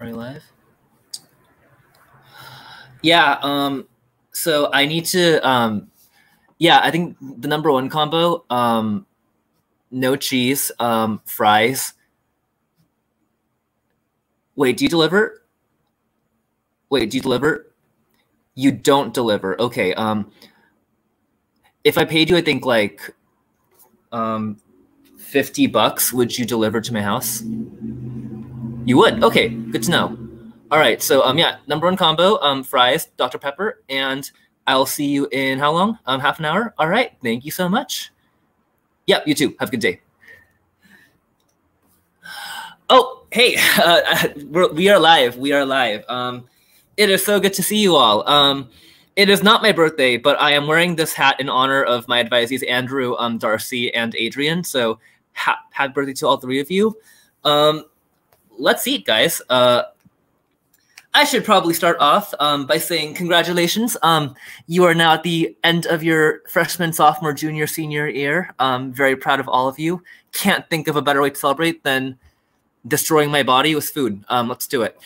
Are you live? Yeah. So I need to. Yeah. I think the number one combo. No cheese. Fries. Wait. Do you deliver? Wait. Do you deliver? You don't deliver. Okay. If I paid you, I think like $50, would you deliver to my house? You would. Okay. Good to know. All right. So yeah. Number one combo. Fries. Dr. Pepper. And I'll see you in how long? Half an hour. All right. Thank you so much. Yep. You too. Have a good day. Oh, hey, we are live. We are live. It is so good to see you all. It is not my birthday, but I am wearing this hat in honor of my advisees, Andrew, Darcy, and Adrian. So happy birthday to all three of you. Let's eat, guys. I should probably start off by saying congratulations. You are now at the end of your freshman, sophomore, junior, senior year. I'm very proud of all of you. Can't think of a better way to celebrate than destroying my body with food. Let's do it.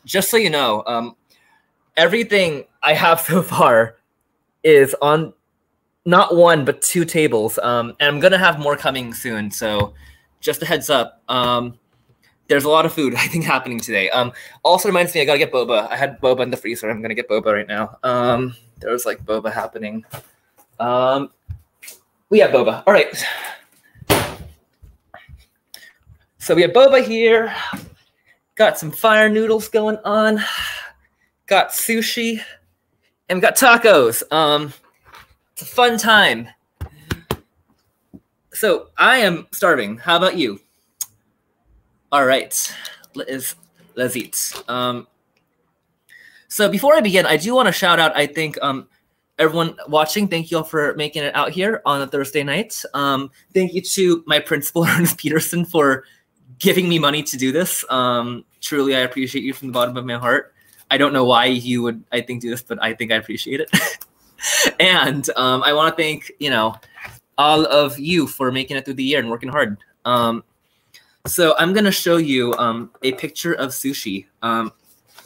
Just so you know, everything I have so far is on not one, but two tables. And I'm going to have more coming soon. So just a heads up. There's a lot of food, I think, happening today. Also reminds me, I got to get boba. I had boba in the freezer. I'm going to get boba right now. There's like boba happening. We have boba. All right. So we have boba here, got some fire noodles going on, got sushi, and we got tacos. It's a fun time. So I am starving. How about you? All right, let's eat. So before I begin, I do want to shout out, I think, everyone watching, thank you all for making it out here on a Thursday night. Thank you to my principal, Ernest Peterson, for giving me money to do this. Truly, I appreciate you from the bottom of my heart. I don't know why you would, I think, do this, but I think I appreciate it. And I want to thank, all of you for making it through the year and working hard. So I'm going to show you a picture of sushi.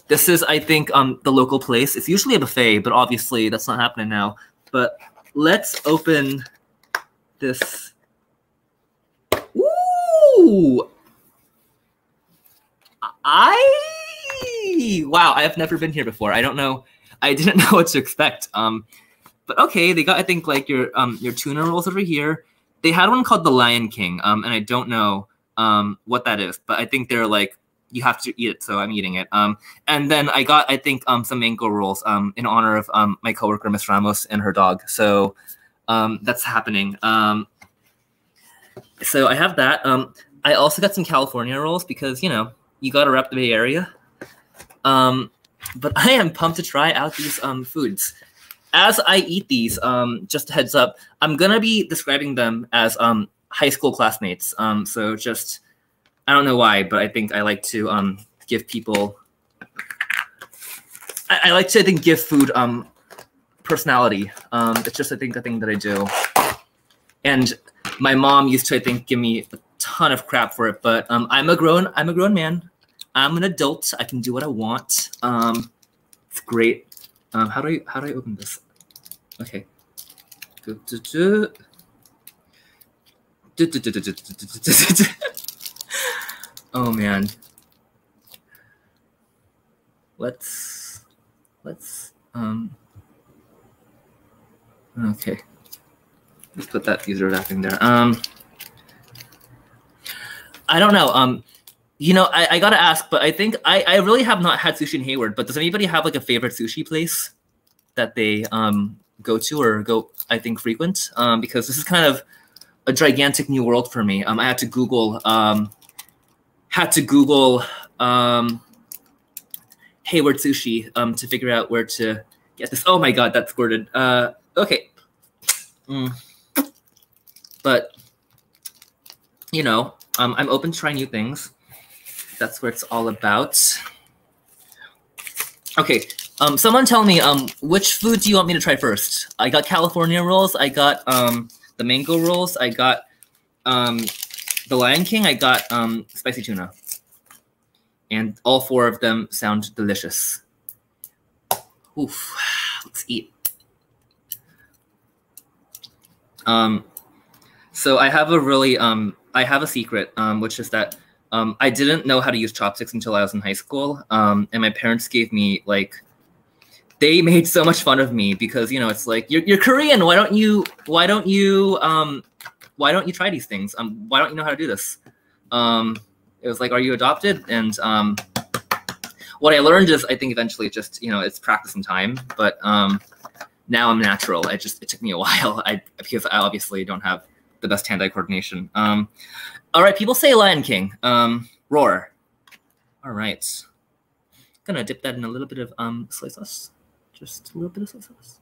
This is, I think, the local place. It's usually a buffet, but obviously that's not happening now. But let's open this. Ooh! Wow, I have never been here before. I don't know. I didn't know what to expect. But okay, they got, I think, like your tuna rolls over here. They had one called the Lion King, and I don't know what that is, but I think they're like, you have to eat it, so I'm eating it. And then I got, I think, some mango rolls in honor of my coworker, Miss Ramos, and her dog. So that's happening. So I have that. I also got some California rolls because, you got to rep the Bay Area. But I am pumped to try out these foods. As I eat these, just a heads up, I'm going to be describing them as high school classmates. So just, I don't know why, but I think I like to give people, I like to, I think, give food personality. It's just, I think, the thing that I do. And my mom used to, I think, give me a ton of crap for it, but I'm a grown man. I'm an adult. I can do what I want. It's great. How do I open this? Okay. Oh man. Let's okay. Let's put that user wrapping there. I don't know. I gotta ask, but I think I really have not had sushi in Hayward. But does anybody have like a favorite sushi place that they go to or I think frequent? Because this is kind of a gigantic new world for me. I had to Google Hayward sushi to figure out where to get this. Oh my god, that squirted. Okay. But I'm open to trying new things. That's what it's all about. Okay, someone tell me which food do you want me to try first? I got California rolls. I got the mango rolls. I got the Lion King. I got spicy tuna. and all 4 of them sound delicious. Oof, let's eat. So I have a really, I have a secret, which is that I didn't know how to use chopsticks until I was in high school, and my parents gave me like, they made so much fun of me because, you know, it's like, you're Korean. Why don't you try these things? Why don't you know how to do this? It was like, are you adopted? And what I learned is, I think eventually just, you know, it's practice and time. But now I'm natural. It took me a while. Because I obviously don't have the best hand-eye coordination. All right, people say Lion King. Roar. All right. Gonna dip that in a little bit of soy sauce. Just a little bit of soy sauce.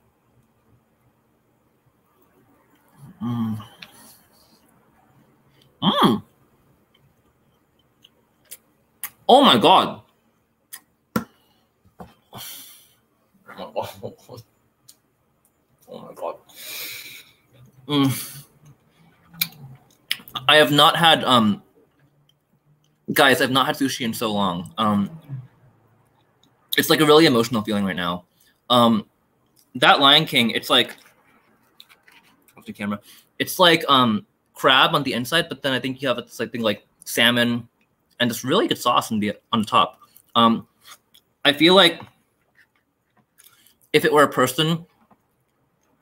Oh my God. Oh my God. I have not had guys, I've not had sushi in so long. It's like a really emotional feeling right now. That Lion King, it's like, off the camera, it's like crab on the inside, but then I think you have something like salmon and this really good sauce on the top. I feel like if it were a person,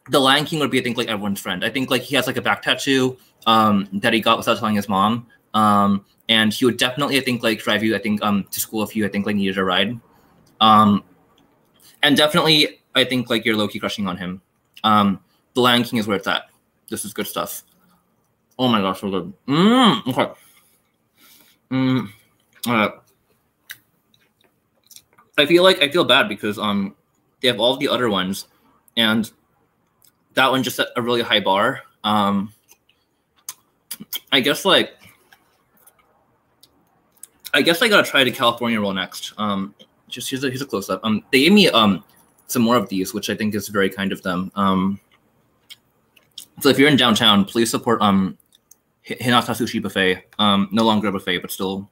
the Lion King would be, I think, like everyone's friend. I think like he has like a back tattoo that he got without telling his mom. And he would definitely, I think, like drive you, I think, to school if you, I think, like needed a ride. And definitely, I think like you're low-key crushing on him. The Lion King is where it's at. This is good stuff. Oh my gosh, so good. Okay. I feel bad because they have all the other ones, and that one just set a really high bar. I guess I gotta try the California roll next. Just here's a close up. They gave me some more of these, which I think is very kind of them. So if you're in downtown, please support Hinata Sushi Buffet. No longer a buffet, but still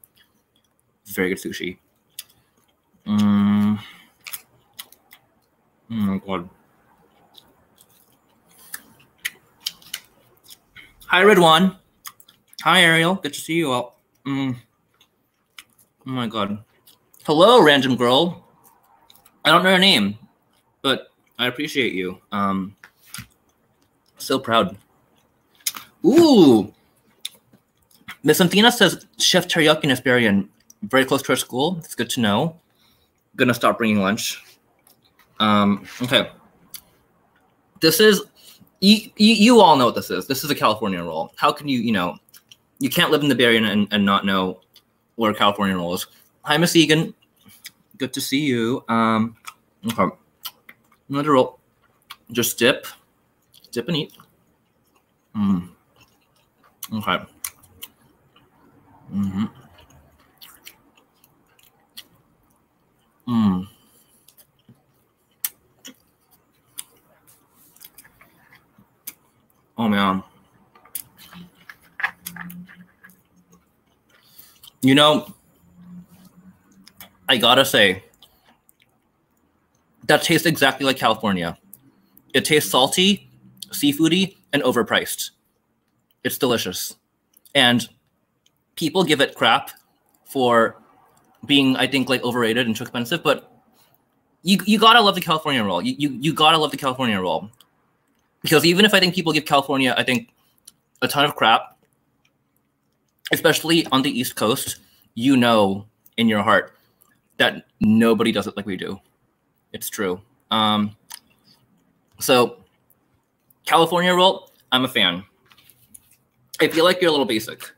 very good sushi. Oh my God. Hi, Ridwan. Hi, Ariel. Good to see you all. Oh my God. Hello, random girl. I don't know your name, but I appreciate you. So proud. Ooh. Miss Anthena says Chef Teriyaki in Hesperian, very close to our school. It's good to know. Gonna stop bringing lunch. Okay. This is, you all know what this is. This is a California roll. How can you know, you can't live in the Bay Area and not know what a California roll is. Hi, Miss Egan. Good to see you. Okay. Another roll. Just dip and eat. Okay. Oh man. You know, I gotta say, that tastes exactly like California. It tastes salty, seafoody, and overpriced. It's delicious. And people give it crap for being, I think, like overrated and too expensive, but you gotta love the California roll. You gotta love the California roll. Because even if I think people give California, I think, a ton of crap, especially on the East Coast, you know in your heart that nobody does it like we do. It's true. So, California roll, I'm a fan. I feel like you're a little basic,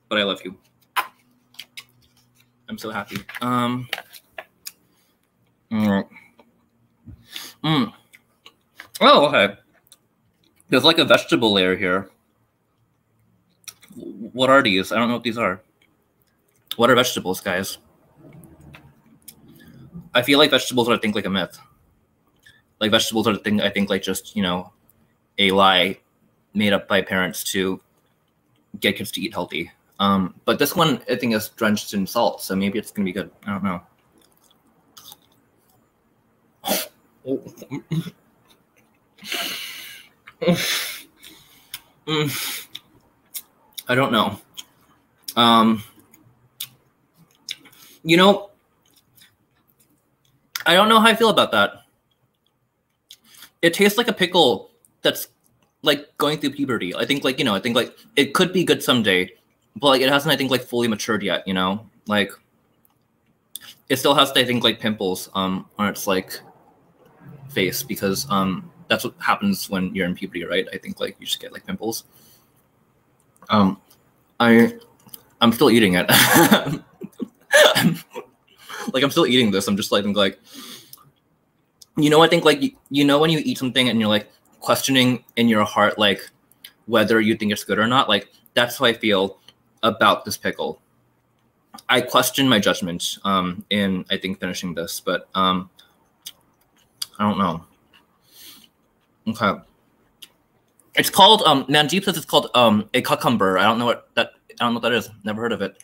but I love you. I'm so happy. Oh, okay. There's like a vegetable layer here. What are these? I don't know what these are. What are vegetables, guys? I feel like vegetables are, I think, like a myth. Like vegetables are the thing, I think, like just, you know, a lie made up by parents to get kids to eat healthy. But this one I think is drenched in salt, so maybe it's gonna be good. I don't know. I don't know. You know, I don't know how I feel about that. It tastes like a pickle that's like going through puberty. I think like, you know, I think like it could be good someday, but like it hasn't, I think, like fully matured yet, you know? Like it still has, I think, like pimples on its like face because that's what happens when you're in puberty, right? I think like you just get like pimples. I'm still eating it. Like I'm still eating this. I'm just like, you know, I think like you know when you eat something and you're like questioning in your heart like whether you think it's good or not. Like that's how I feel about this pickle. I question my judgment in I think finishing this, but I don't know. Okay. It's called Manjeep says it's called a cucumber. I don't know what that is. Never heard of it.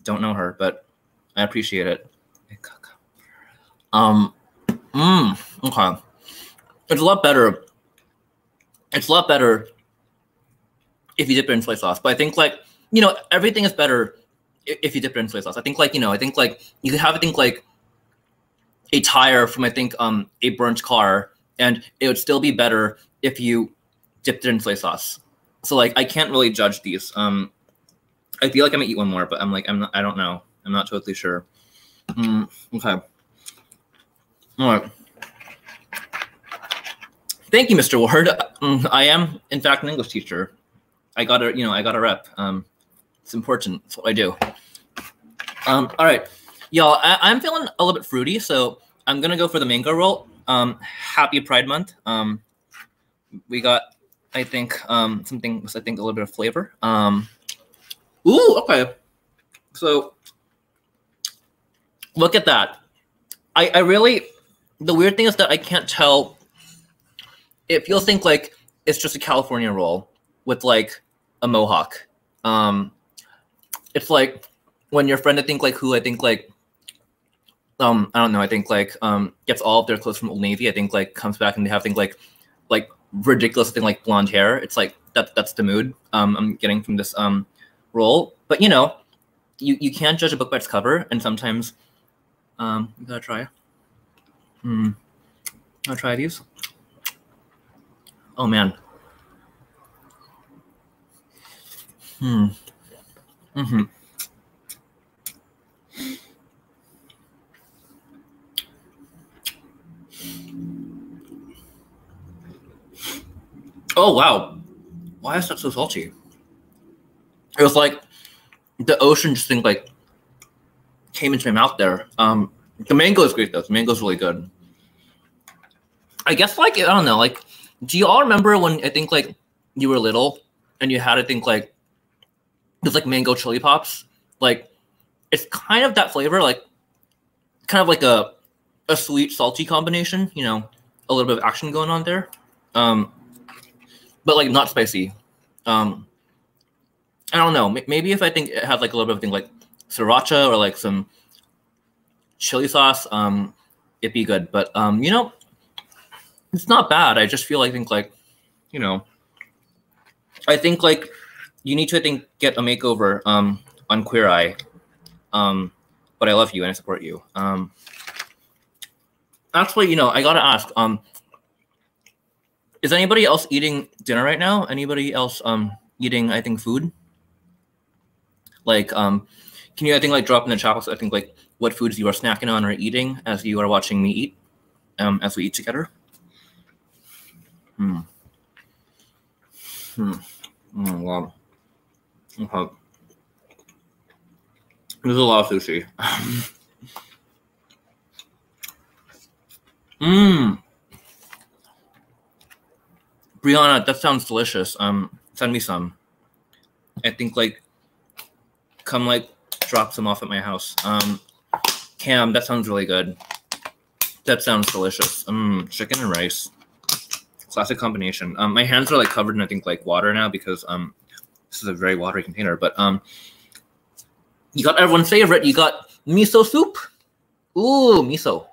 Don't know her, but I appreciate it. Okay. It's a lot better. It's a lot better if you dip it in soy sauce. But I think like, you know, everything is better if you dip it in soy sauce. I think like, you know, I think like you could have, I think like a tire from, I think, a burnt car, and it would still be better if you dipped it in soy sauce. So like, I can't really judge these. I feel like I'm gonna eat one more, but I don't know. I'm not totally sure. Okay. All right. Thank you, Mr. Ward. I am, in fact, an English teacher. I got a rep. It's important. That's what I do. All right, y'all. I'm feeling a little bit fruity, so I'm gonna go for the mango roll. Happy Pride Month. We got, I think, something with, I think, a little bit of flavor. Ooh, okay. So look at that. I really, the weird thing is that I can't tell. It feels like it's just a California roll with like a mohawk. It's like when your friend, I think like I don't know, I think like gets all of their clothes from Old Navy, I think like comes back and they have things like ridiculous thing like blonde hair. It's like that's the mood I'm getting from this roll. But you know, you can't judge a book by its cover, and sometimes you gotta try. I'll try these. Oh man. Oh wow. Why is that so salty? It was like the ocean just like came into my mouth there. The mango is great though. The mango is really good. I guess like I don't know, like do you all remember when I think like you were little and you had, I think, like those like mango chili pops? Like it's kind of that flavor, like kind of like a sweet salty combination, you know, a little bit of action going on there. But like not spicy. I don't know. Maybe if I think it had like a little bit of thing like sriracha or like some chili sauce, it'd be good. But you know, it's not bad. I just feel like you know, I think like you need to, I think, get a makeover on Queer Eye. But I love you and I support you. Actually, you know, I gotta ask, is anybody else eating dinner right now? Anybody else eating, I think, food? Like, can you, I think, like drop in the chat box, I think, like what foods you are snacking on or eating as you are watching me eat, as we eat together? Wow. Okay. There's a lot of sushi. Brianna, that sounds delicious. Send me some. I think like come like drop some off at my house. Cam, that sounds really good. That sounds delicious. Chicken and rice. Classic combination. My hands are like covered in, I think, like water now because this is a very watery container. But You got everyone's favorite. You got miso soup. Ooh, miso.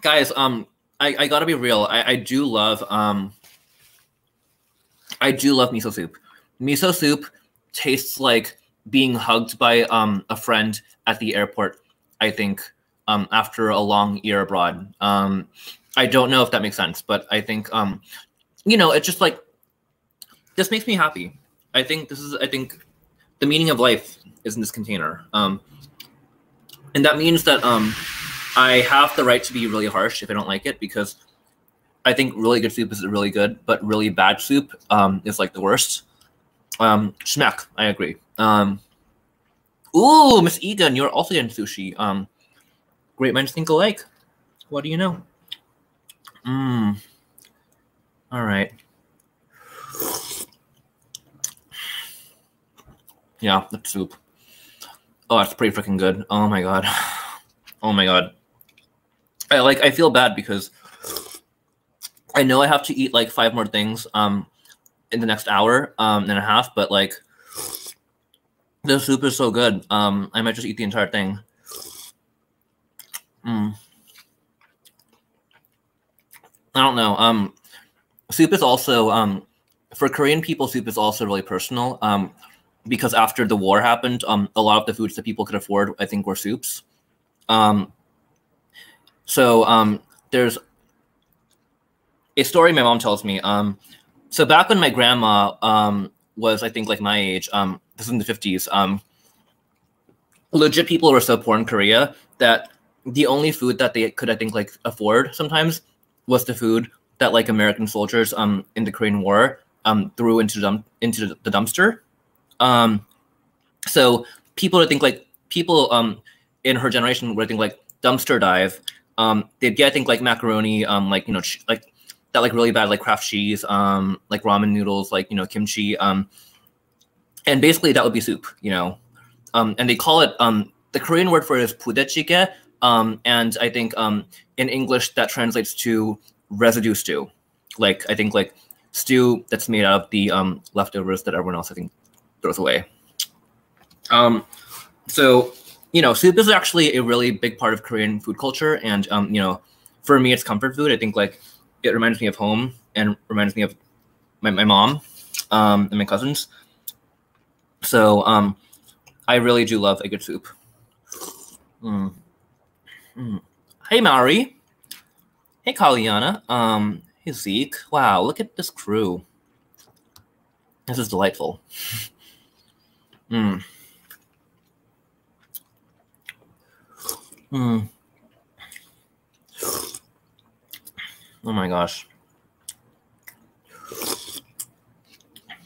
Guys, I gotta be real. I do love miso soup. Miso soup tastes like being hugged by a friend at the airport, I think, after a long year abroad. I don't know if that makes sense, but I think it's just like, this makes me happy. I think the meaning of life is in this container. And that means that I have the right to be really harsh if I don't like it, because I think really good soup is really good, but really bad soup is like the worst. Schmack, I agree. Ooh, Miss Egan, you're also in sushi. Great minds think alike. What do you know? All right. Yeah, that's soup. Oh, that's pretty freaking good. Oh my god. Oh my god. I feel bad because I know I have to eat like 5 more things in the next hour and a half, but like the soup is so good. I might just eat the entire thing. I don't know. Soup is also for Korean people, soup is also really personal. Because after the war happened, a lot of the foods that people could afford, I think, were soups. So there's a story my mom tells me. So back when my grandma was, I think, like my age, this is in the 50s, legit people were so poor in Korea that the only food that they could, I think, like afford sometimes was the food that like American soldiers in the Korean War threw into the dumpster. So people would think like people in her generation would think like dumpster dive. They'd get, I think, like macaroni, like like that like really bad like Kraft cheese, like ramen noodles, like kimchi, and basically that would be soup, and they call it the Korean word for it is pudechige, and I think in English that translates to residue stew, like I think like stew that's made out of the leftovers that everyone else I think throws away. So soup is actually a really big part of Korean food culture, and for me it's comfort food. I think like it reminds me of home and reminds me of my mom and my cousins. So I really do love a good soup. Hey Mari. Hey Kaliana. Hey Zeke. Wow, look at this crew. This is delightful. Oh my gosh.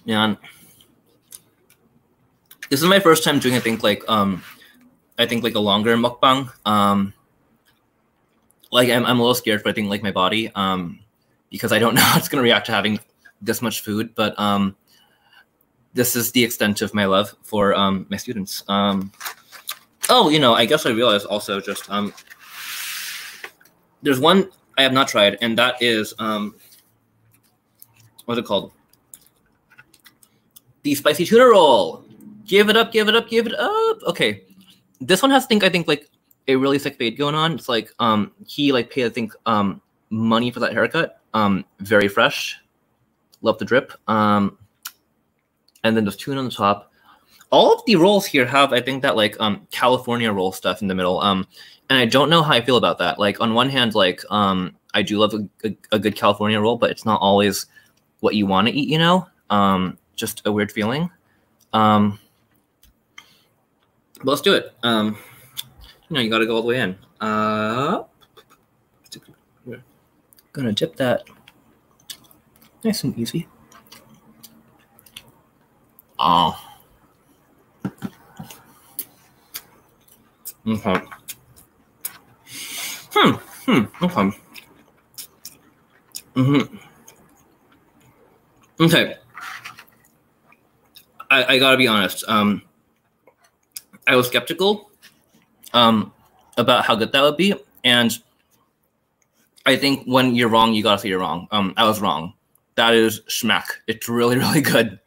Man. This is my first time doing I think like a longer mukbang. Like I'm a little scared for I think like my body because I don't know how it's gonna react to having this much food, but this is the extent of my love for my students. Oh, I guess I realized also just there's one I have not tried, and that is what's it called? The spicy tuna roll. Give it up, give it up, give it up. Okay, this one has I think like a really sick fade going on. It's like he like paid I think money for that haircut. Very fresh. Love the drip. And then there's tuna on the top. All of the rolls here have, I think, that like California roll stuff in the middle. And I don't know how I feel about that. Like on one hand, like I do love a good California roll, but it's not always what you want to eat, just a weird feeling. But let's do it. You got to go all the way in. We're gonna dip that nice and easy. Oh. Okay. Okay. Okay. I gotta be honest. I was skeptical about how good that would be, and I think when you're wrong, you gotta say you're wrong. I was wrong. That is schmack. It's really, really good.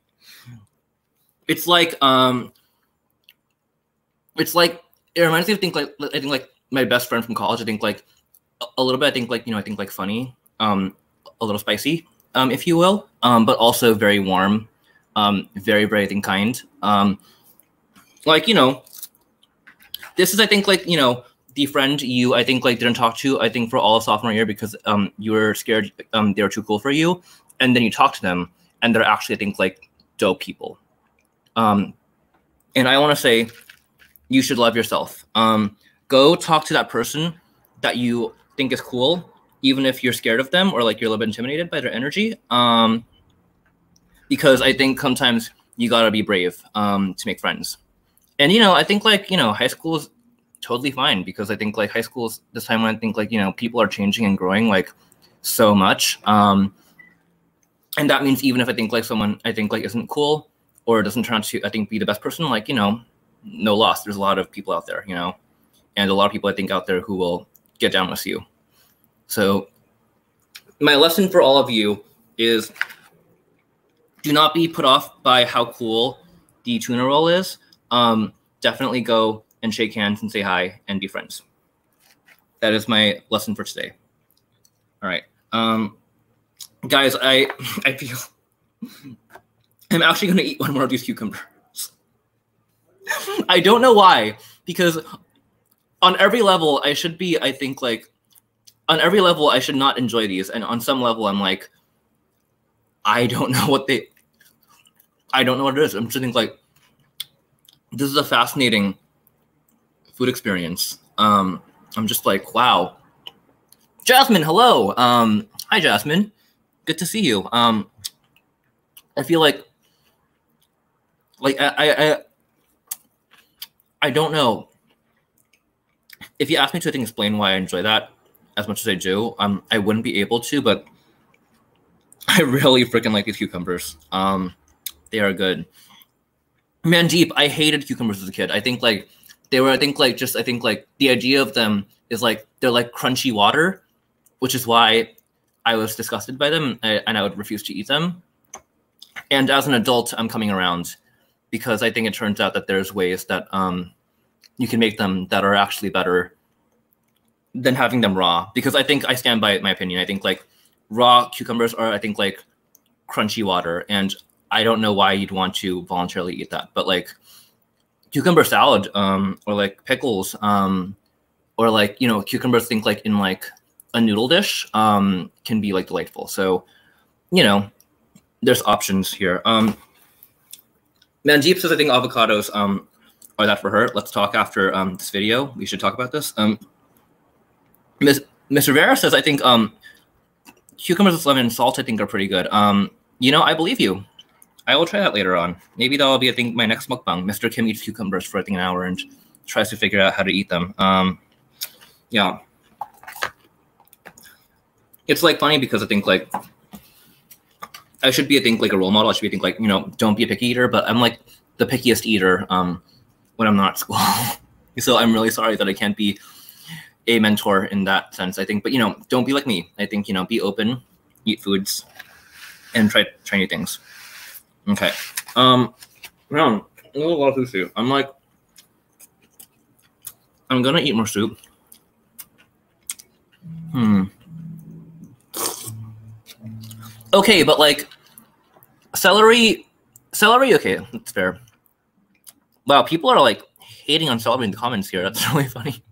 it's like it reminds me of I think like my best friend from college. I think like a little bit. I think like I think like funny, a little spicy, if you will, but also very warm, very very I think kind. Like this is I think like the friend you I think like didn't talk to I think for all of sophomore year because you were scared they were too cool for you, and then you talk to them and they're actually I think like dope people. And I want to say you should love yourself. Go talk to that person that you think is cool, even if you're scared of them or like you're a little bit intimidated by their energy. Because I think sometimes you gotta be brave to make friends. And I think like high school is totally fine because I think like high school is this time when I think like people are changing and growing like so much. And that means even if I think like someone I think like isn't cool or doesn't turn out to I think be the best person, like no loss. There's a lot of people out there, and a lot of people I think out there who will get down with you. So my lesson for all of you is do not be put off by how cool the tuna roll is. Definitely go and shake hands and say hi and be friends. That is my lesson for today. All right. Guys, I feel I'm actually going to eat one more of these cucumbers. I don't know why, because on every level, I should be, I think, like, on every level, I should not enjoy these. And on some level, I'm like, I don't know what it is. I'm just thinking, like, this is a fascinating food experience. I'm just like, wow. Jasmine, hello. Hi, Jasmine. Good to see you. I feel like I don't know. If you ask me to explain why I enjoy that as much as I do, I wouldn't be able to, but I really freaking like these cucumbers. They are good. Mandeep, I hated cucumbers as a kid. I think like they were, I think like the idea of them is like they're like crunchy water, which is why I was disgusted by them and I would refuse to eat them. And as an adult, I'm coming around because I think it turns out that there's ways that you can make them that are actually better than having them raw. Because I think I stand by my opinion. I think like raw cucumbers are, I think like crunchy water. And I don't know why you'd want to voluntarily eat that. But like cucumber salad or like pickles or like, cucumbers think like in like a noodle dish can be like delightful. So, there's options here. Manjeep says I think avocados are that for her. Let's talk after this video. We should talk about this. Mr. Vera says I think cucumbers with lemon and salt I think are pretty good. I believe you. I will try that later on. Maybe that'll be I think my next mukbang. Mr. Kim eats cucumbers for I think an hour and tries to figure out how to eat them. Yeah. It's like funny because I think like I should be I think like a role model. I should be I think like don't be a picky eater, but I'm like the pickiest eater when I'm not at school. So I'm really sorry that I can't be a mentor in that sense. I think, but don't be like me. I think be open, eat foods, and try new things. Okay. Man, a lot of soup. I'm gonna eat more soup. Okay, but like celery, okay, that's fair. Wow, people are like hating on celery in the comments here. That's really funny.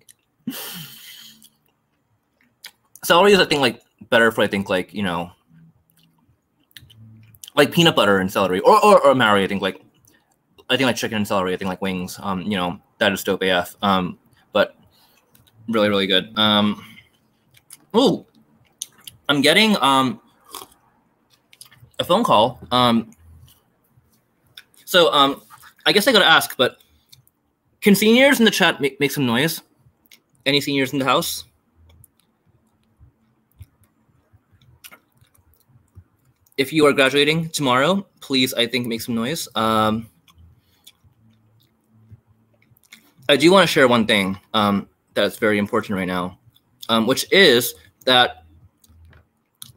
Celery is I think like better for I think like like peanut butter and celery or marry. I think like chicken and celery. I think like wings. That is dope AF. But really really good. Ooh, I'm getting a phone call. So I guess I gotta ask, but can seniors in the chat make some noise? Any seniors in the house? If you are graduating tomorrow, please, I think, make some noise. I do want to share one thing that's very important right now, which is that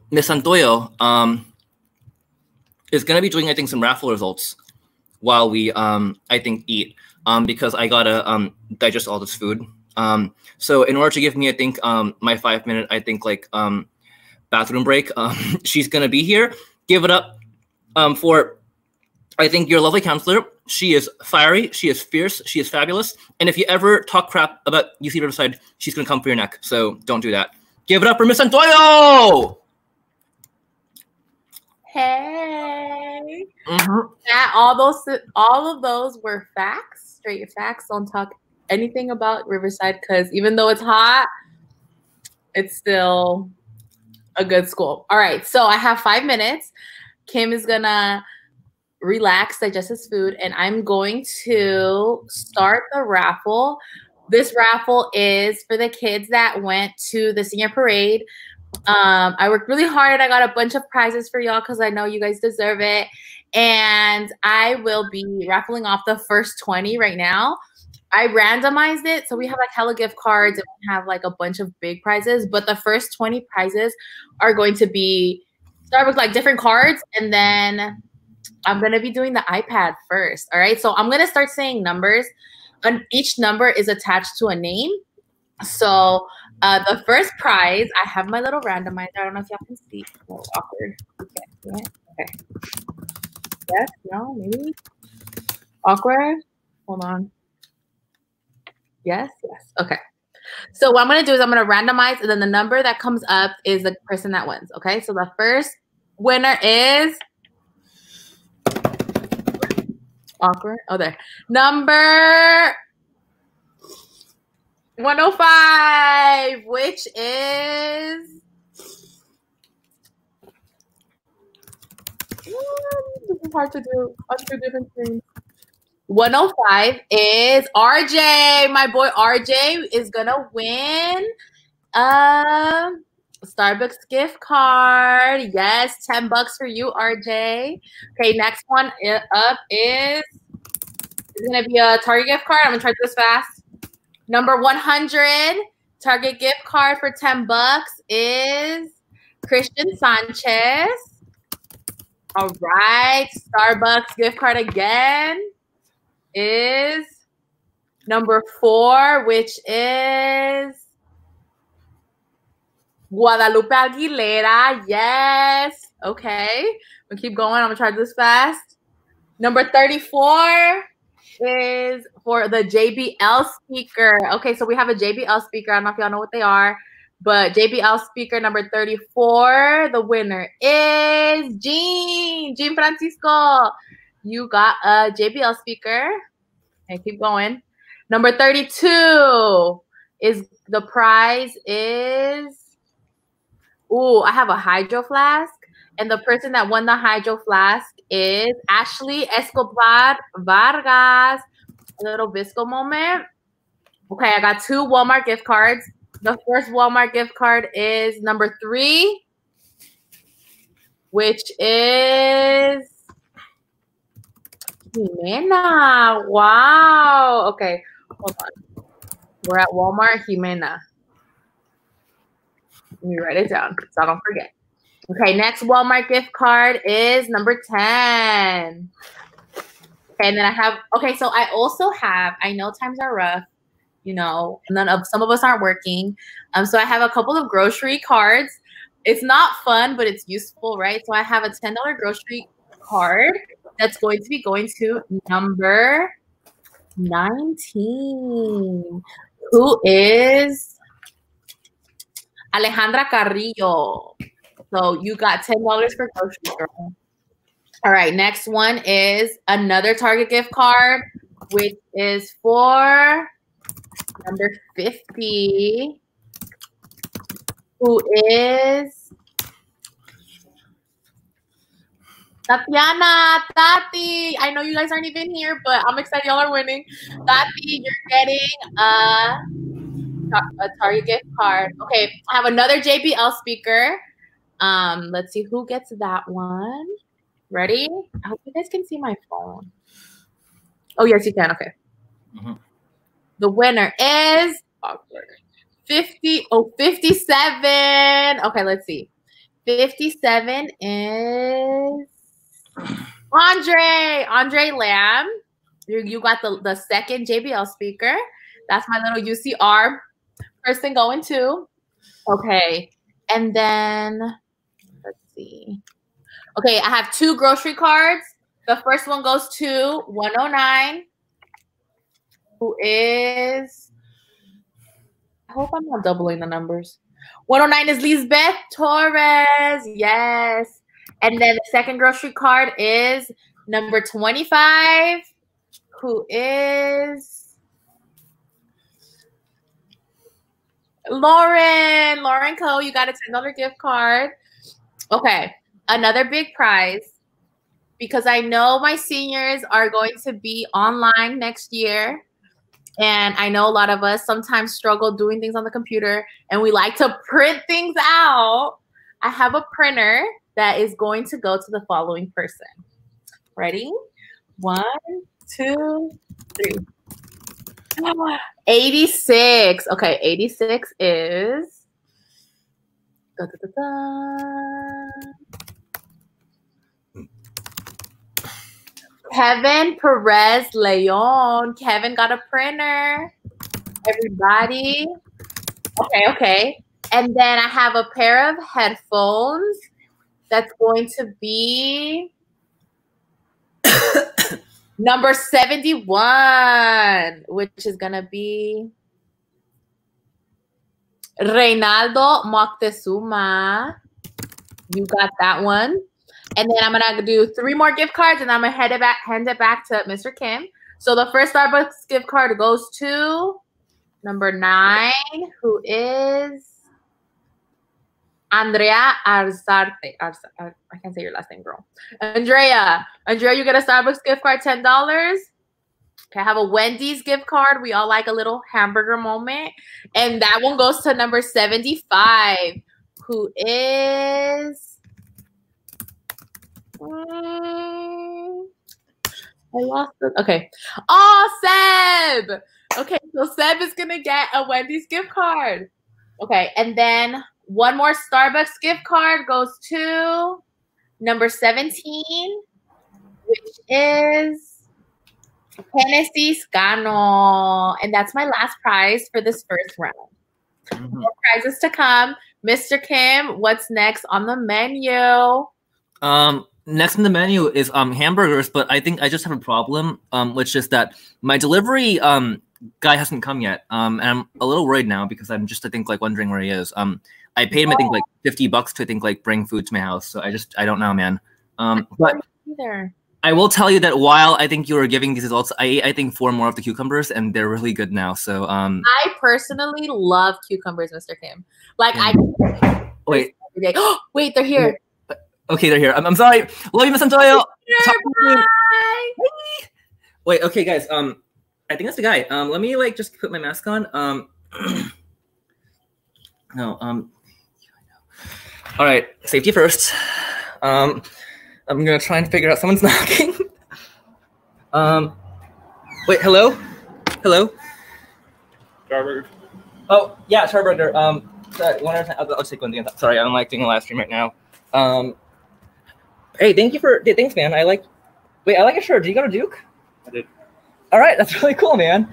Miss Santoyo is going to be doing, I think, some raffle results while we I think eat because I gotta digest all this food. So in order to give me, I think my 5 minute, I think like bathroom break, she's gonna be here. Give it up for, I think, your lovely counselor. She is fiery, she is fierce, she is fabulous. And if you ever talk crap about UC Riverside, she's gonna come for your neck. So don't do that. Give it up for Miss Santoyo! Hey. Yeah, all of those were facts, straight facts. Don't talk anything about Riverside because even though it's hot, it's still a good school. All right, so I have 5 minutes. Kim is gonna relax, digest his food, and I'm going to start the raffle. This raffle is for the kids that went to the senior parade. I worked really hard. I got a bunch of prizes for y'all because I know you guys deserve it. And I will be raffling off the first 20 right now. I randomized it. So we have like hella gift cards and we have like a bunch of big prizes. But the first 20 prizes are going to be start with like different cards. And then I'm going to be doing the iPad first. All right. So I'm going to start saying numbers. And each number is attached to a name. So the first prize, I have my little randomizer. I don't know if y'all can see. It's a little awkward. Okay. Yes, no, maybe. Awkward. Hold on. Yes. Okay. So what I'm going to do is I'm going to randomize, and then the number that comes up is the person that wins. Okay. So the first winner is awkward. Oh, there. Number 105, which is this is hard to do on two different screens. 105 is RJ. My boy RJ is gonna win a Starbucks gift card. Yes, $10 for you, RJ. Okay, next one up is gonna be a Target gift card. I'm gonna try this fast. Number 100 Target gift card for $10 is Christian Sanchez. All right, Starbucks gift card again is number 4, which is Guadalupe Aguilera. Yes. Okay. We'll keep going. I'm going to try this fast. Number 34 is for the JBL speaker. Okay, so we have a JBL speaker. I don't know if y'all know what they are, but JBL speaker number 34, the winner is Jean Francisco. You got a JBL speaker. Okay, keep going. Number 32 is the prize is, I have a hydro flask. And the person that won the hydro flask is Ashley Escobar Vargas. A little Visco moment. Okay, I got 2 Walmart gift cards. The first Walmart gift card is number 3, which is Jimena. Wow. Okay, hold on. We're at Walmart, Jimena. Let me write it down so I don't forget. Okay, next Walmart gift card is number 10. Okay, and then I have, okay, so I also have, I know times are rough, you know, some of us aren't working. So I have a couple of grocery cards. It's not fun, but it's useful, right? So I have a $10 grocery card that's going to be going to number 19, who is Alejandra Carrillo. So you got $10 for groceries, girl. All right, next one is another Target gift card, which is for number 50, who is Tatiana. Tati, I know you guys aren't even here, but I'm excited y'all are winning. Tati, you're getting a Target gift card. Okay, I have another JBL speaker. Let's see who gets that one. Ready? I hope you guys can see my phone. Oh, yes, you can. Okay. Mm-hmm. The winner is 57. Okay, let's see. 57 is Andre Lamb. You got the second JBL speaker. That's my little UCR person going too. Okay. And then let's see. Okay, I have 2 grocery cards. The first one goes to 109, who is, I hope I'm not doubling the numbers. 109 is Lisbeth Torres. Yes. And then the second grocery card is number 25, who is Lauren Coe. You got a $10 gift card. Okay. Another big prize, because I know my seniors are going to be online next year. And I know a lot of us sometimes struggle doing things on the computer and we like to print things out. I have a printer that is going to go to the following person. Ready? 1, 2, 3. 86. Okay, 86 is Kevin Perez Leon. Kevin got a printer. Everybody. Okay. And then I have a pair of headphones. That's going to be number 71, which is going to be Reynaldo Moctezuma. You got that one. And then I'm going to do 3 more gift cards, and I'm going to hand it back to Mr. Kim. So the first Starbucks gift card goes to number 9, who is Andrea Arzarte. I can't say your last name, girl. Andrea, you get a Starbucks gift card, $10. Okay, I have a Wendy's gift card. We all like a little hamburger moment. And that one goes to number 75, who is... I lost it. Okay. Oh, Seb. Okay, so Seb is gonna get a Wendy's gift card. Okay, and then one more Starbucks gift card goes to number 17, which is Hennessy Scano. And that's my last prize for this first round. More prizes to come. Mr. Kim, what's next on the menu? Next on the menu is hamburgers, but I think I just have a problem, which is that my delivery guy hasn't come yet. And I'm a little worried now because I'm just, I think, like wondering where he is. I paid him, I think, like $50 to, I think, like bring food to my house. So I don't know, man. But I will tell you that while I think you were giving these results, I ate, I think, 4 more of the cucumbers, and they're really good now. So I personally love cucumbers, Mr. Kim. Like I wait, wait, they're here. Okay, they're here. I'm sorry. Love you, Miss Antonio. Bye. Wait, okay, guys. I think that's the guy. Let me like just put my mask on. No. All right, safety first. I'm gonna try and figure out someone's knocking. Wait, hello. Charburger. Oh yeah, Charburger. Sorry, one at a time. I'll take one thing. Sorry, I'm like doing a live stream right now. Hey, thanks, man. I like your shirt. Did you go to Duke? I did. All right, that's really cool, man.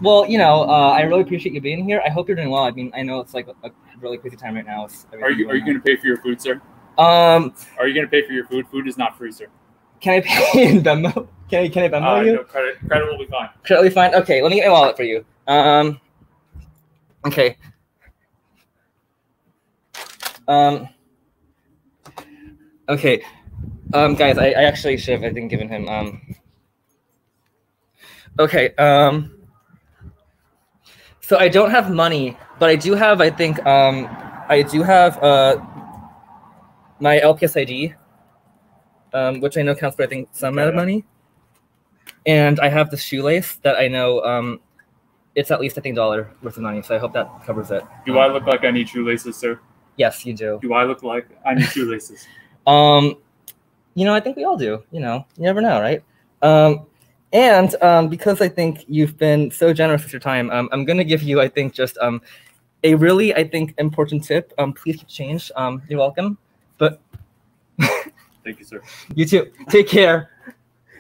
Well, you know, I really appreciate you being here. I hope you're doing well. I mean, I know it's like a really crazy time right now. Are you going to pay for your food, sir? Are you going to pay for your food? Food is not free, sir. Can I pay in Venmo? Can I Venmo you? No, credit will be fine. Credit will be fine. Okay, let me get my wallet for you. Okay. Okay, guys, I actually should have, I think, given him, okay, so I don't have money, but I do have, I think, my LPS ID, which I know counts for, I think, some amount of money, and I have the shoelace that I know, it's at least, I think, $1 worth of money, so I hope that covers it. Do I look like I need shoelaces, sir? Yes, you do. Do I look like I need shoelaces? You know, I think we all do. You know, you never know, right? And because I think you've been so generous with your time, I'm going to give you, I think, just a really, I think, important tip. Please keep change. You're welcome. But Thank you, sir. You too. Take care.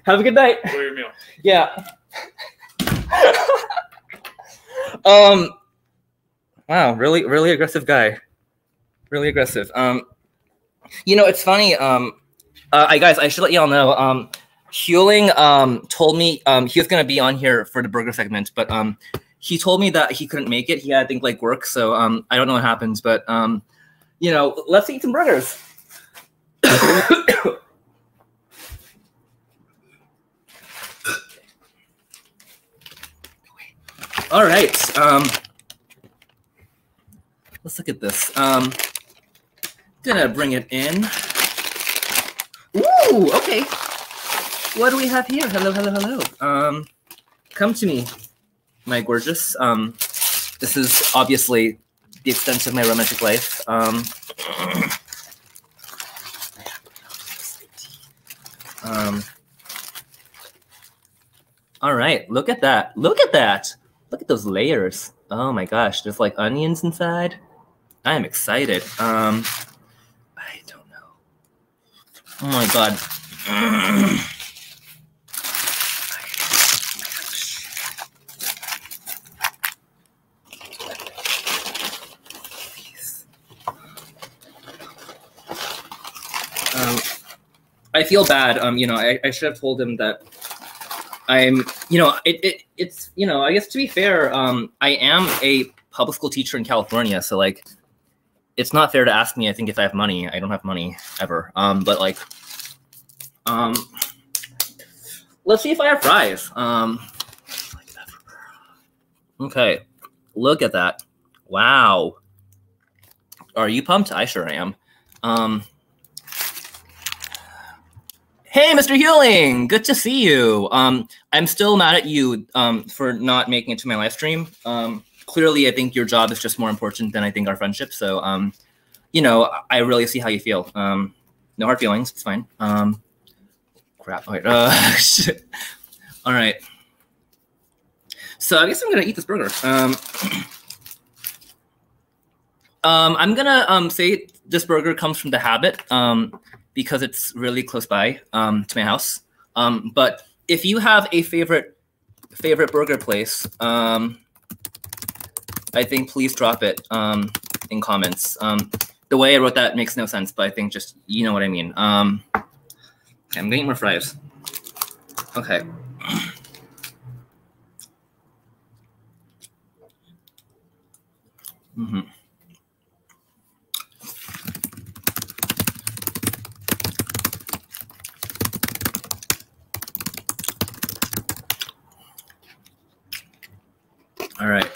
Have a good night. Enjoy your meal. Yeah. Wow, really aggressive guy. Really aggressive. You know, it's funny. Guys, I should let y'all know. Huling told me he was gonna be on here for the burger segment, but he told me that he couldn't make it. He had, I think, like work, so I don't know what happens, but you know, let's eat some burgers. All right. Let's look at this. Gonna bring it in. Ooh, okay. What do we have here? Hello. Come to me, my gorgeous. This is obviously the extent of my romantic life. All right, look at that. Look at that. Look at those layers. Oh my gosh, there's like onions inside. I am excited. I don't know. Oh my god. I feel bad. You know, I should have told him that I'm, you know, it's, you know, I guess to be fair, I am a public school teacher in California, so like, it's not fair to ask me, I think, if I have money. I don't have money ever. But like, let's see if I have fries. Okay, look at that. Wow. Are you pumped? I sure am. Hey, Mr. Huling, good to see you. I'm still mad at you for not making it to my live stream. Clearly, I think your job is just more important than I think our friendship. So, you know, I really see how you feel. No hard feelings. It's fine. Crap. All right. All right. So I guess I'm gonna eat this burger. I'm gonna say this burger comes from The Habit because it's really close by to my house. But if you have a favorite burger place, I think please drop it in comments. The way I wrote that makes no sense, but I think just, you know what I mean. Okay, I'm getting more fries. Okay. Mm-hmm. All right.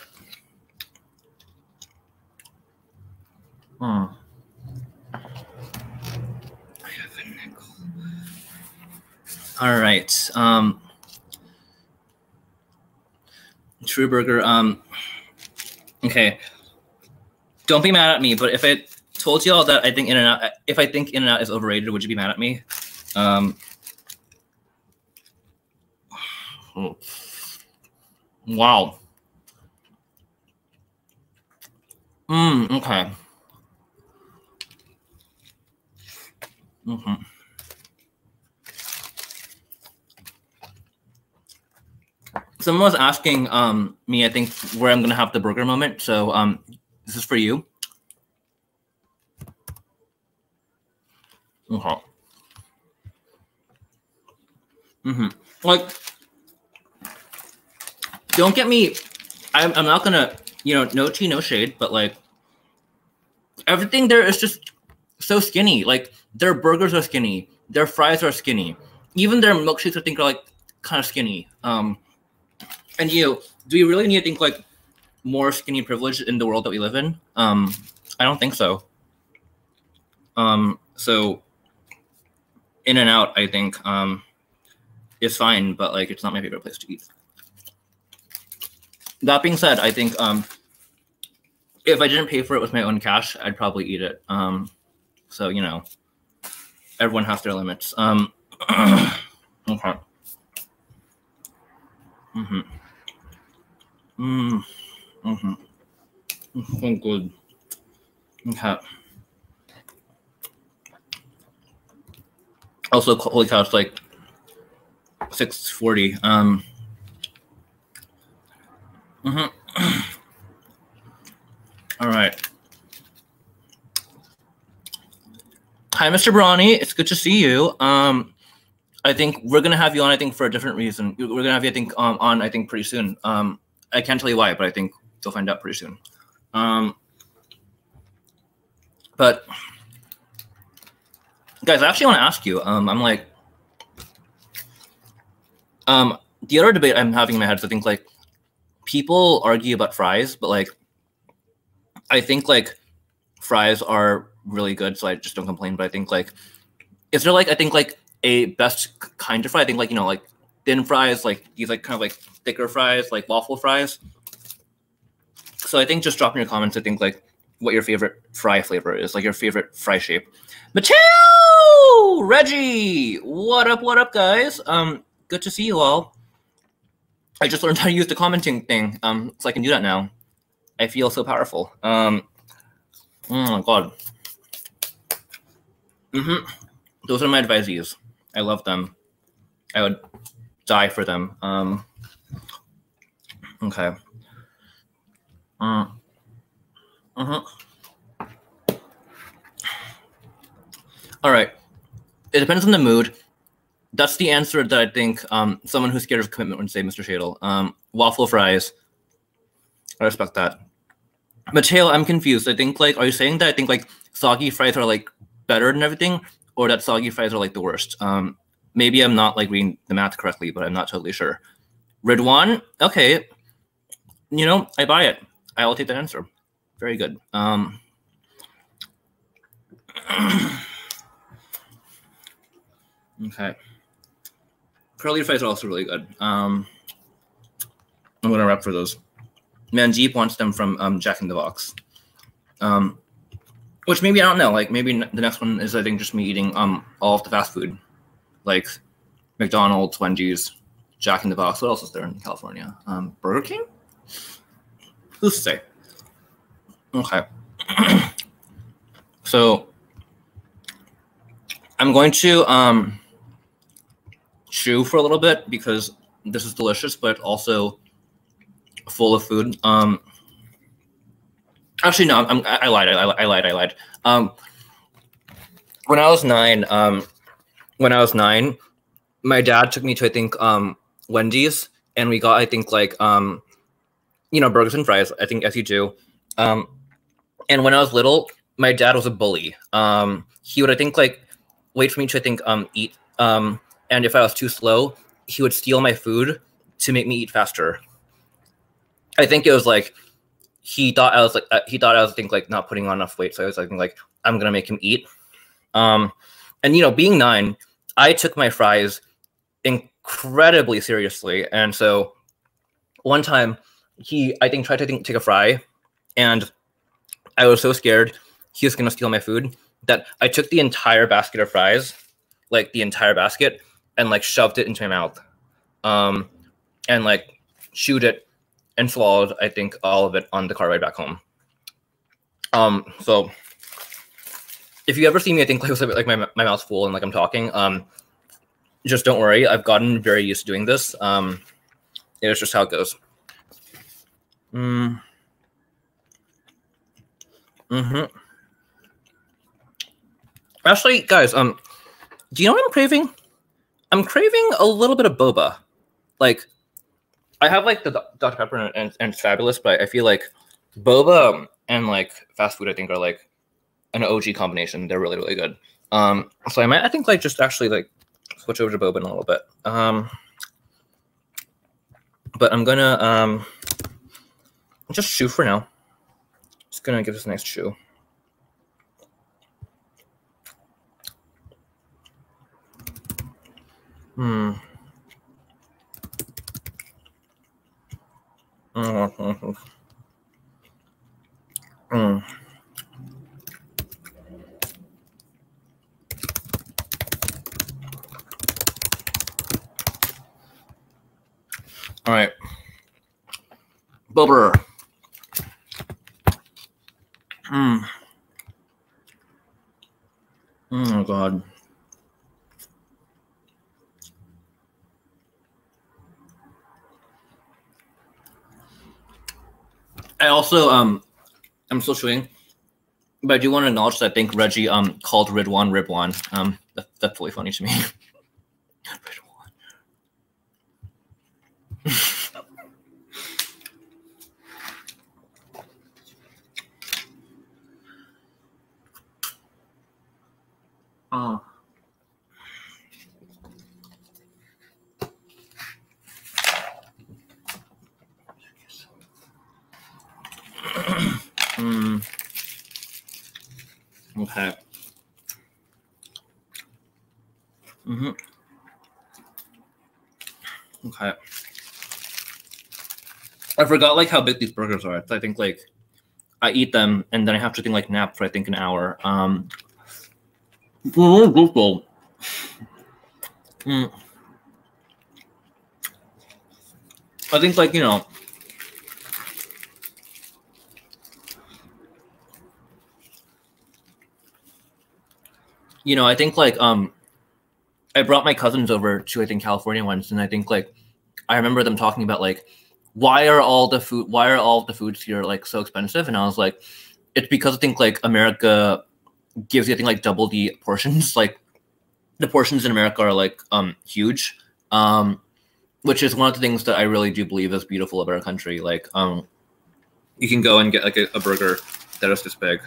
I have a nickel. All right. True Burger. Okay. Don't be mad at me, but if I told y'all that I think In-N-Out, if I think In-N-Out is overrated, would you be mad at me? Wow. Okay. Mm-hmm. Someone was asking me, I think, where I'm gonna have the burger moment. So this is for you. Okay. Like, don't get me. I'm not gonna, you know, no tea, no shade, but like, everything there is just so skinny. Like, their burgers are skinny, their fries are skinny, even their milkshakes I think are like kind of skinny. And do we really need to think like more skinny privilege in the world that we live in? I don't think so. So In-N-Out, I think, is fine, but like it's not my favorite place to eat. That being said, I think if I didn't pay for it with my own cash, I'd probably eat it. So, you know, everyone has their limits. Okay. So good. Okay. Also, holy cow, it's like 6:40. All right. Hi, Mr. Brawny. It's good to see you. I think we're gonna have you on. I think for a different reason. We're gonna have you, I think, on. I think pretty soon. I can't tell you why, but I think you'll find out pretty soon. But guys, I actually want to ask you. I'm like, the other debate I'm having in my head is I think like people argue about fries, but like I think like fries are really good, so I just don't complain. But I think like, is there like I think like a best kind of fry? I think like like thin fries, like these like kind of like thicker fries, like waffle fries. So I think just drop in your comments. I think like what your favorite fry flavor is, like your favorite fry shape. Mateo, Reggie, what up, guys? Good to see you all. I just learned how to use the commenting thing, so I can do that now. I feel so powerful. Oh my god. Those are my advisees. I love them. I would die for them. Okay. All right. It depends on the mood. That's the answer that I think someone who's scared of commitment would say, Mr. Shadle. Waffle fries. I respect that. Mateo, I'm confused. I think like, are you saying that I think like soggy fries are like better than everything, or that soggy fries are like the worst? Maybe I'm not like reading the math correctly, but I'm not totally sure. Ridwan, okay. You know, I buy it. I will take that answer. Very good. Okay. Curly fries are also really good. I'm gonna rep for those. Manjeep wants them from Jack in the Box. Which maybe I don't know. Like maybe the next one is I think just me eating all of the fast food, like McDonald's, Wendy's, Jack in the Box. What else is there in California? Burger King. Who's to say? Okay. So I'm going to chew for a little bit because this is delicious, but also full of food. Actually, no, I lied. I lied. When I was nine, my dad took me to I think Wendy's, and we got I think like burgers and fries. I think as you do. And when I was little, my dad was a bully. He would I think like wait for me to I think eat. And if I was too slow, he would steal my food to make me eat faster. I think it was like he thought I was think like not putting on enough weight, so I was like I'm gonna make him eat. And being 9, I took my fries incredibly seriously, and so one time he I think tried to take a fry, and I was so scared he was gonna steal my food that I took the entire basket of fries, like the entire basket, and like shoved it into my mouth, and like chewed it and swallowed I think all of it on the car ride back home. So if you ever see me I think like my mouth's full and like I'm talking, just don't worry. I've gotten very used to doing this. It's just how it goes. Actually, guys, do you know what I'm craving? I'm craving a little bit of boba. Like, I have like the Dr. Pepper and it's fabulous, but I feel like boba and like fast food I think are like an OG combination. They're really, really good. So I think like just actually like switch over to boba in a little bit. But I'm gonna just chew for now. Just gonna give this a nice chew. All right, Bober. Oh God. I also I'm still chewing, but I do want to acknowledge that I think Reggie called Ridwan Ribwan. That's really funny to me. Oh. Okay. Okay. I forgot like how big these burgers are. I think like I eat them and then I have to think like nap for I think an hour. Google. I think like I think like I brought my cousins over to I think California once, and I think like I remember them talking about like why are all the foods here like so expensive, and I was like, it's because I think like America gives you I think like double the portions. Like the portions in America are like huge, which is one of the things that I really do believe is beautiful of our country. Like you can go and get like a burger that is this big,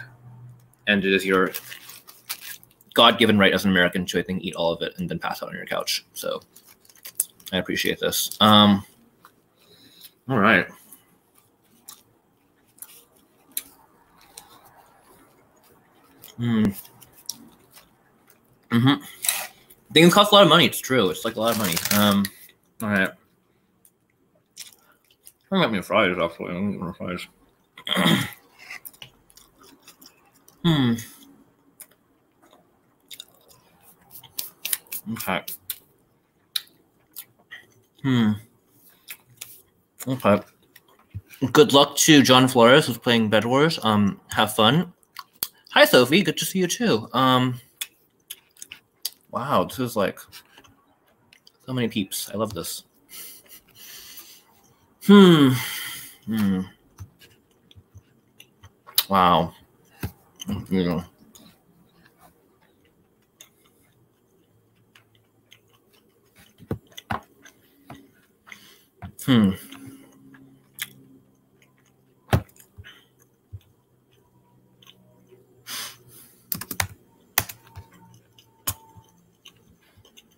and it is your God-given right as an American to I think eat all of it and then pass out on your couch. So I appreciate this. All right. Things cost a lot of money. It's true. It's like a lot of money. All right. I'm getting me fries actually. I'm getting more fries. Okay. Okay. Good luck to John Flores who's playing Bed Wars. Have fun. Hi Sophie, good to see you too. Wow, this is like so many peeps. I love this. Wow.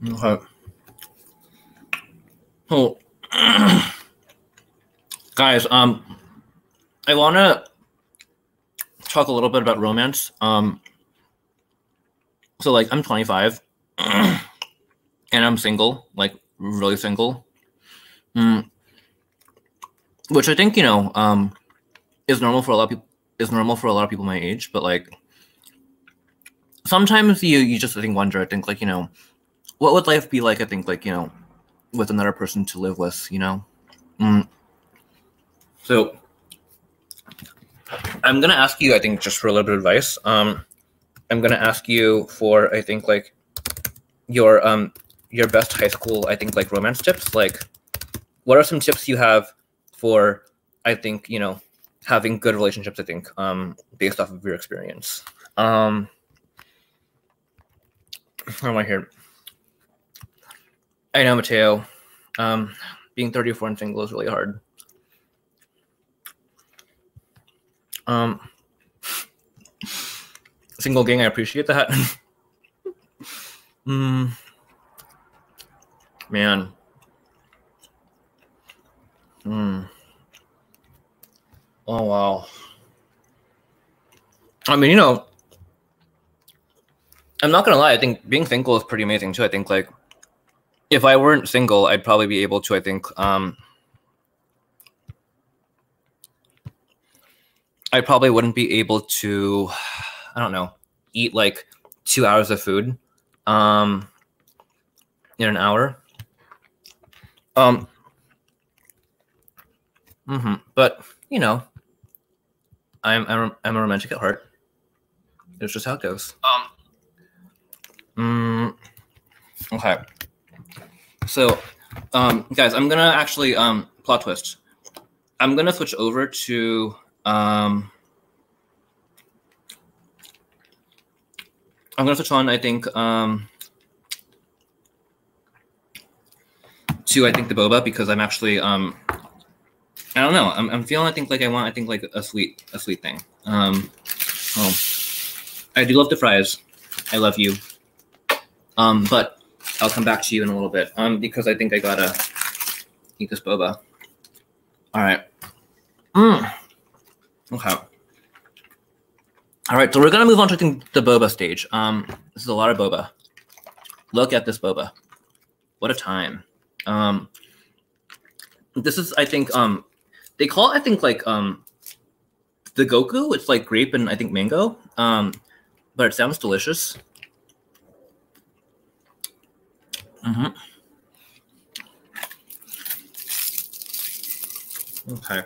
Okay. Oh, guys, I want to talk a little bit about romance. So like I'm 25 and I'm single, like really single. Which I think, is normal for a lot of people my age, but like sometimes you just I think wonder, I think like, what would life be like, I think like, with another person to live with, So I'm gonna ask you, I think, just for a little bit of advice. I'm gonna ask you for, I think, like your best high school, I think, like romance tips. Like, what are some tips you have for, I think, having good relationships? I think, based off of your experience. How am I here? I know, Mateo. Being 34 and single is really hard. Single gang, I appreciate that. Man. Oh wow. I mean, I'm not gonna lie, I think being single is pretty amazing too. I think like if I weren't single, I'd probably be able to, I think, I probably wouldn't be able to, I don't know, eat like 2 hours of food in an hour. But I'm a romantic at heart. It's just how it goes. Okay. So, guys, I'm gonna actually plot twist. I'm gonna switch over to I'm gonna switch on, I think, to I think the boba because I'm actually I don't know. I'm feeling I think like a sweet thing. Oh, I do love the fries. I love you. But I'll come back to you in a little bit. Because I think I gotta eat this boba. All right. Okay. All right, so we're gonna move on to I think the boba stage. This is a lot of boba. Look at this boba. What a time. This is I think they call it I think like the Goku. It's like grape and I think mango. But it sounds delicious. Okay.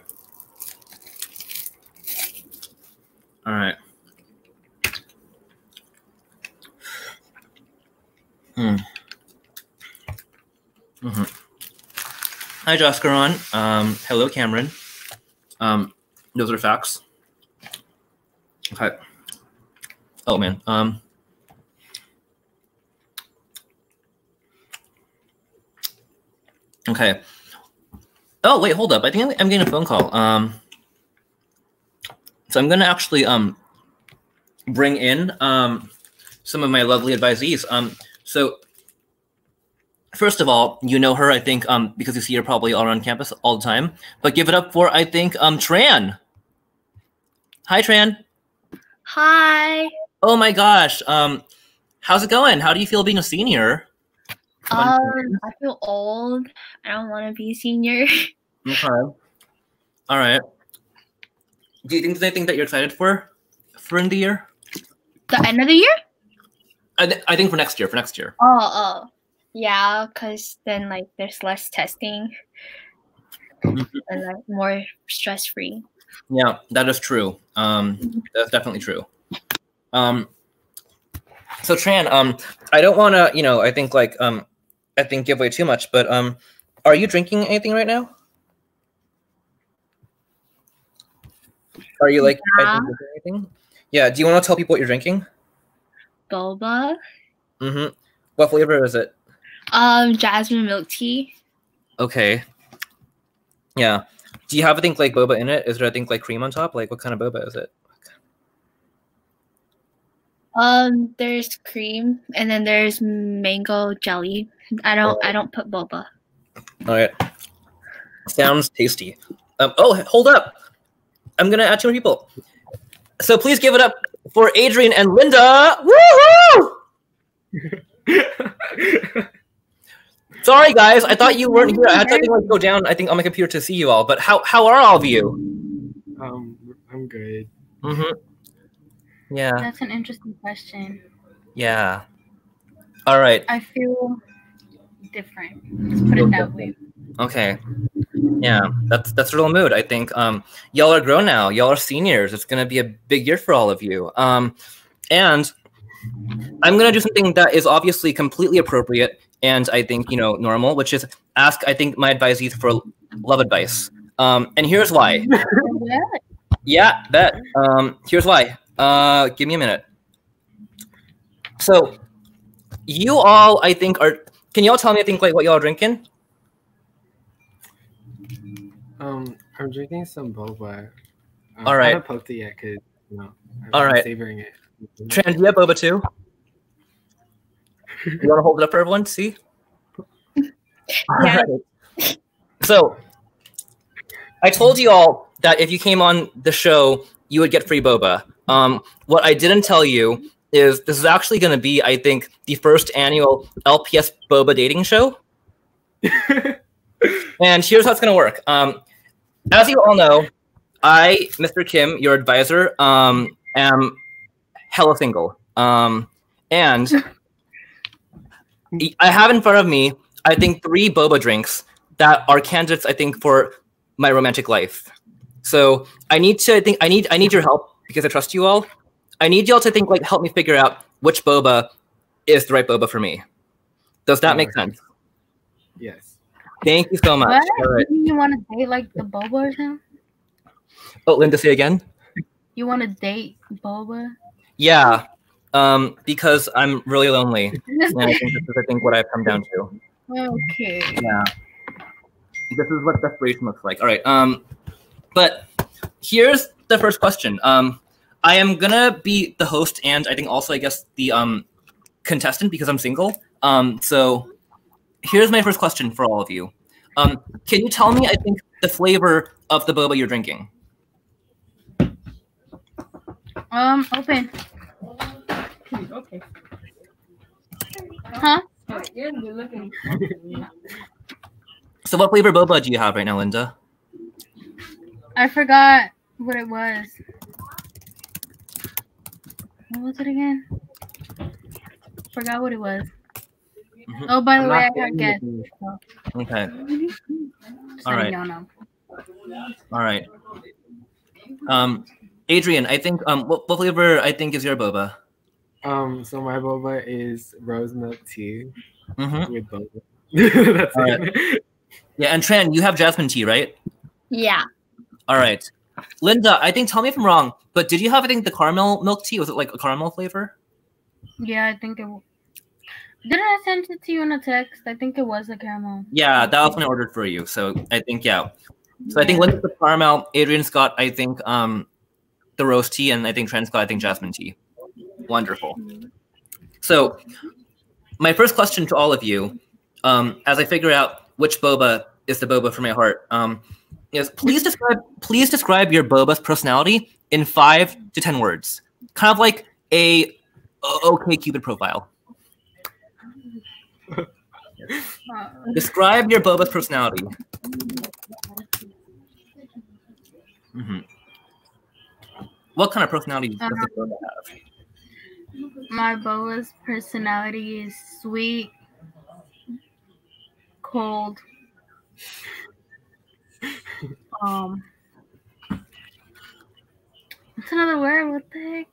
All right. Hi, Jaskaron. Hello, Cameron. Those are facts. Okay. Oh man. Okay. Oh wait, hold up. I think I'm getting a phone call. So I'm gonna actually bring in some of my lovely advisees. So first of all, you know her, I think, because you see her probably all around campus all the time. But give it up for I think Tran. Hi, Tran. Hi. Oh my gosh. How's it going? How do you feel being a senior? I feel old. I don't want to be a senior. Okay. All right. Do you think there's anything that you're excited for in the year? The end of the year? I think for next year. Oh. Yeah, because then like there's less testing and like more stress-free. Yeah, that is true. That's definitely true. So Tran, I don't want to, I think like, I think give away too much, but are you drinking anything right now? Are you like drinking anything? Yeah. Do you want to tell people what you're drinking? Boba. What flavor is it? Jasmine milk tea. Okay. Yeah. Do you have I think like boba in it? Is there I think like cream on top? Like what kind of boba is it? There's cream and then there's mango jelly. I don't put boba. All right. Sounds tasty. Oh, hold up. I'm gonna add 2 more people. So please give it up for Adrian and Linda. Woohoo! Sorry guys, I thought you weren't here. I had to go down I think on my computer to see you all. But how are all of you? I'm good. Yeah. That's an interesting question. Yeah. All right. I feel different. Let's put it that way. Okay. Yeah, that's a real mood. I think y'all are grown now. Y'all are seniors. It's gonna be a big year for all of you. And I'm gonna do something that is obviously completely appropriate and I think normal, which is ask I think my advisees for love advice. And here's why. Yeah, bet. Here's why. Give me a minute. So you all I think are. Can y'all tell me I think like what y'all are drinking? I'm drinking some boba. All right. I haven't poked it yet because all right. Savoring it. Tran, do you have boba too? You want to hold it up for everyone to see? All right. So I told you all that if you came on the show, you would get free boba. What I didn't tell you is this is actually going to be, I think, the first annual LPS boba dating show. And here's how it's going to work. As you all know, I, Mr. Kim, your advisor, am hella single. And I have in front of me, I think, 3 boba drinks that are candidates, I think, for my romantic life. So I need your help because I trust you all. I need y'all to think, like, help me figure out which boba is the right boba for me. Does that make sense? Yes. Thank you so much. What? Right. You want to date like the boba or something? Oh, Linda, say again. You want to date boba? Yeah, because I'm really lonely, and I think this is what I've come down to. Okay. Yeah, this is what desperation looks like. All right. But here's the first question. I am gonna be the host, and I think also I guess the contestant because I'm single. So here's my first question for all of you. Can you tell me, I think, the flavor of the boba you're drinking? Open. Okay. Huh? So what flavor boba do you have right now, Linda? I forgot what it was. What was it again? Forgot what it was. Mm-hmm. Oh, by the way, I got guessed. Okay. All right. No. All right. Adrian, I think what flavor I think is your boba? So my boba is rose milk tea with boba. That's it. Yeah, and Tran, you have jasmine tea, right? Yeah. All right. Linda, I think, tell me if I'm wrong, but did you have, I think, the caramel milk tea? Was it like a caramel flavor? Yeah, I think it. Didn't I send it to you in a text? I think it was a caramel. Yeah, that was when I ordered for you. So I think, yeah. So I think Linda's the caramel, Adrian's got, I think, the rose tea, and I think Tran's got, I think, jasmine tea. Wonderful. So my first question to all of you, as I figure out which boba is the boba for my heart, is please describe your boba's personality in 5 to 10 words. Kind of like a OkCupid profile. Describe your boba's personality. What kind of personality does the boba have? My boba's personality is sweet, cold. What's another word? What the heck?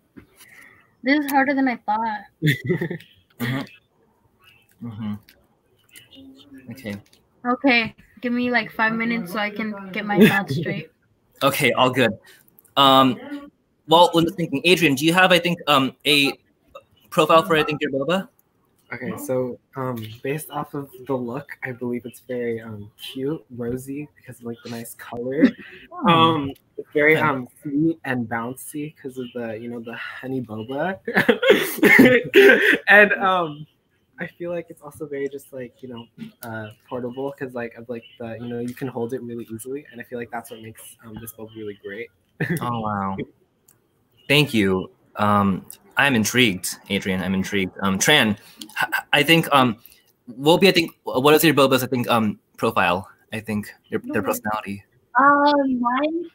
This is harder than I thought. Okay. Okay, give me like 5 minutes so I can get my thoughts straight. Okay, all good. Well, when thinking, Adrian, do you have, I think, a profile for, I think, your boba? Okay, so based off of the look, I believe it's very cute, rosy because of like the nice color. It's very sweet and bouncy because of the the honey boba, and I feel like it's also very just like portable because like of like the you can hold it really easily, and I feel like that's what makes this boba really great. Oh wow! Thank you. I'm intrigued, Adrian. I'm intrigued. Tran, I think what is your boba's, I think, profile? I think their personality. Mine,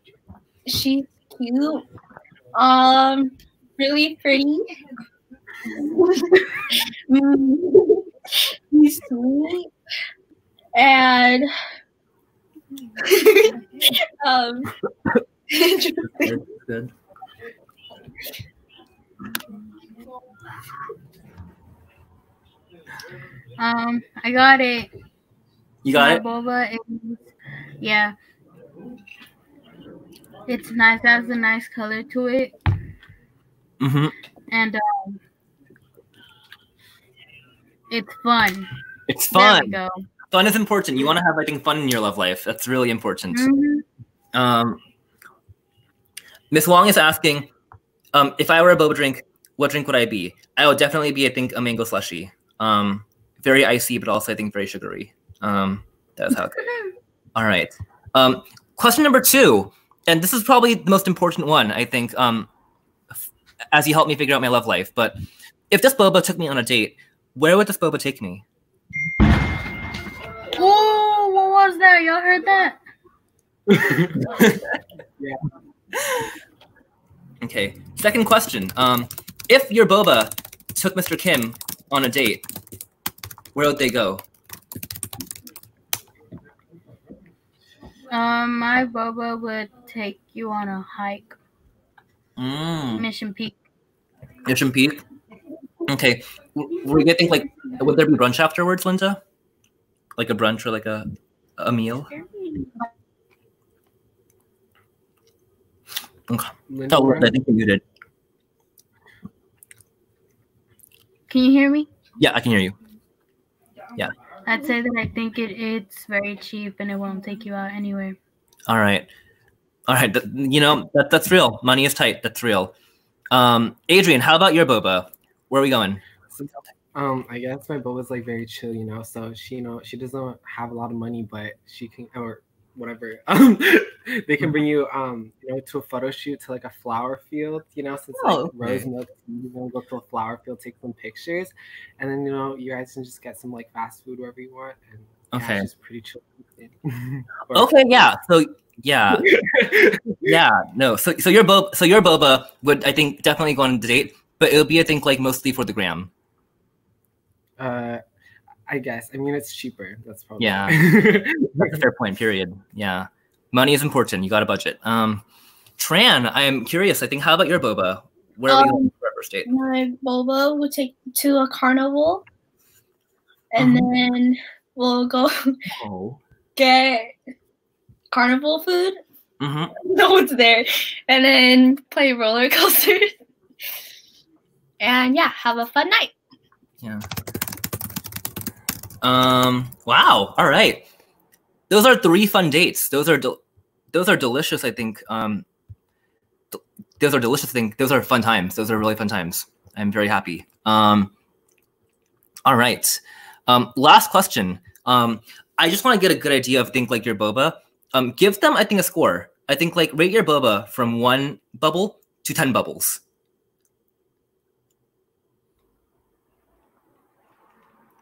she's cute. Really pretty. She's sweet. And Good. I got it. You got it? Boba is, yeah. It's nice. It has a nice color to it. And it's fun. It's fun. There we go. Fun is important. You want to have, I think, fun in your love life. That's really important. Miss Wong is asking, if I were a boba drink, what drink would I be? I would definitely be, I think, a mango slushy. Very icy, but also I think very sugary. That's how it goes. All right. Question number 2, and this is probably the most important one, I think, as you help me figure out my love life. But if this boba took me on a date, where would this boba take me? Oh, what was that? Y'all heard that? Yeah. Okay. Second question. If your boba took Mr. Kim on a date, where would they go? My boba would take you on a hike. Mission Peak. Mission Peak? Okay. Were you getting, like, would there be brunch afterwards, Linda? Like a brunch or like a meal? Okay. Linda, Oh, I think you muted. Can you hear me? Yeah, I can hear you. Yeah. I'd say that I think it's very cheap and it won't take you out anywhere. All right. That's real. Money is tight. That's real. Adrian, how about your boba? Where are we going? So, I guess my boba's like very chill, so she she doesn't have a lot of money, but she can, or whatever. They can bring you to a photo shoot to like a flower field, since Rose Milk, you want to go to a flower field, take some pictures, and then you guys can just get some like fast food wherever you want, and okay, it's just pretty chill. Okay, yeah. So yeah, no. So your boba would, I think, definitely go on a date, but it would be, I think, like mostly for the gram. I guess. I mean, it's cheaper. That's probably That's a fair point. Period. Yeah, money is important. You got a budget. Tran, I am curious. I think, how about your boba? Where are we going for our first date? My boba would take to a carnival, and then we'll go get carnival food. No one's there, and then play roller coasters, and have a fun night. Yeah. Wow. All right. Those are 3 fun dates. Those are delicious. I think. Those are delicious. I think those are fun times. Those are really fun times. I'm very happy. All right. Last question. I just want to get a good idea of, think, like your boba. Give them, I think, a score. I think, like, rate your boba from 1 bubble to 10 bubbles.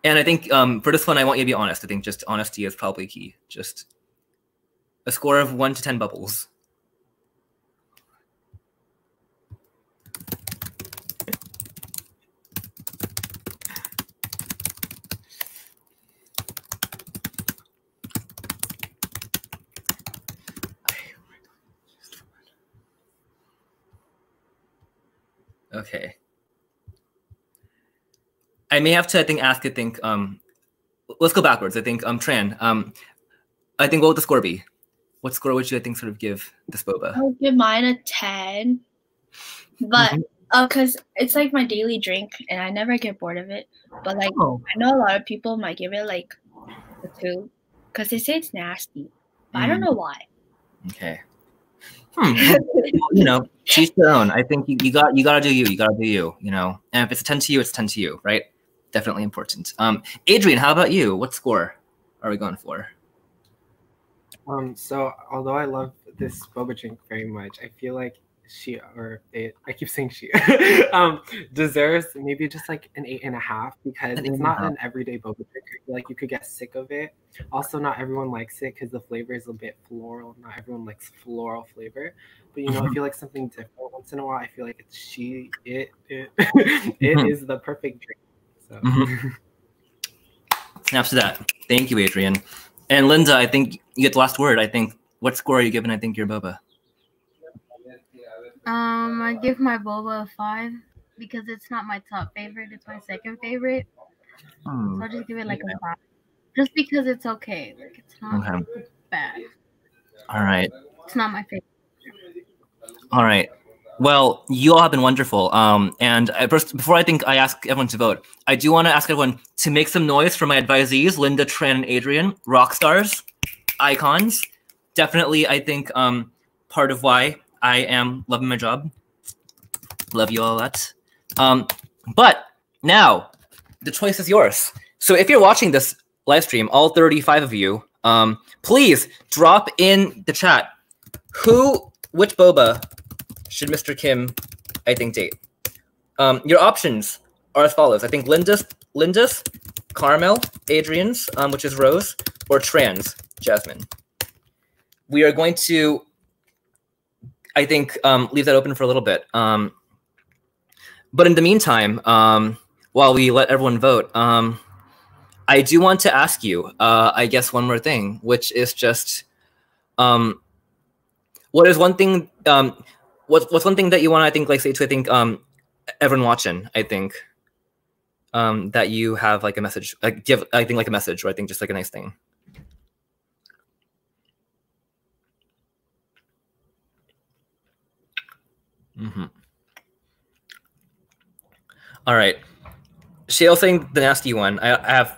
And I think for this one, I want you to be honest. I think just honesty is probably key. Just a score of 1 to 10 bubbles. Okay. I may have to, I think, ask, let's go backwards. I think, Tran, I think, what would the score be? What score would you, I think, sort of give this boba? I would give mine a 10, but because it's like my daily drink and I never get bored of it. But like, I know a lot of people might give it like a 2 because they say it's nasty, but I don't know why. Okay. Teach their own. I think you gotta do you. You gotta do you. And if it's a 10 to you, it's 10 to you, right? Definitely important. Adrian, how about you? What score are we going for? So although I love this boba drink very much, I feel like I keep saying she deserves maybe just like an 8.5 because it's not an everyday boba drink. I feel like you could get sick of it. Also, not everyone likes it because the flavor is a bit floral. Not everyone likes floral flavor, but I feel like something different once in a while. I feel like it is the perfect drink. So. Snaps to that. Thank you, Adrian. And Linda, I think you get the last word. I think, what score are you giving, I think, your boba? I give my boba a 5 because it's not my top favorite. It's my second favorite. So I'll just give it like a 5. Just because it's okay. Like, it's not bad. All right. It's not my favorite. All right. Well, you all have been wonderful. And first, before I think I ask everyone to vote, I do want to ask everyone to make some noise for my advisees, Linda, Tran, and Adrian, rock stars, icons. Definitely, I think, part of why I am loving my job. Love you all a lot. But now, the choice is yours. So if you're watching this live stream, all 35 of you, please drop in the chat which boba should Mr. Kim, I think, date? Your options are as follows. I think Linda's, Carmel, Adrian's, which is Rose, or Tran's, Jasmine. We are going to, I think, leave that open for a little bit. But in the meantime, while we let everyone vote, I do want to ask you, I guess, one more thing, which is just, what is one thing, what's one thing that you want to, I think, like, say to, I think, everyone watching, I think, that you have, like, a message, like, give, I think, like, a message, or I think just, like, a nice thing. Mm-hmm. All right. Shale saying the nasty one. I have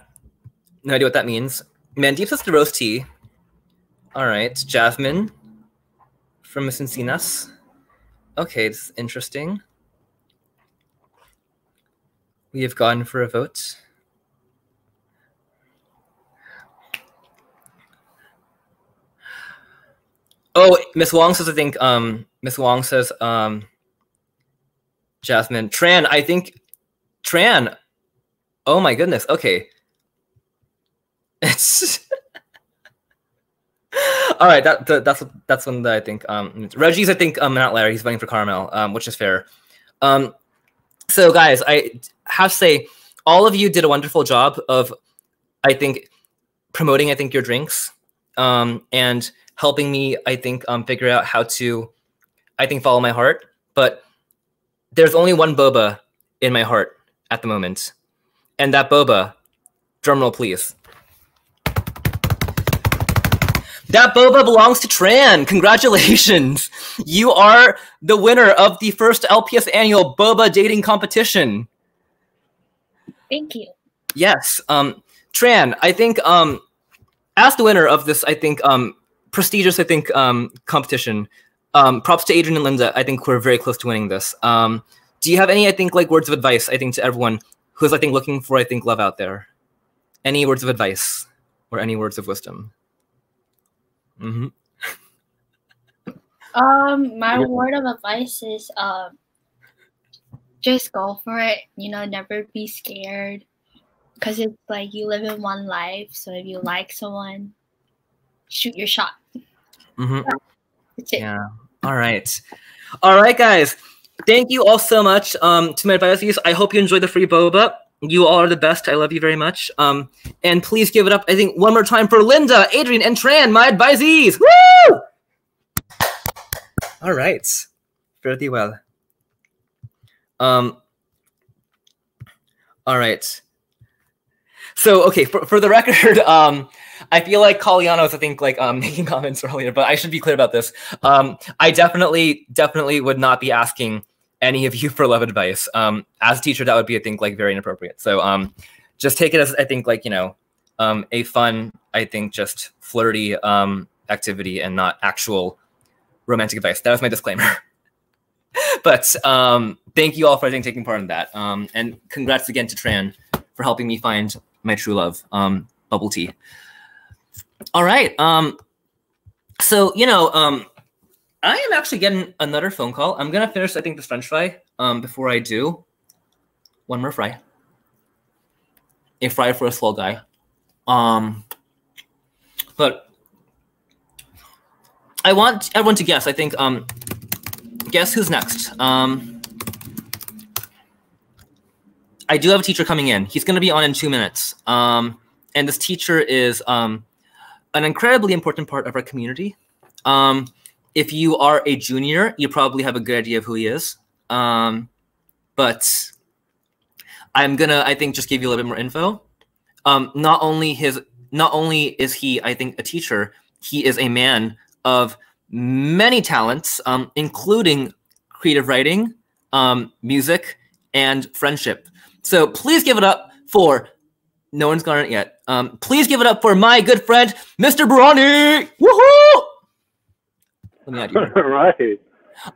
no idea what that means. Mandeep says the roast tea. All right. Jasmine from Miss Encinas. Okay, it's interesting. We have gone for a vote. Oh, Miss Wong says, I think, Miss Wong says, Jasmine. Tran, I think, Tran. Oh my goodness, okay. It's all right, that's one that I think, Reggie's, I think, not Larry, he's voting for Carmel, which is fair. So guys, I have to say, all of you did a wonderful job of, I think, promoting, I think, your drinks, and helping me, I think, figure out how to, I think, follow my heart. But there's only one boba in my heart at the moment. And that boba, drumroll please. That boba belongs to Tran. Congratulations. You are the winner of the first LPS annual boba dating competition. Thank you. Yes. Tran, I think, as the winner of this, I think, prestigious, I think, competition, props to Adrian and Linda. I think we're very close to winning this. Do you have any, I think, like words of advice, I think, to everyone who's, I think, looking for, I think, love out there? Any words of advice or any words of wisdom? Mm-hmm. My word of advice is, just go for it. You know, never be scared. Because it's like you live in one life. So if you like someone, shoot your shot. Mm-hmm. That's it. Yeah. All right. All right, guys. Thank you all so much to my advisees. I hope you enjoyed the free boba. You all are the best. I love you very much. And please give it up, I think, one more time for Linda, Adrian, and Tran, my advisees. Woo! All right. Very well. All right. So, okay, for the record, I feel like Caliano was, I think, like, making comments earlier, but I should be clear about this. I definitely would not be asking any of you for love advice. As a teacher, that would be, I think, like, very inappropriate. So, just take it as, I think, like, you know, a fun, I think, just flirty activity and not actual romantic advice. That was my disclaimer. But thank you all for, I think, taking part in that. And congrats again to Tran for helping me find my true love, bubble tea. All right. So, you know, I am actually getting another phone call. I'm going to finish, I think, this French fry before I do. One more fry. A fry for a slow guy. But I want everyone to guess. I think, guess who's next? I do have a teacher coming in. He's going to be on in 2 minutes. And this teacher is an incredibly important part of our community. If you are a junior, you probably have a good idea of who he is. But I'm going to, I think, just give you a little bit more info. Not only is he, I think, a teacher, he is a man of many talents, including creative writing, music, and friendship. So please give it up for, no one's gotten it yet. Please give it up for my good friend, Mr. Bronny. Woohoo! Let me add you.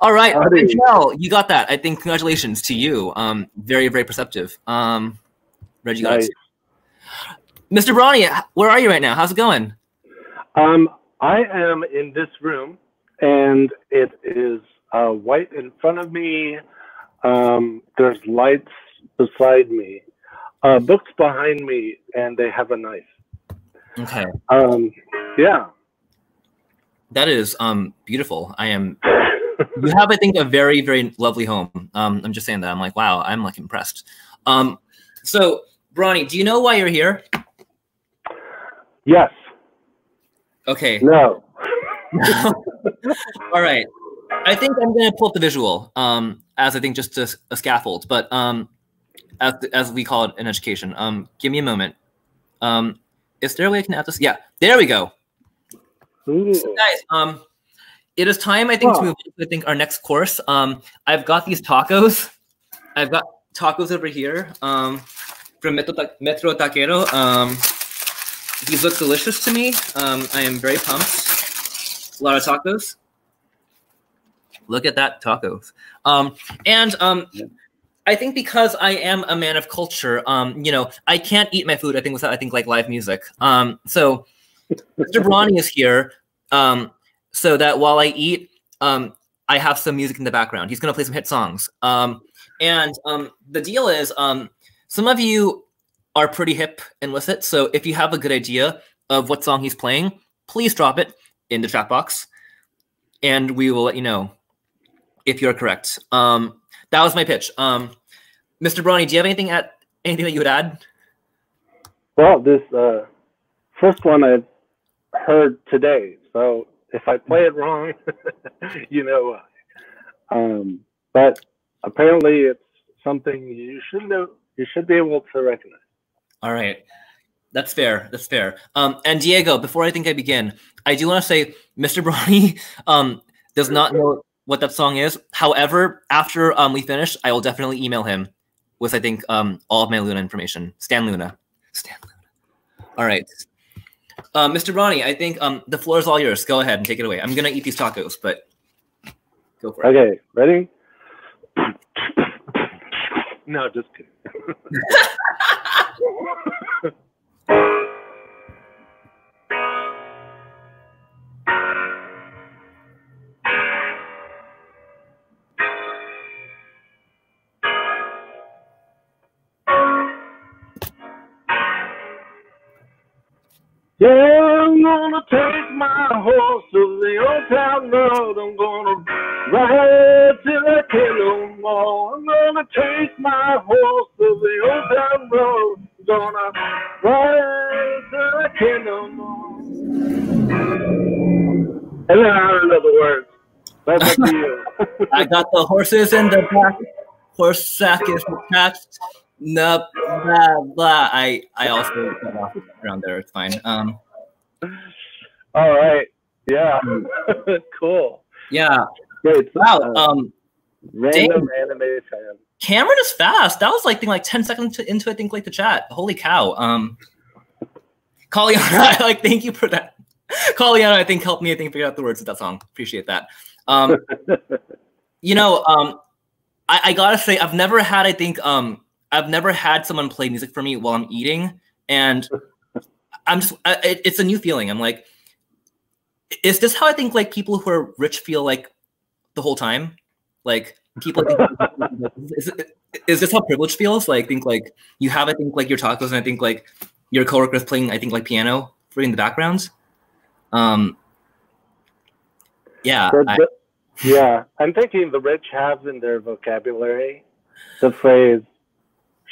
All right. All right, Michelle, you got that. I think congratulations to you. Very, very perceptive. Reggie got it. Mr. Bronny, where are you right now? How's it going? I am in this room, and it is white in front of me. There's lights beside me, books behind me, and they have a knife. Okay. Yeah. That is beautiful. I am. You have, I think, a very, very lovely home. I'm just saying that. I'm like, wow, I'm like impressed. So, Bronny, do you know why you're here? Yes. Okay. No. All right. I think I'm going to pull up the visual as I think just a scaffold, but as we call it in education. Give me a moment. Is there a way I can add this? Yeah, there we go. So guys, it is time, I think, to move on to, our next course. I've got these tacos. I've got tacos over here from Metro Taquero. These look delicious to me. I am very pumped. A lot of tacos. Look at that, tacos. I think because I am a man of culture, I can't eat my food, I think, without, like live music. So Mr. Bronny is here so that while I eat, I have some music in the background. He's going to play some hit songs. The deal is, some of you are pretty hip and with it. So if you have a good idea of what song he's playing, please drop it in the chat box, and we will let you know if you're correct. That was my pitch. Mr. Bronny, do you have anything that you would add? Well, this first one I heard today, so if I play it wrong, you know why. But apparently it's something you should know. You should be able to recognize. All right. That's fair. That's fair. And Diego, before I begin, I do want to say Mr. Bronny does not know what that song is. However, after we finish, I will definitely email him with, I think, all of my Luna information. Stan Luna. All right. Mr. Bronny, I think the floor is all yours. Go ahead and take it away. I'm going to eat these tacos, but go for it. Okay, ready? No, just kidding. Yeah, I'm gonna take my horse to the old town road. I'm gonna ride till I can't no more. I'm gonna take my horse to the old town road. I'm gonna ride till I can't no more. And then I don't know the words. That's up to you. I got the horses in the back. Horse sack is attached. Nope, blah blah. I also got off around there. It's fine. All right. Yeah. Cool. Yeah. Great. Wow. Random anime fan. Cameron is fast. That was like 10 seconds into I think the chat. Holy cow. Kaliana, thank you for that. Kaliana, I think helped me figure out the words of that song. Appreciate that. I gotta say I've never had someone play music for me while I'm eating, and it's a new feeling. I'm like, is this how I think people who are rich feel the whole time? People is this how privilege feels? You have your tacos, and I think your coworkers playing piano for you in the background. Yeah. I'm thinking the rich have in their vocabulary the phrase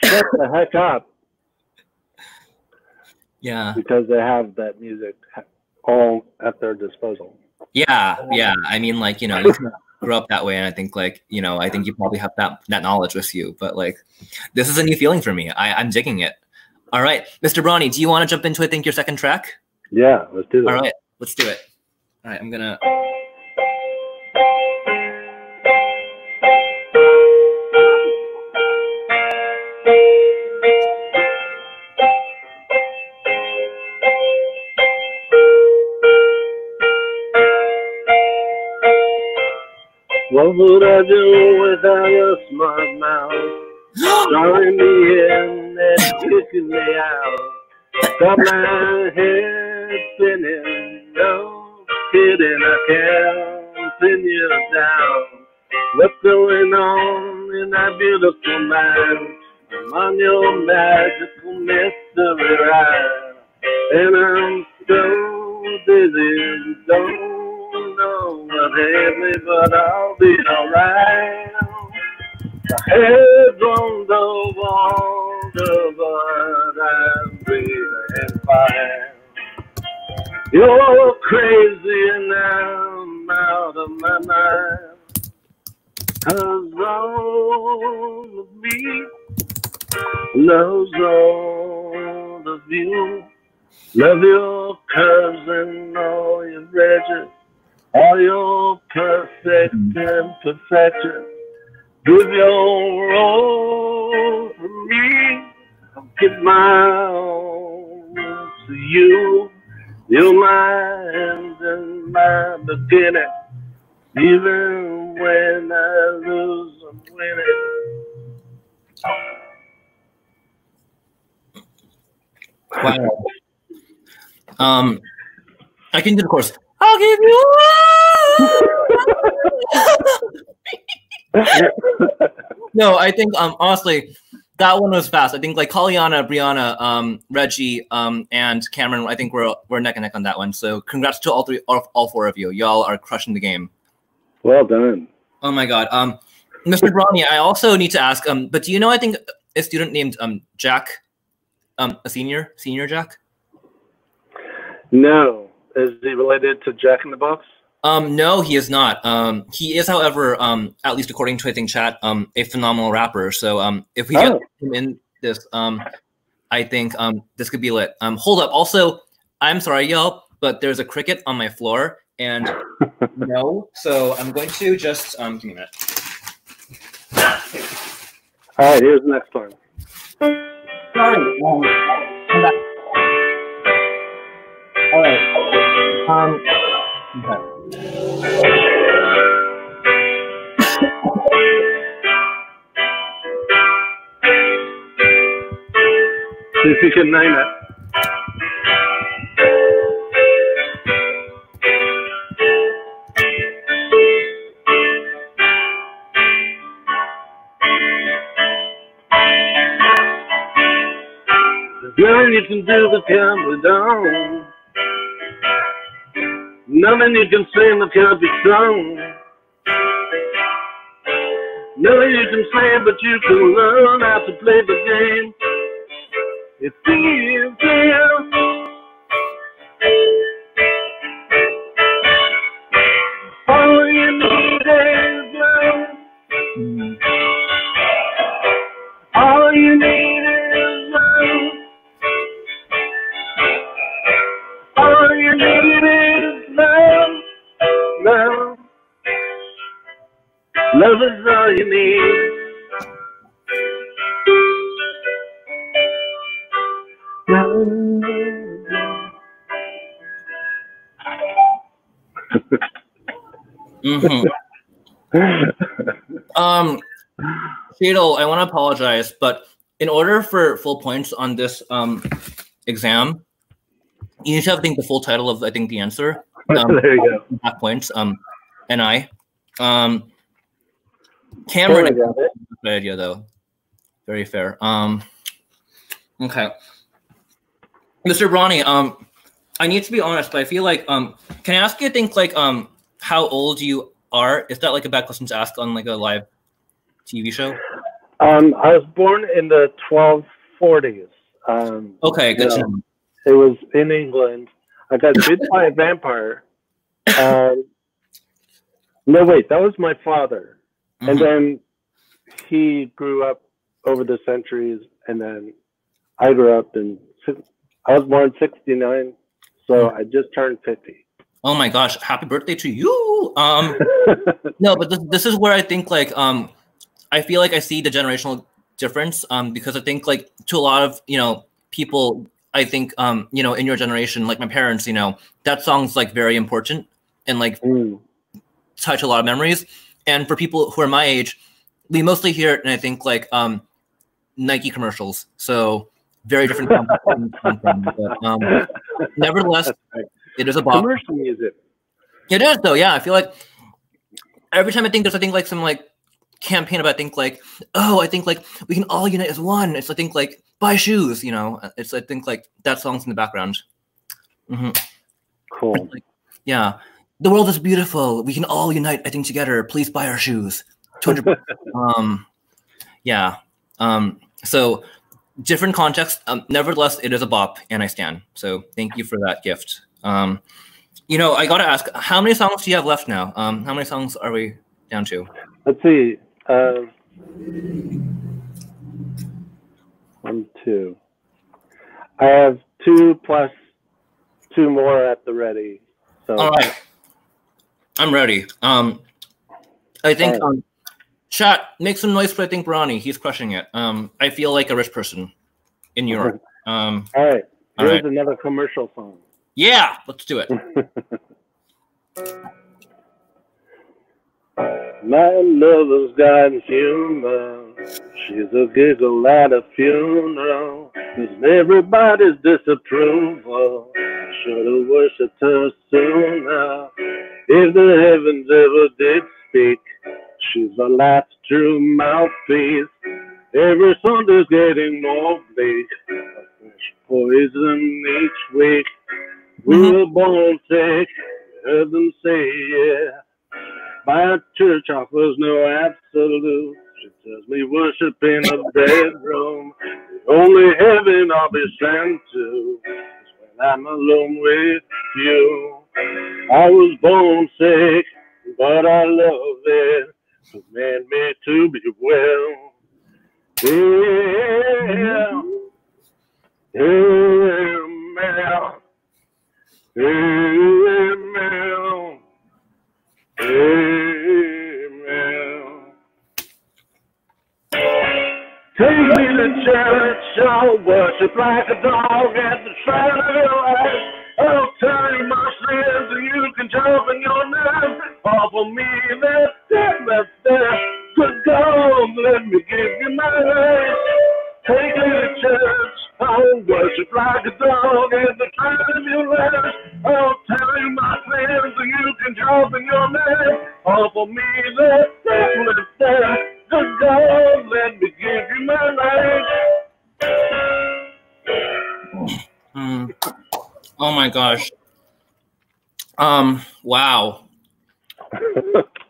"shut the heck up." Yeah. Because they have that music all at their disposal. Yeah. I mean, you grew up that way, and I think I think you probably have that knowledge with you. But this is a new feeling for me. I'm digging it. All right, Mr. Bronny, do you want to jump into your second track? Yeah, let's do it. All right, let's do it. All right, I'm gonna. What would I do without your smart mouth? Drawing me in and kicking me out. Got my head spinning. No kidding, I can't pin you down. What's going on in that beautiful mind? I'm on your magical mystery ride. And I'm so dizzy, don't know what hit me, but I'll be alright. My head's on the water, but I'm breathing fine. You're crazy and I'm out of my mind. 'Cause all of me loves all of you. Love your curves and all your edges. all your perfect imperfections. Give your all to me. I'll give my all to you. You're my end and my beginning. Even when I lose, I'm winning. Wow. I can do the chorus. I'll give you. No, I think honestly, that one was fast. I think like Kaliana, Brianna, Reggie, and Cameron. I think we're neck and neck on that one. So congrats to all four of you. Y'all are crushing the game. Well done. Oh my god. Mr. Bronny, I also need to ask. But do you know? I think a student named Jack, a senior Jack. No. Is he related to Jack in the Box? No, he is not. He is, however, at least according to I think chat, a phenomenal rapper. So if we get him in this, I think this could be lit. Hold up. Also, I'm sorry, y'all, but there's a cricket on my floor, and no, so I'm going to just give me a minute. All right, here's the next one. Sorry. Come back. All right. Okay. See if you can name it. There's nothing you can do that can't be done. Nothing you can say that can't be sung. Nothing you can say, but you can learn how to play the game. It's easy. All you need is love. All you need is love. All you need is love. Love. Love is all you need. Shadle, I want to apologize, but in order for full points on this exam, you need to have, I think, the full title of, I think, the answer. There you go. Half points. And I. Cameron, good idea though. Very fair. Okay. Mr. Bronny, I need to be honest, but I feel like can I ask you, I think, like how old you are? Is that like a bad question to ask on like a live TV show? I was born in the 1240s. Okay, good to know. It was in England. I got bit by a vampire. No, wait, that was my father. Mm-hmm. And then he grew up over the centuries, and then I grew up in, I was born in 69, so I just turned 50. Oh my gosh, happy birthday to you. No, but this is where I think like, I feel like I see the generational difference because I think like to a lot of, you know, people, I think, you know, in your generation, like my parents, you know, that song's like very important and like touch a lot of memories. And for people who are my age, we mostly hear it, and I think like Nike commercials. So very different. But, nevertheless, it is a bop. Commercial music. It is though, yeah. I feel like every time I think there's, I think like some like campaign about, I think like, oh, I think like we can all unite as one. It's I think like buy shoes, you know. It's I think like that song's in the background. Mm-hmm. Cool. Like, yeah. The world is beautiful. We can all unite, I think, together. Please buy our shoes. 200. Yeah. So different context. Nevertheless, it is a bop, and I stand. So thank you for that gift. You know, I gotta ask, how many songs do you have left now? How many songs are we down to? Let's see. 1, 2. I have 2 plus 2 more at the ready. So. All right. I'm ready. I think chat, make some noise for I think Bronny. He's crushing it. I feel like a rich person in Europe. All right. Here's another commercial song. Yeah, let's do it. My lover's got humor. She's a giggle at a funeral. Cause everybody's disapproval. Should've worshipped her sooner. If the heavens ever did speak, she's the last true mouthpiece. Every Sunday's getting more bleak. A fresh poison each week. We were born sick. Heard them say, yeah. My church offers no absolute. She tells me worship in a bedroom. The only heaven I'll be sent to is when I'm alone with you. I was born sick, but I love it. It made me to be well. Yeah, amen. Amen. Amen. Take me to church, I'll worship like a dog at the side of your eyes. I'll tell you my sins and you can jump in your knife. Offer me that step, good God, let me give you my life. Take me to church, I'll worship like a dog at the side of your life. I'll tell you my sins and you can jump in your knife. Offer me that step, good God, let me give you my life. Oh my gosh. Wow.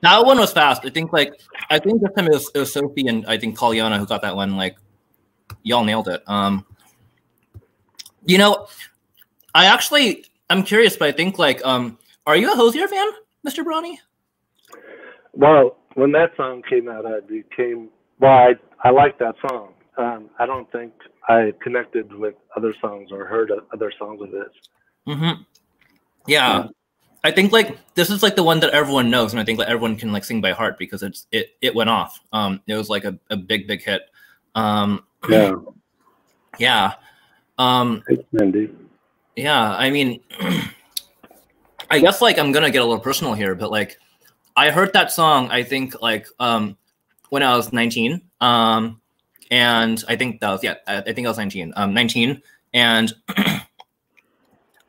That one was fast. I think this time it was Sophie and I think Kalyana who got that one. Like, y'all nailed it. You know, I'm curious, but I think are you a Hozier fan, Mr. Bronny? Well, when that song came out, I liked that song. I don't think I connected with other songs or heard other songs of his. Yeah. I think this is the one that everyone knows, and I think everyone can sing by heart because it went off. It was a big hit. Yeah. Yeah. Yeah. I mean, I guess I'm gonna get a little personal here, but I heard that song I think when I was 19. And I think that was I think I was 19. 19, and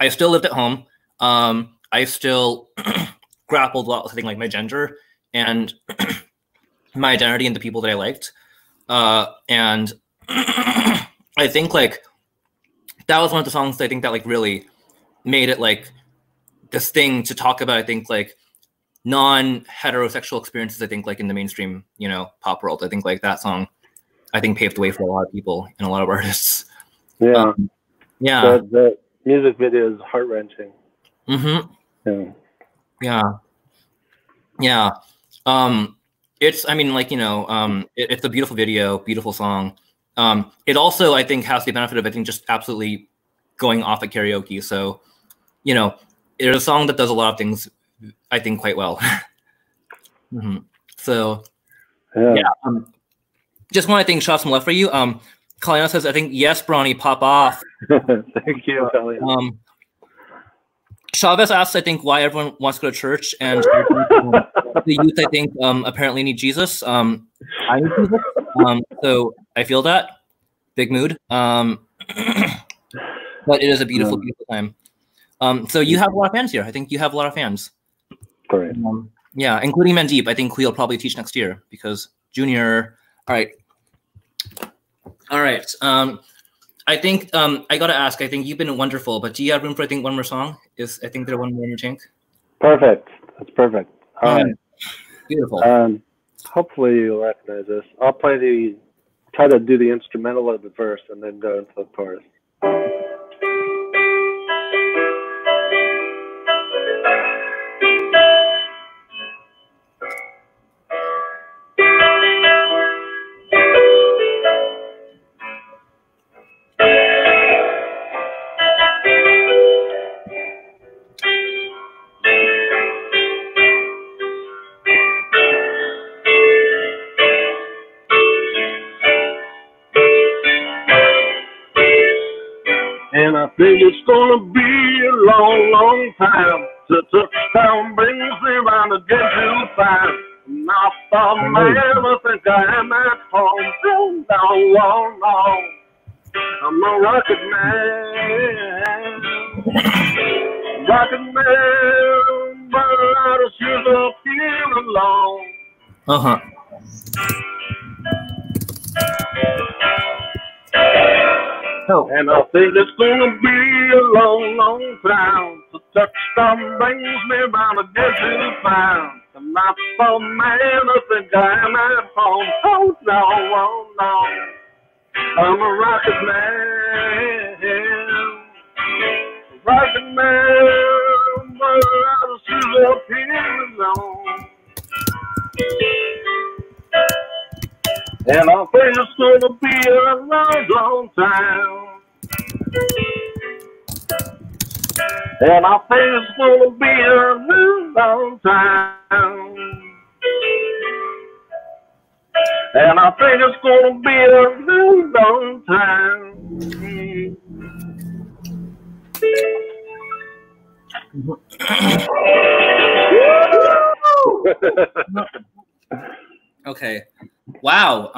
I still lived at home. I still grappled a lot with my gender and my identity and the people that I liked. And I think that was one of the songs I think that really made it this thing to talk about. I think non-heterosexual experiences. I think in the mainstream pop world. I think that song I think paved the way for a lot of people and a lot of artists. Yeah. Yeah. The music video is heart-wrenching. Yeah. It's it's a beautiful video, beautiful song. It also I think has the benefit of just absolutely going off at karaoke. So, it's a song that does a lot of things I think quite well. So yeah. Just want to thank shots some love for you. Kalyana says, I think yes, Bronny, pop off. Thank you, Kalyana. Chavez asks, I think, why everyone wants to go to church, and the youth, I think, apparently need Jesus. I need Jesus, so I feel that. Big mood. But it is a beautiful, beautiful time. So you have a lot of fans here. I think you have a lot of fans. Correct. Yeah, including Mandeep. I think he'll probably teach next year because Junior. All right. I think I gotta ask. I think you've been wonderful, but do you have room for one more song? I think there one more in your tank? Perfect. That's perfect. Beautiful. Hopefully you'll recognize this. I'll try to do the instrumental of the verse and then go into the chorus. And I think it's gonna be a long, long time till touchdown brings me round again to find. And I thought, man, I think I am at home. No, no, no. I'm a rocket man. Rocket man, but I just use up here alone. Uh-huh. Oh. And I think it's gonna be a long, long time. The touchdown brings me round again to find. And I thought, man, I think I am at home. Oh, no, oh, no. I'm a rocket man. Rocket man, but I just use up here alone. And I think it's gonna be a long, long time. And I think it's gonna be a long, long time. And I think it's gonna be a long, long time. Okay. Wow.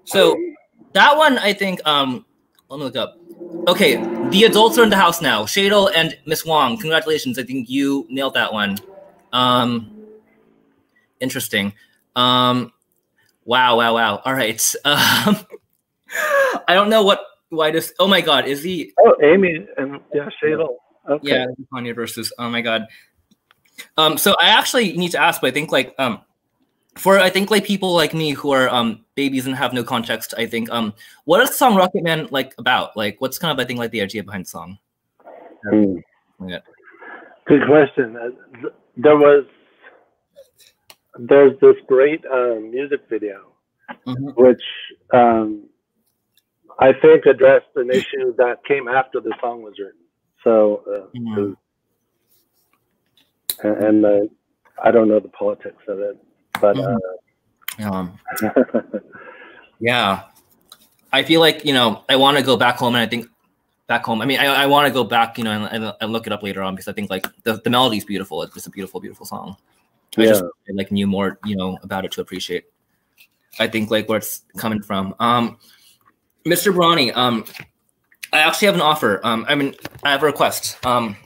So that one, I think, let me look up. Okay, the adults are in the house now. Shadle and Miss Wong, congratulations. I think you nailed that one. Interesting. Wow. All right. I don't know why this. Oh my God, is he? Oh, Amy and yeah, Shadle. Okay. Yeah, Kanye versus. Oh my God. So I actually need to ask, but I think like people like me who are babies and have no context, I think what is the song Rocket Man like about? Like what's kind of I think like the idea behind the song? Yeah. Good question. There's this great music video which I think addressed an issue that came after the song was written. So I don't know the politics of it. But yeah, I feel like I want to go back home, and I think back home. I mean, I want to go back, and look it up later on because I think like the melody is beautiful. It's just a beautiful, beautiful song. I just like knew more, about it to appreciate. I think like where it's coming from. Mr. Bronny, I actually have an offer. I mean, I have a request. And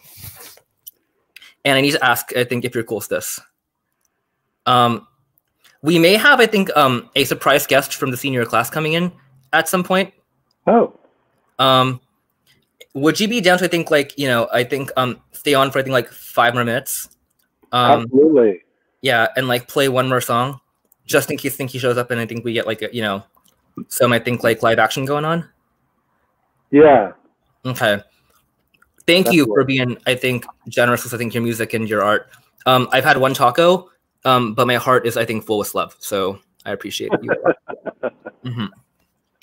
I need to ask. I think if you're cool with this. We may have, I think, a surprise guest from the senior class coming in at some point. Oh. Would you be down to, I think, like, I think, stay on for, I think, like 5 more minutes? Absolutely. Yeah, and, like, play one more song, just in case he shows up and I think we get, like, some, I think, like, live action going on? Yeah. Okay. Thank you for being, I think, generous with, I think, your music and your art. I've had one taco. But my heart is, I think, full with love. So I appreciate you.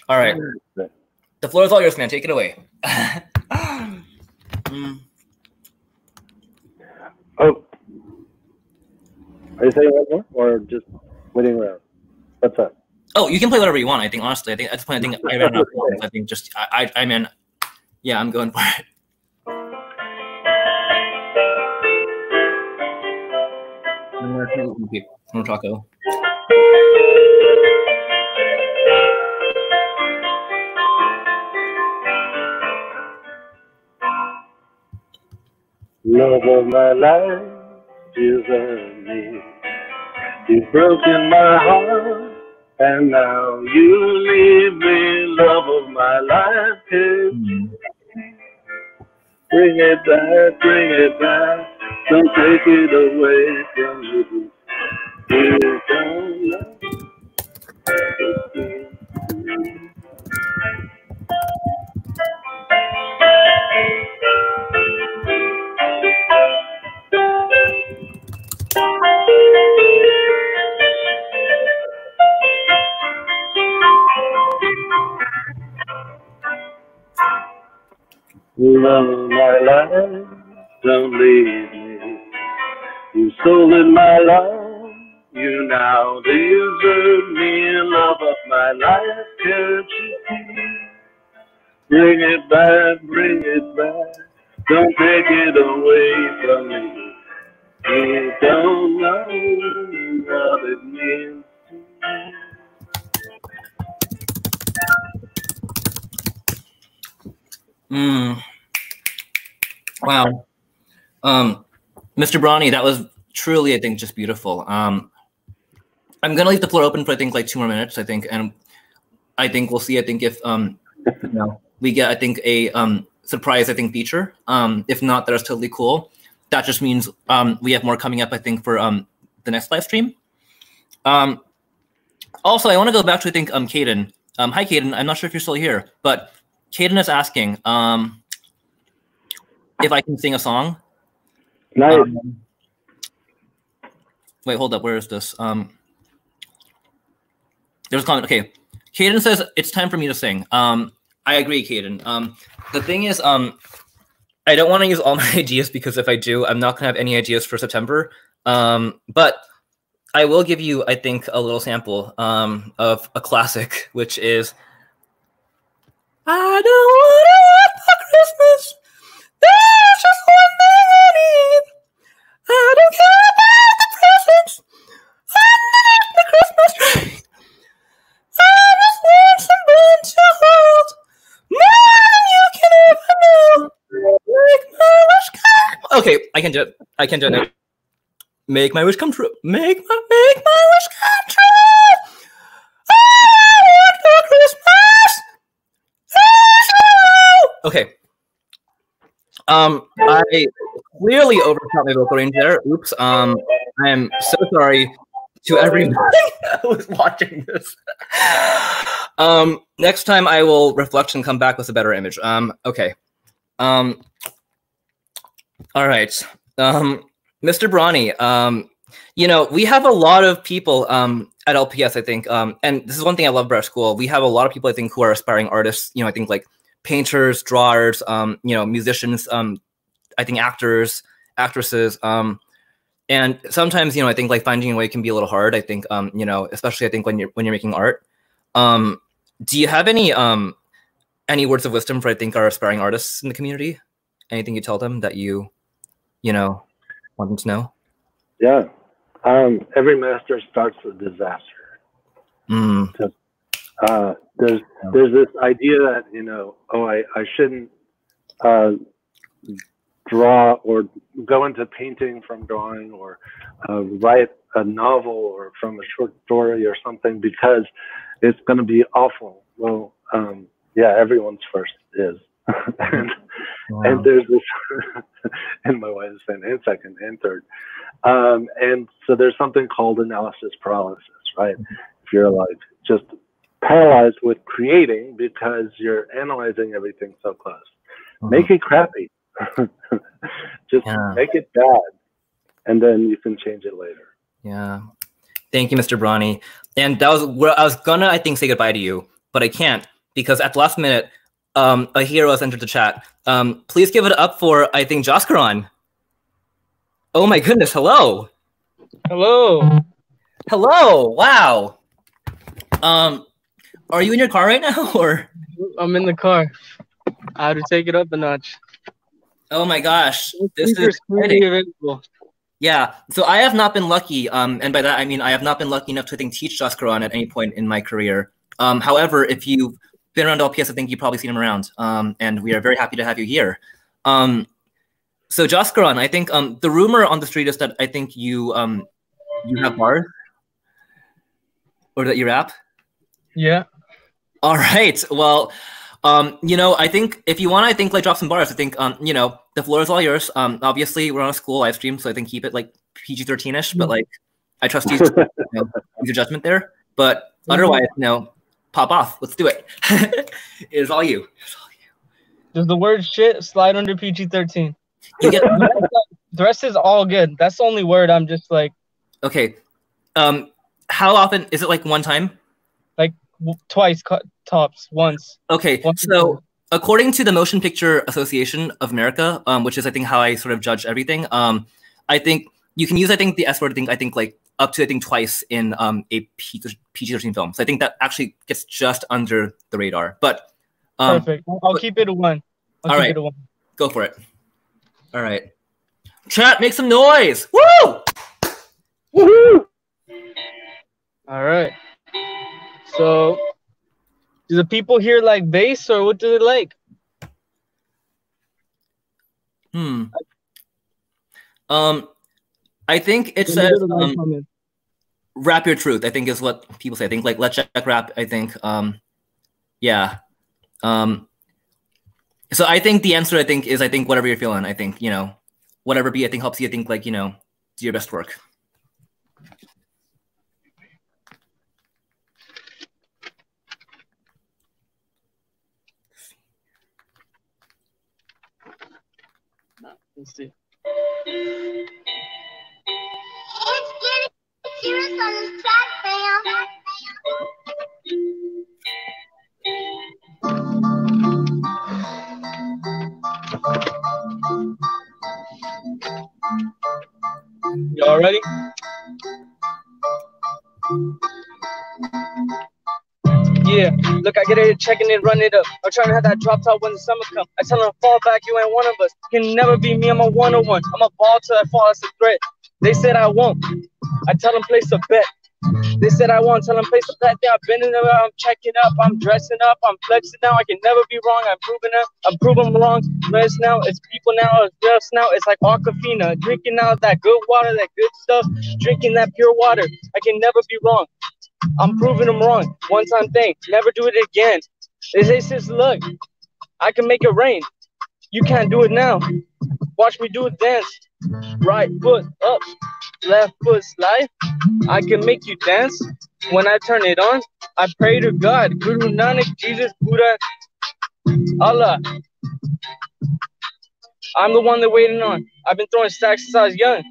All right. The floor is all yours, man. Take it away. Oh. Are you saying one more or just waiting around? What's up? Oh, you can play whatever you want. I think, honestly, I think at this point, I think I ran out of songs. I think just, I mean, yeah, I'm going for it. More taco. Love of my life is me. You've broken my heart, and now you leave me. Love of my life is bring it back, bring it back. Don't take it away from me. You don't know. Love of my life, don't leave me. You stolen my love, you now desert me. Love of my life, can't you see? Bring it back, bring it back. Don't take it away from me. You don't know what it means to me. Wow. Mr. Bronny, that was truly, I think, just beautiful. I'm gonna leave the floor open for I think like 2 more minutes, I think, and I think we'll see. I think if we get I think a surprise I think feature. If not, that's totally cool. That just means we have more coming up I think for the next live stream. Also, I want to go back to I think Caden. Hi Caden, I'm not sure if you're still here, but Caden is asking if I can sing a song. Nice. Wait, hold up. Where is this? There's a comment. Okay. Caden says it's time for me to sing. I agree, Caden. The thing is, I don't want to use all my ideas because if I do, I'm not gonna have any ideas for September. But I will give you, I think, a little sample of a classic, which is I don't want to wait for Christmas. There's just one thing I need. I don't care about the presents underneath the Christmas tree. I just want someone to hold more than you can ever know. Make my wish come. Okay, I can do it. I can do it now. Make my wish come true. Make my wish come true. I want for Christmas. Okay. I clearly overshot my vocal range there. Oops. I am so sorry to everyone who was watching this. Next time I will reflect and come back with a better image. Okay. All right. Mr. Bronny, you know, we have a lot of people at LPS, I think, and this is one thing I love about our school. We have a lot of people, I think, who are aspiring artists. You know, I think like painters, drawers, you know, musicians, I think actors, actresses, and sometimes, you know, I think like finding a way can be a little hard. I think, you know, especially I think when you're making art. Do you have any words of wisdom for I think our aspiring artists in the community? Anything you tell them that you know, want them to know? Yeah, every master starts with disaster. So, there's this idea that, you know, I shouldn't draw or go into painting from drawing or write a novel or from a short story or something because it's going to be awful. Well, yeah, everyone's first is. And there's this, and my wife is saying, and second and third. And so there's something called analysis paralysis, right? If you're like just paralyzed with creating because you're analyzing everything so close. Make it crappy. Just make it bad, and then you can change it later. Yeah. Thank you, Mr. Bronny. And that was where I was gonna, I think, say goodbye to you, but I can't because at the last minute, a hero has entered the chat. Please give it up for, I think, Joskaron. Oh my goodness, hello. Hello. Hello, wow. Are you in your car right now, or? I'm in the car. I had to take it up a notch. Oh my gosh, this is exciting. Yeah, so I have not been lucky, and by that I mean I have not been lucky enough to I think teach Joskaron at any point in my career. However, if you've been around LPS, I think you've probably seen him around, and we are very happy to have you here. So Joskaron, I think the rumor on the street is that I think you have bars, or that you rap. Yeah. All right. Well, you know, I think if you want, I think like drop some bars. I think you know, the floor is all yours. Obviously, we're on a school live stream, so I think keep it like PG-13ish. But like, I trust you. To, you know, use your judgment there. But otherwise, you know, pop off. Let's do it. It is all you. It's all you. Does the word shit slide under PG-13? You get the rest is all good. That's the only word I'm just like. Okay. How often is it? Like one time? Like twice, tops, once. Okay. Once so according to the Motion Picture Association of America, which is I think how I sort of judge everything, I think you can use I think the S word. I think like up to I think twice in a PG-13 film. So I think that actually gets just under the radar. But Perfect. I'll keep it a 1. All right. Go for it. All right. Chat, make some noise. Woo! Woohoo! All right. So, do the people here like bass or what do they like? I think it says rap your truth, I think is what people say. I think like let's check rap, I think. Yeah. So I think the answer, I think, is whatever you're feeling. I think, you know, whatever beat I think helps you, I think, like, you know, do your best work. Let's see. It's getting serious on this track, fam. Y'all ready? Yeah, look, I get it, checking it, run it up. I'm trying to have that drop top when the summer comes. I tell them fall back, you ain't one of us. Can never be me, I'm a 101. I'm a ball till I fall, it's a threat. They said I won't. I tell them place a bet. They said I won't, tell them place a bet. Yeah, I've been in there, I'm checking up, I'm dressing up, I'm flexing now. I can never be wrong, I'm proving wrong. Rest now, it's people now, it's just now. It's like Aquafina, drinking out that good water, that good stuff, drinking that pure water. I can never be wrong. I'm proving them wrong. One time thing, never do it again. They say, sis, look, I can make it rain. You can't do it now. Watch me do a dance. Right foot up, left foot slide. I can make you dance. When I turn it on, I pray to God, Guru Nanak, Jesus, Buddha, Allah. I'm the one they're waiting on. I've been throwing stacks since I was young.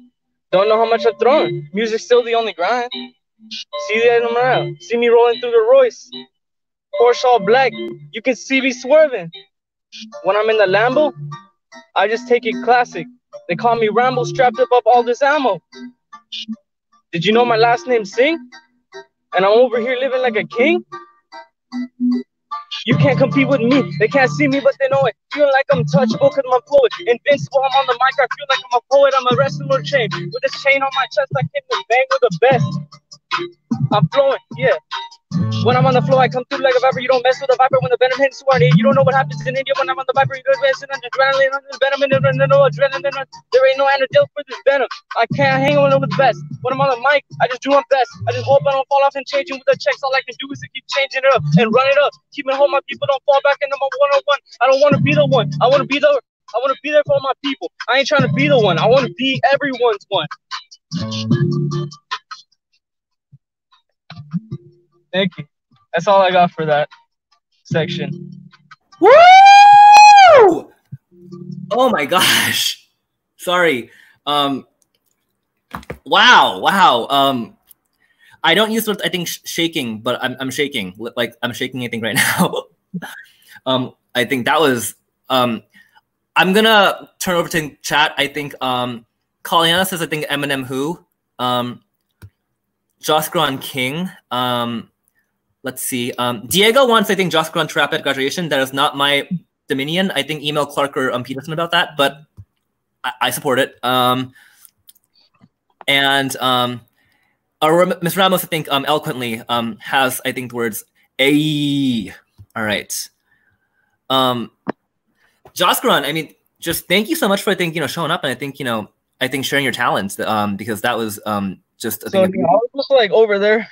Don't know how much I've thrown. Music's still the only grind. See that around. See me rolling through the Royce. Porsche all black. You can see me swerving. When I'm in the Lambo, I just take it classic. They call me Rambo, strapped up all this ammo. Did you know my last name's Singh? And I'm over here living like a king? You can't compete with me. They can't see me, but they know it. Feeling like I'm touchable because I'm fluid. Invincible, I'm on the mic. I feel like I'm a poet. I'm a wrestler chain. With this chain on my chest, I came to bang with the best. I'm flowing, yeah. When I'm on the floor, I come through like a viper. You don't mess with a viper when the venom hits hard. You don't know what happens in India when I'm on the viper. You guys messing on adrenaline, on the venom, and no adrenaline. There ain't no antidote for this venom. I can't hang on with the best. When I'm on the mic, I just do my best. I just hope I don't fall off and changing with the checks. All I can do is to keep changing it up and run it up. Keep it home, my people don't fall back into my 101. I don't want to be the one. I want to be there for all my people. I ain't trying to be the one. I want to be everyone's one. Thank you. That's all I got for that section. Woo! Oh my gosh. Sorry. Wow. I don't use I think shaking, but I'm shaking. Like I'm shaking, I think, right now. I think that was I'm gonna turn over to chat. I think Kaliana says I think Eminem who. Joskron King. Let's see. Diego wants, I think, Joskron to rap at graduation. That is not my dominion. I think email Clark or Peterson about that, but I support it. And Ms. Ramos, I think, eloquently has, I think, the words "ay." All right. Joskron, I mean, just thank you so much for, I think, showing up, and I think, I think sharing your talents, because that was just a thing. I was just like over there.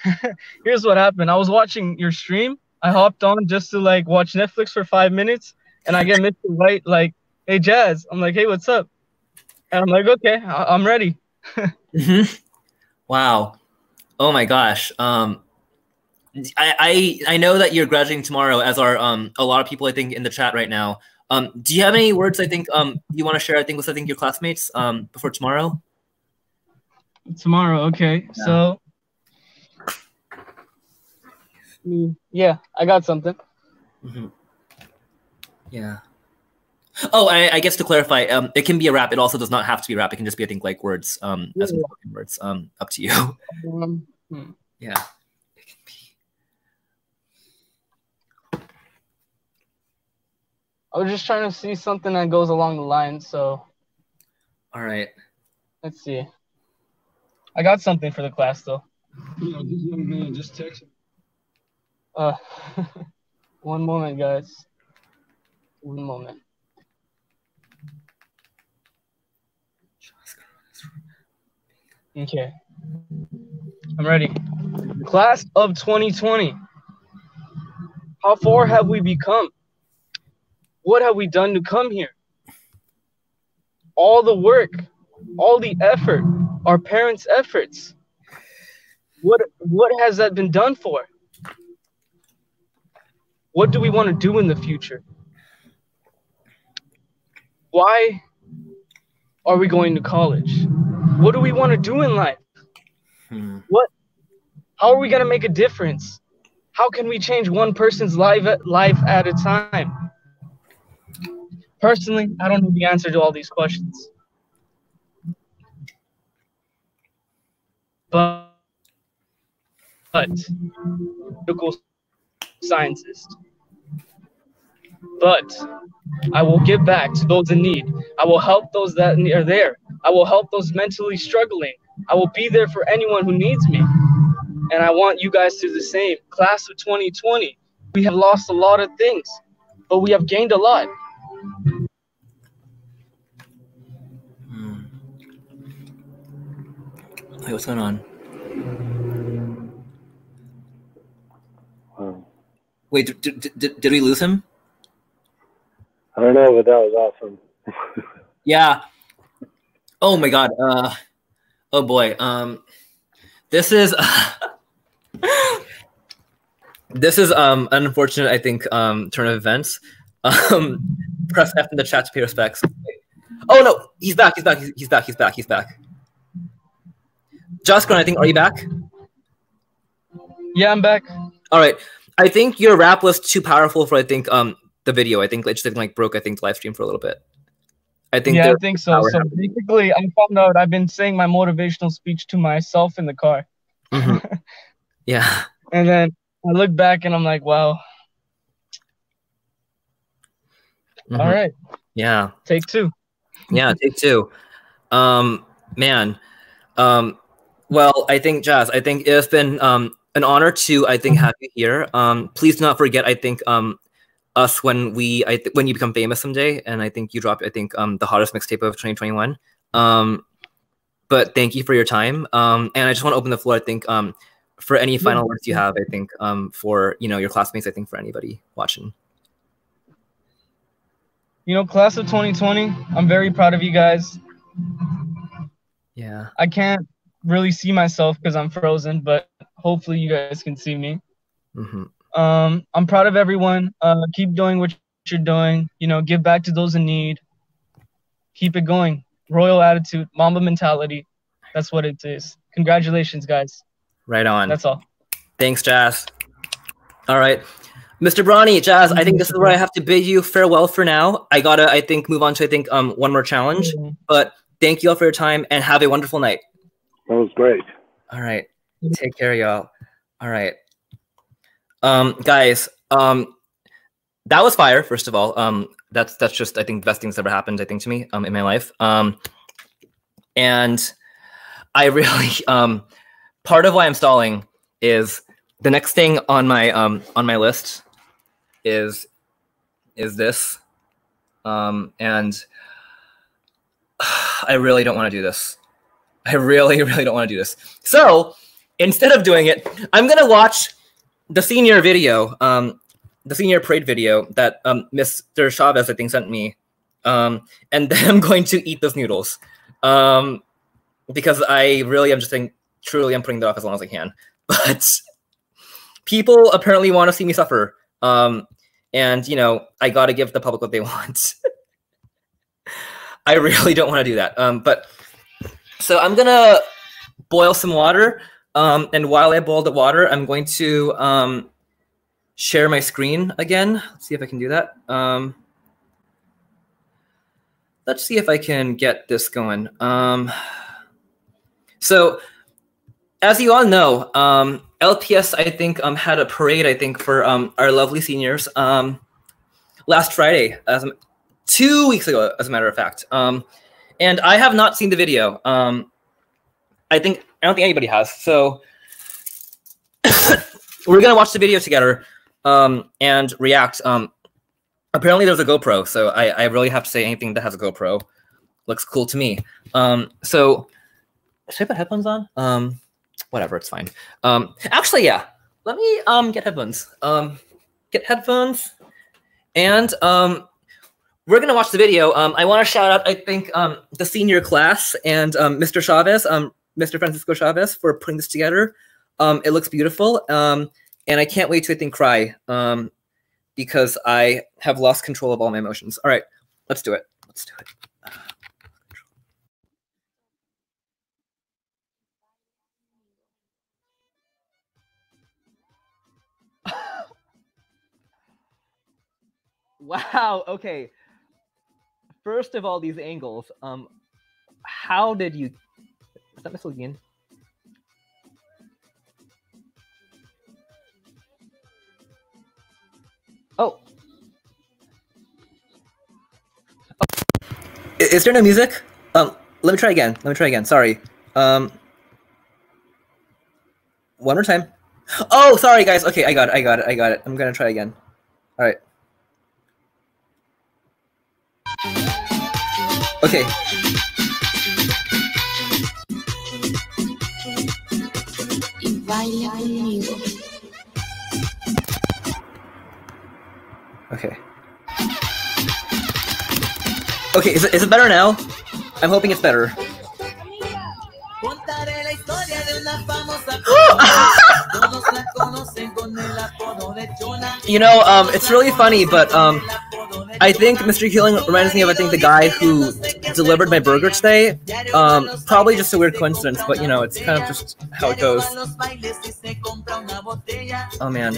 Here's what happened. I was watching your stream. I hopped on just to like watch Netflix for 5 minutes, and I get Mr. White like, "Hey Jazz." I'm like, "Hey, what's up?" And I'm like, "Okay, I'm ready." Wow. Oh my gosh. I know that you're graduating tomorrow, as are a lot of people, I think, in the chat right now. Do you have any words, I think, you want to share, I think, with, I think, your classmates before tomorrow? Tomorrow, okay. Yeah. So, yeah, I got something. Mm-hmm. Yeah. Oh, I guess to clarify, it can be a rap. It also does not have to be a rap. It can just be, I think, like words, as spoken words. Up to you. Yeah. It can be. I was just trying to see something that goes along the line. So. All right. Let's see. I got something for the class though. Yeah, this young man just texted. One moment, guys. One moment. Okay. I'm ready. Class of 2020. How far have we become? What have we done to come here? All the work, all the effort, our parents' efforts. What has that been done for? What do we want to do in the future? Why are we going to college? What do we want to do in life? How are we going to make a difference? How can we change one person's life at a time? Personally, I don't know the answer to all these questions. But medical scientist. But I will give back to those in need. I will help those that are there. I will help those mentally struggling. I will be there for anyone who needs me. And I want you guys to do the same. Class of 2020, we have lost a lot of things, but we have gained a lot. Wait, what's going on? Wait, did we lose him? I don't know, but that was awesome. Yeah. Oh my God. Oh boy. This is unfortunate, I think, turn of events. Press F in the chat to pay respects. Oh no, he's back. He's back. Jaskron, I think, are you back? Yeah, I'm back. All right. I think your rap was too powerful for, I think, the video. I think it just like broke, I think, the live stream for a little bit. I think. Yeah, I think so. So basically, I found out I've been saying my motivational speech to myself in the car. Mm-hmm. Yeah. And then I look back and I'm like, wow. Mm-hmm. All right. Yeah. Take two. Yeah, take two. Man. Well, I think, Jazz, I think it's been an honor to, I think, have you here. Please do not forget, I think, us when when you become famous someday, and I think you drop, I think, the hottest mixtape of 2021. But thank you for your time. And I just want to open the floor, I think, for any final words you have, I think, for, your classmates, I think, for anybody watching. Class of 2020, I'm very proud of you guys. Yeah. I can't really see myself because I'm frozen, but hopefully you guys can see me. Mm-hmm. I'm proud of everyone. Keep doing what you're doing. Give back to those in need. Keep it going. Royal attitude, Mamba mentality. That's what it is. Congratulations, guys. Right on. That's all. Thanks, Jazz. All right. Mr. Bronny, Jazz, I think this is where I have to bid you farewell for now. I gotta, I think, move on to, I think, one more challenge. But thank you all for your time and have a wonderful night. That was great. All right. Take care, y'all. All right. Guys, that was fire, first of all. That's just, I think, the best thing that's ever happened, I think, to me in my life. And I really, part of why I'm stalling is the next thing on my list is this. And I really don't want to do this. I really, really don't want to do this. So instead of doing it, I'm going to watch the senior video, the senior parade video that Mr. Chavez, I think, sent me. And then I'm going to eat those noodles. Because I really am just saying, truly, I'm putting that off as long as I can. But people apparently want to see me suffer. And, I got to give the public what they want. I really don't want to do that. But so I'm going to boil some water. And while I boil the water, I'm going to share my screen again. Let's see if I can do that. Let's see if I can get this going. So as you all know, LPS, I think, had a parade, I think, for our lovely seniors. last Friday, 2 weeks ago, as a matter of fact. And I have not seen the video. I don't think anybody has. So we're gonna watch the video together and react. Apparently there's a GoPro, so I really have to say anything that has a GoPro looks cool to me. So should I put headphones on? Whatever, it's fine. Actually, yeah. Let me get headphones. Get headphones, and we're gonna watch the video. I want to shout out, I think, the senior class and Mr. Chavez, Mr. Francisco Chavez, for putting this together. It looks beautiful, and I can't wait to, I think, cry because I have lost control of all my emotions. All right, let's do it. Let's do it. Wow. Okay. First of all, these angles. How did you? Is that Miss Legian? Oh. Is there no music? Let me try again. Let me try again. Sorry. One more time. Oh, sorry, guys. Okay, I got it. I'm gonna try again. All right. Okay. Okay. Okay, is it better now? I'm hoping it's better. You know, it's really funny, but I think Mr. Healing reminds me of, I think, the guy who delivered my burger today. Probably just a weird coincidence, but you know, it's kind of just how it goes. Oh man.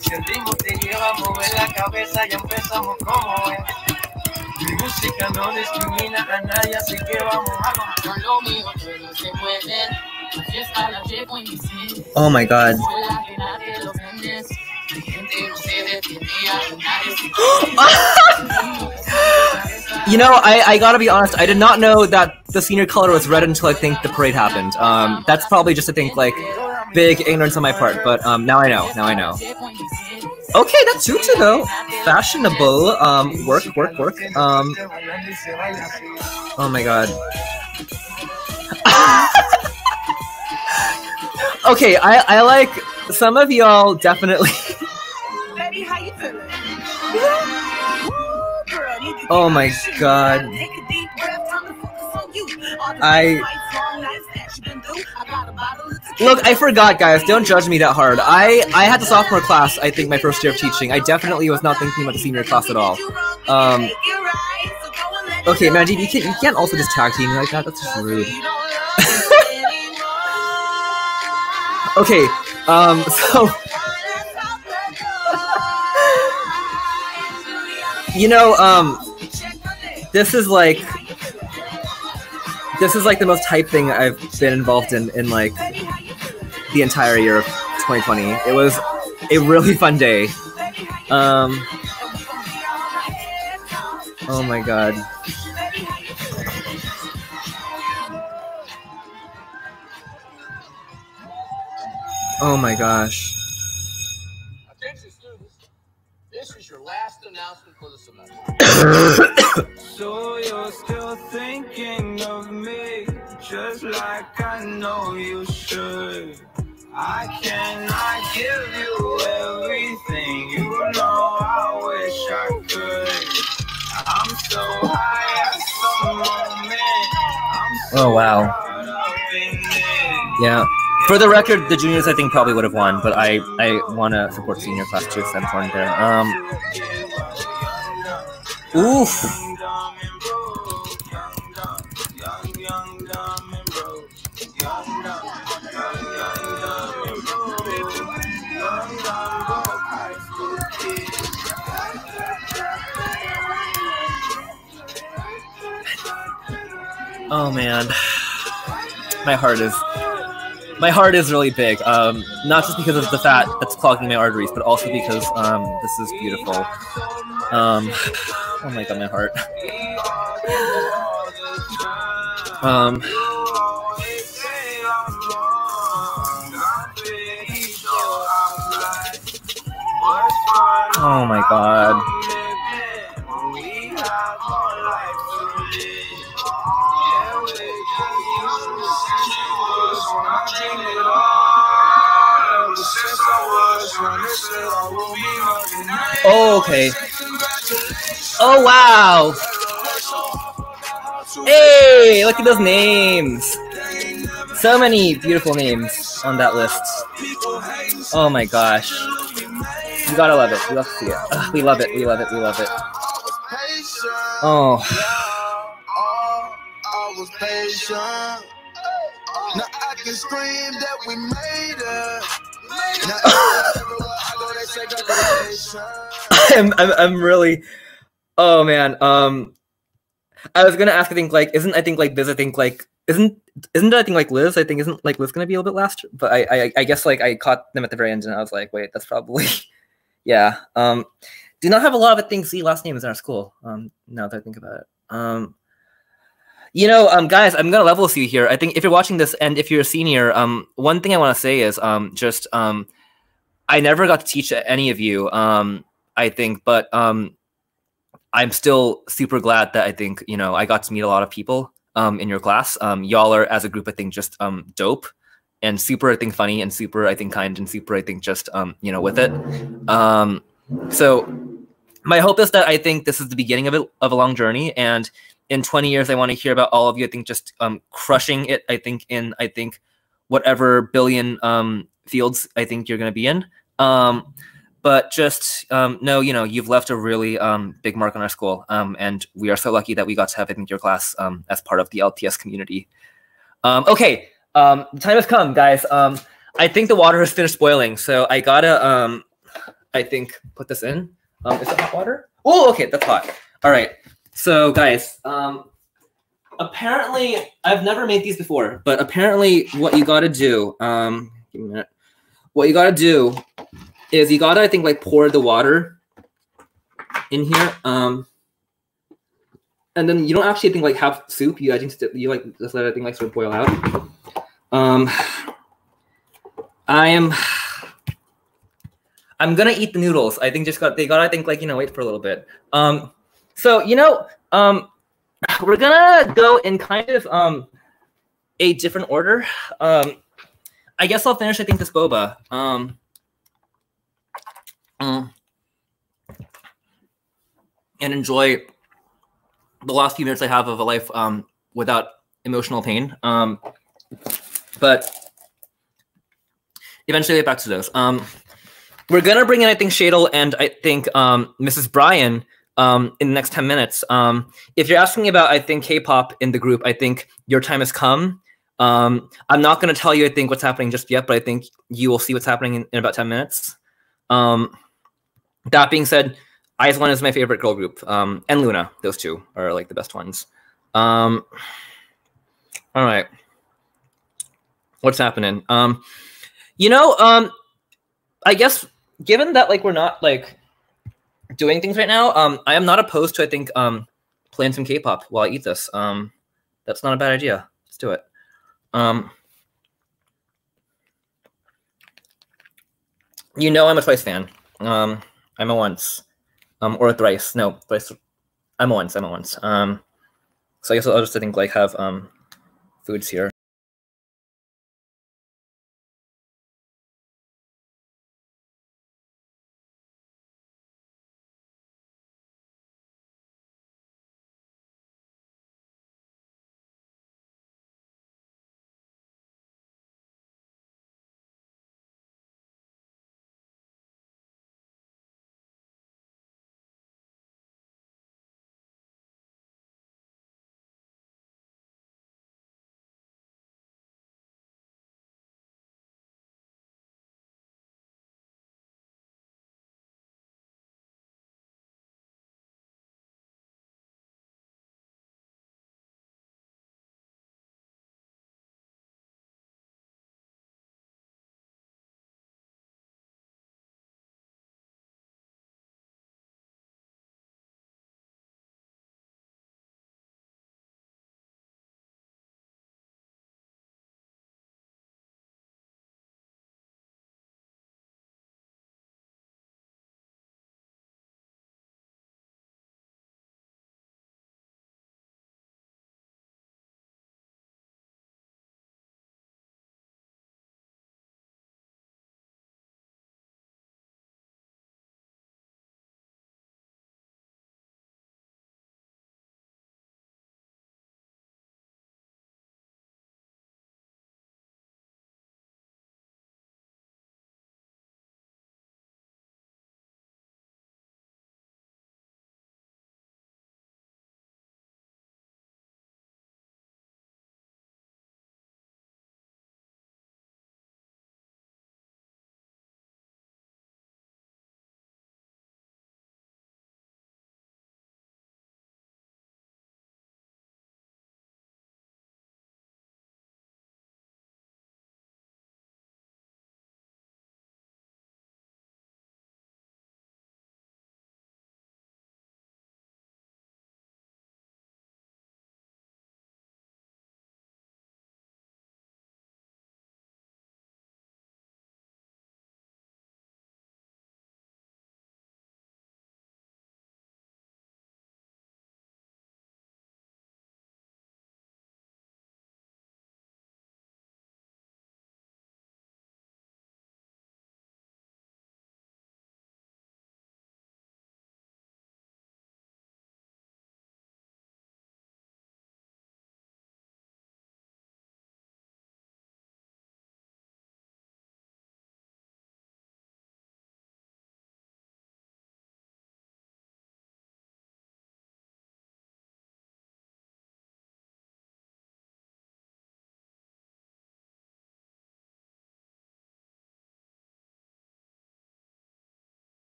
Si el ritmo te lleva a mover la cabeza, ya empezamos como es. Mi música no discrimina a nadie, así que vamos a romper lo mío, pero se puede. Fiesta la llevo en mi sí. Oh my god. You know, I gotta be honest, I did not know that the senior color was red until I think the parade happened. That's probably just, I think, like, big ignorance on my part, but now I know, Okay, that's Tutu though. Fashionable, work. Oh my god. Okay, I like, some of y'all definitely. Oh my god. Look, I forgot, guys. Don't judge me that hard. I had the sophomore class, I think, my first year of teaching. I definitely was not thinking about the senior class at all. Okay, Manjeet, you can't also just tag team me like that. That's just rude. Okay, so... You know, this is like the most hype thing I've been involved in like the entire year of 2020. It was a really fun day. Oh my god. Oh my gosh. Attention students, this is your last announcement for the semester. So you're still thinking of me, just like I know you should. I cannot give you everything, you know I wish I could. I'm so high at some moment. Oh wow. Yeah. For the record, the juniors I think probably would have won, but I want to support senior class too, so I'm torn there. Oof. Oh man, my heart is really big. Not just because of the fat that's clogging my arteries, but also because this is beautiful. Oh my god, my heart. Oh my god. Oh, okay. Oh, wow. Hey, look at those names. So many beautiful names on that list. Oh my gosh. You gotta love it. We love to see it. Ugh, we love it. We love it. We love it. Oh. Now I can scream that we made it. I'm really. Oh man. I was gonna ask. I think like isn't Liz? I think like isn't I think like Liz? I think isn't like Liz gonna be a little bit last? But I guess like I caught them at the very end and I was like, wait, that's probably yeah. Do not have a lot of I think Z last names in our school. Now that I think about it. You know, guys, I'm gonna level with you here. I think if you're watching this and if you're a senior, one thing I want to say is I never got to teach any of you. I think, but I'm still super glad that I think I got to meet a lot of people in your class. Y'all are as a group I think just dope and super I think funny and super I think kind and super I think just with it. So my hope is that I think this is the beginning of a long journey, and in 20 years I want to hear about all of you I think just crushing it I think in whatever billion fields I think you're going to be in. But just know, you've left a really big mark on our school, and we are so lucky that we got to have I think your class as part of the LTS community. Okay, the time has come, guys. I think the water has finished boiling, so I gotta I think put this in. Is it hot water? Oh, okay, that's hot. All right, so guys, apparently I've never made these before, but apparently what you gotta do, give me a minute. What you gotta do is you gotta I think like pour the water in here, and then you don't actually think like have soup. You I think you like just let it think like sort of boil out. I'm gonna eat the noodles. I think they got I think like wait for a little bit. So we're gonna go in kind of a different order. I guess I'll finish I think this boba. And enjoy the last few minutes I have of a life without emotional pain. But eventually get back to those. We're gonna bring in I think Shadle and I think Mrs. Bryan in the next 10 minutes. If you're asking about I think K-pop in the group, I think your time has come. I'm not gonna tell you I think what's happening just yet, but I think you will see what's happening in about 10 minutes. That being said, IZ*ONE is my favorite girl group, and Luna. Those two are like the best ones. All right, what's happening? I guess given that like we're not like doing things right now, I am not opposed to I think playing some K-pop while I eat this. That's not a bad idea. Let's do it. I'm a Twice fan. I'm a once. Or a thrice. No, thrice. I'm a once. So I guess I'll just I think like have foods here.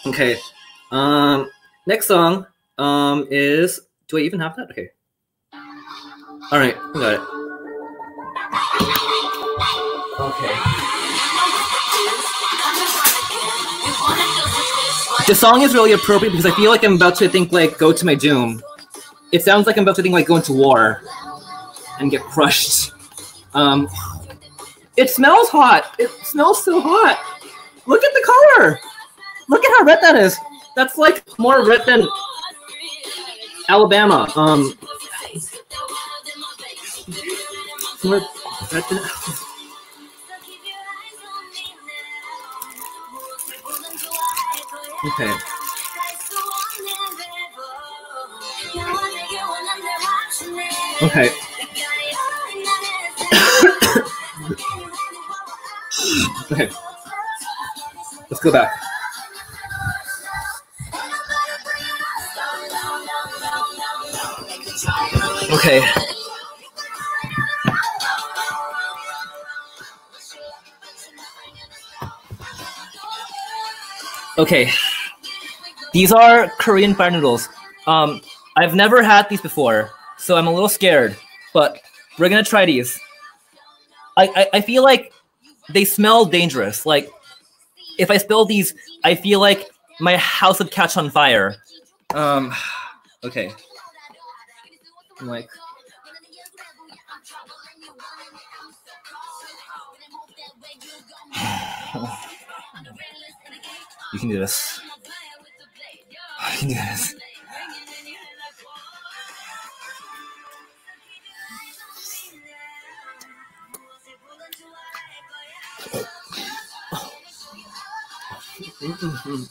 Okay. Next song is. Do I even have that? Okay. All right, we got it. Okay. The song is really appropriate because I feel like I'm about to go to my doom. It sounds like I'm about to go into war and get crushed. It smells hot. It smells so hot. Look at the color. Look at how red that is. That's like more red than Alabama. More red than. Okay. Okay. Okay. Let's go back. Okay. Okay. These are Korean fire noodles. I've never had these before, so I'm a little scared, but we're gonna try these. I feel like they smell dangerous. Like, if I spill these, I feel like my house would catch on fire. Okay. I'm like... You can do this. You can do this.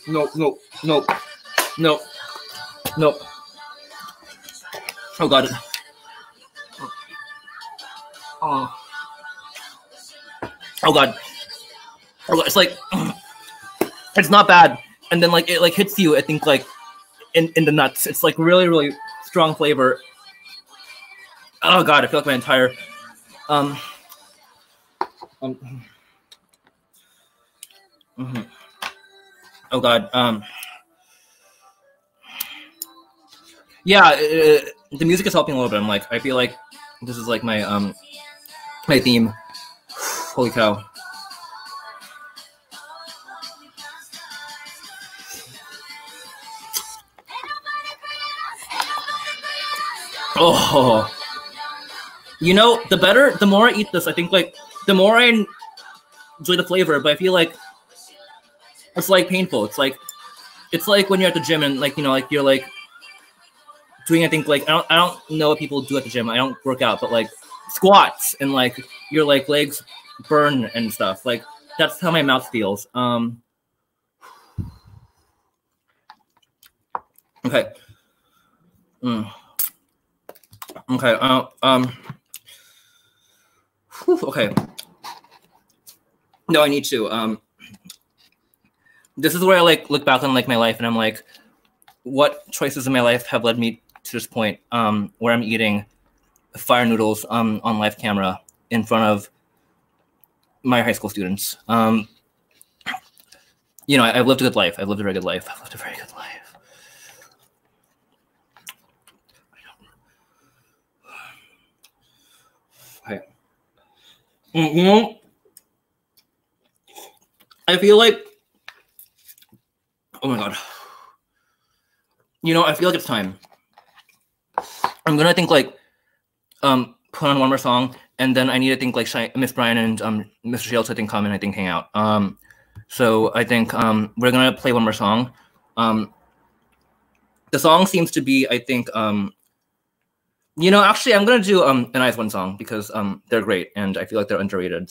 No, no, no, no, no. Oh God. Oh. Oh God. Oh God. It's like, it's not bad, and then like it like hits you. I think like in the nuts. It's like really really strong flavor. Oh God. I feel like my entire Oh God. Yeah, the music is helping a little bit. I'm like, I feel like this is like my my theme. Holy cow. Oh, you know, the more I eat this, I think like the more I enjoy the flavor, but I feel like it's like painful. It's like when you're at the gym and like, you know, like you're like doing, I think like, I don't know what people do at the gym. I don't work out, but like squats and like your like legs burn and stuff. Like that's how my mouth feels. Okay. Okay. Okay. No, I need to. This is where I like look back on like my life and I'm like, what choices in my life have led me to this point where I'm eating fire noodles on live camera in front of my high school students. You know, I've lived a good life. I've lived a very good life. I've lived a very good life. Okay. You know, I feel like, oh my God. You know, I feel like it's time. I'm gonna think like, put on one more song, and then I need to think like Miss Brian and Mr. Shale to think come and I think hang out. So I think we're gonna play one more song. The song seems to be, I think, you know, actually I'm gonna do an Ice One song because they're great and I feel like they're underrated.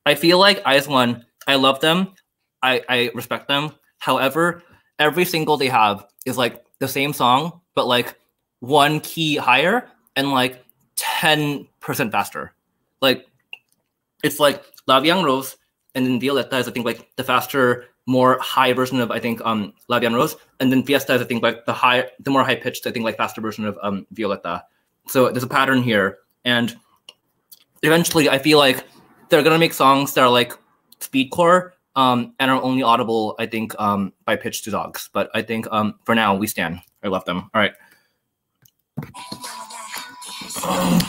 I feel like IZ*ONE, I love them. I respect them. However, every single they have is like the same song, but like one key higher and like 10% faster. Like it's like La Vie en Rose and then Violetta is I think like the faster, more high version of I think La Vie en Rose, and then Fiesta is I think like the more high pitched I think like faster version of Violetta. So there's a pattern here, and eventually I feel like they're gonna make songs that are like speedcore and are only audible I think by pitch to dogs. But I think for now we stand. I love them. All right. Oh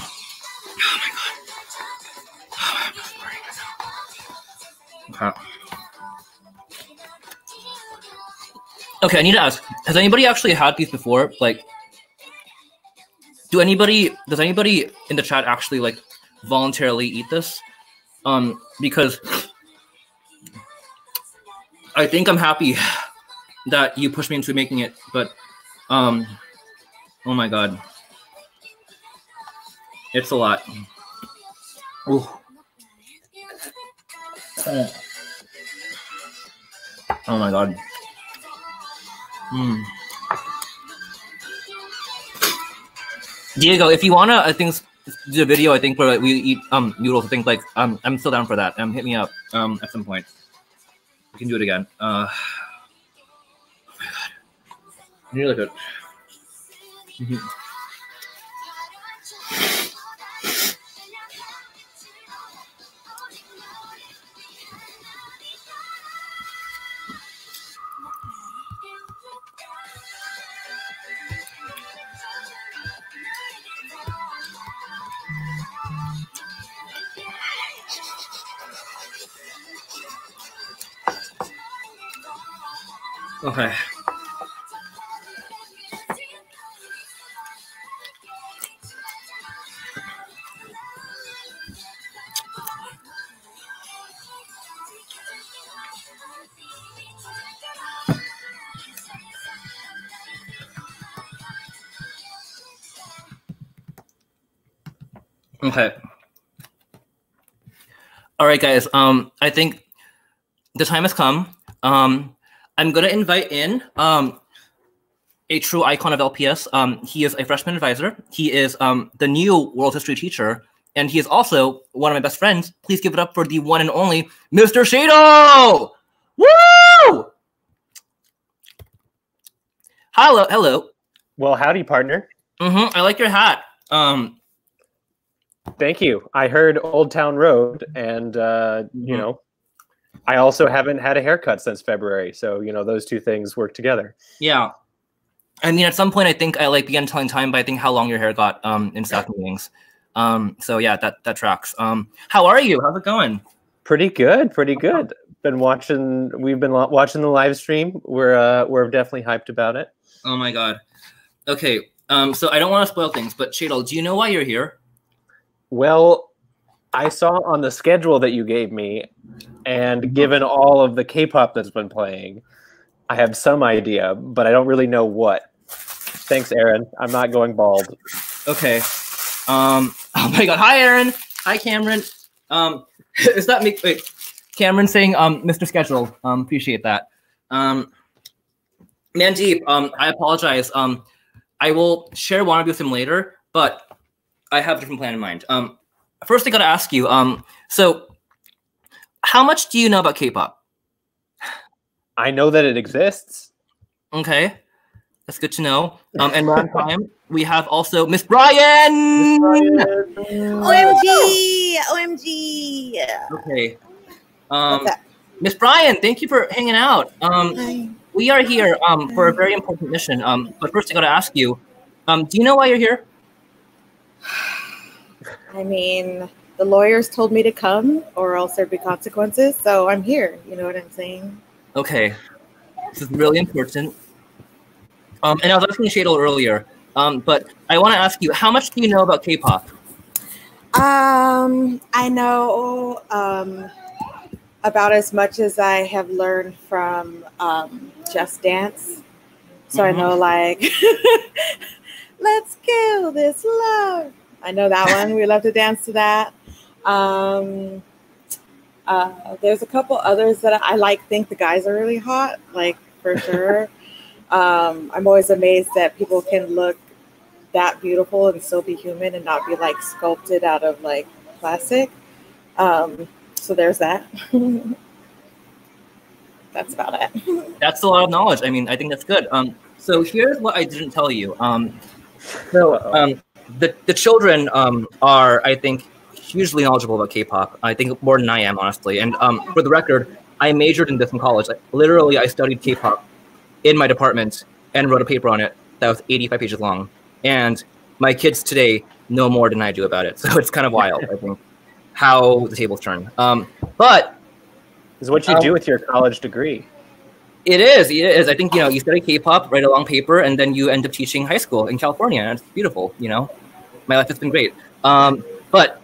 my god. Okay, I need to ask, has anybody actually had these before? Like, does anybody in the chat actually like voluntarily eat this? Because I think I'm happy that you pushed me into making it, but oh my god. It's a lot. Ooh. Oh my god. Diego, if you wanna, I think do a video. I think where we eat noodles. I think like I'm still down for that. Hit me up at some point. We can do it again. Oh my god, you look good. Okay. Okay. All right, guys. I think the time has come. I'm gonna invite in a true icon of LPS. He is a freshman advisor. He is the new world history teacher, and he is also one of my best friends. Please give it up for the one and only Mr. Shado! Woo! Hello, hello. Well, howdy, partner. I like your hat. Thank you. I heard Old Town Road, and you know, I also haven't had a haircut since February, so you know those two things work together. Yeah, I mean, at some point, I think I like began telling time by I think how long your hair got in staff meetings. So yeah, that tracks. How are you? How's it going? Pretty good, pretty good. We've been watching the live stream. We're definitely hyped about it. Oh my god. Okay. So I don't want to spoil things, but Shadel, do you know why you're here? Well, I saw on the schedule that you gave me, and given all of the K-pop that's been playing, I have some idea, but I don't really know what. Thanks, Aaron. I'm not going bald. Okay. Oh my god. Hi, Aaron. Hi, Cameron. Is that me? Wait. Cameron saying, Mr. Schedule. Appreciate that. Mandeep, I apologize. I will share one with him later, but I have a different plan in mind. First, I gotta ask you. So, how much do you know about K-pop? I know that it exists. Okay, that's good to know. And around time, we have also Miss Brian. OMG! OMG! Okay. Miss Brian, thank you for hanging out. We are here for a very important mission. But first, I gotta ask you. Do you know why you're here? I mean, the lawyers told me to come or else there'd be consequences. So I'm here. You know what I'm saying? Okay. This is really important. And I was asking Shadel earlier, but I want to ask you, how much do you know about K-pop? I know about as much as I have learned from Just Dance. So I know like, let's kill this love. I know that one. We love to dance to that. There's a couple others that I like. Think the guys are really hot, like for sure. I'm always amazed that people can look that beautiful and still be human and not be like sculpted out of like plastic. So there's that. That's about it. That's a lot of knowledge. I mean, I think that's good. So here's what I didn't tell you. The children are, I think, hugely knowledgeable about K-pop. I think more than I am, honestly. And for the record, I majored in this in college. Like, literally, I studied K-pop in my department and wrote a paper on it that was 85 pages long. And my kids today know more than I do about it. So it's kind of wild, I think, how the tables turn. But is what you do with your college degree. It is. I think, you study K-pop, write a long paper, and then you end up teaching high school in California. And it's beautiful, My life has been great. But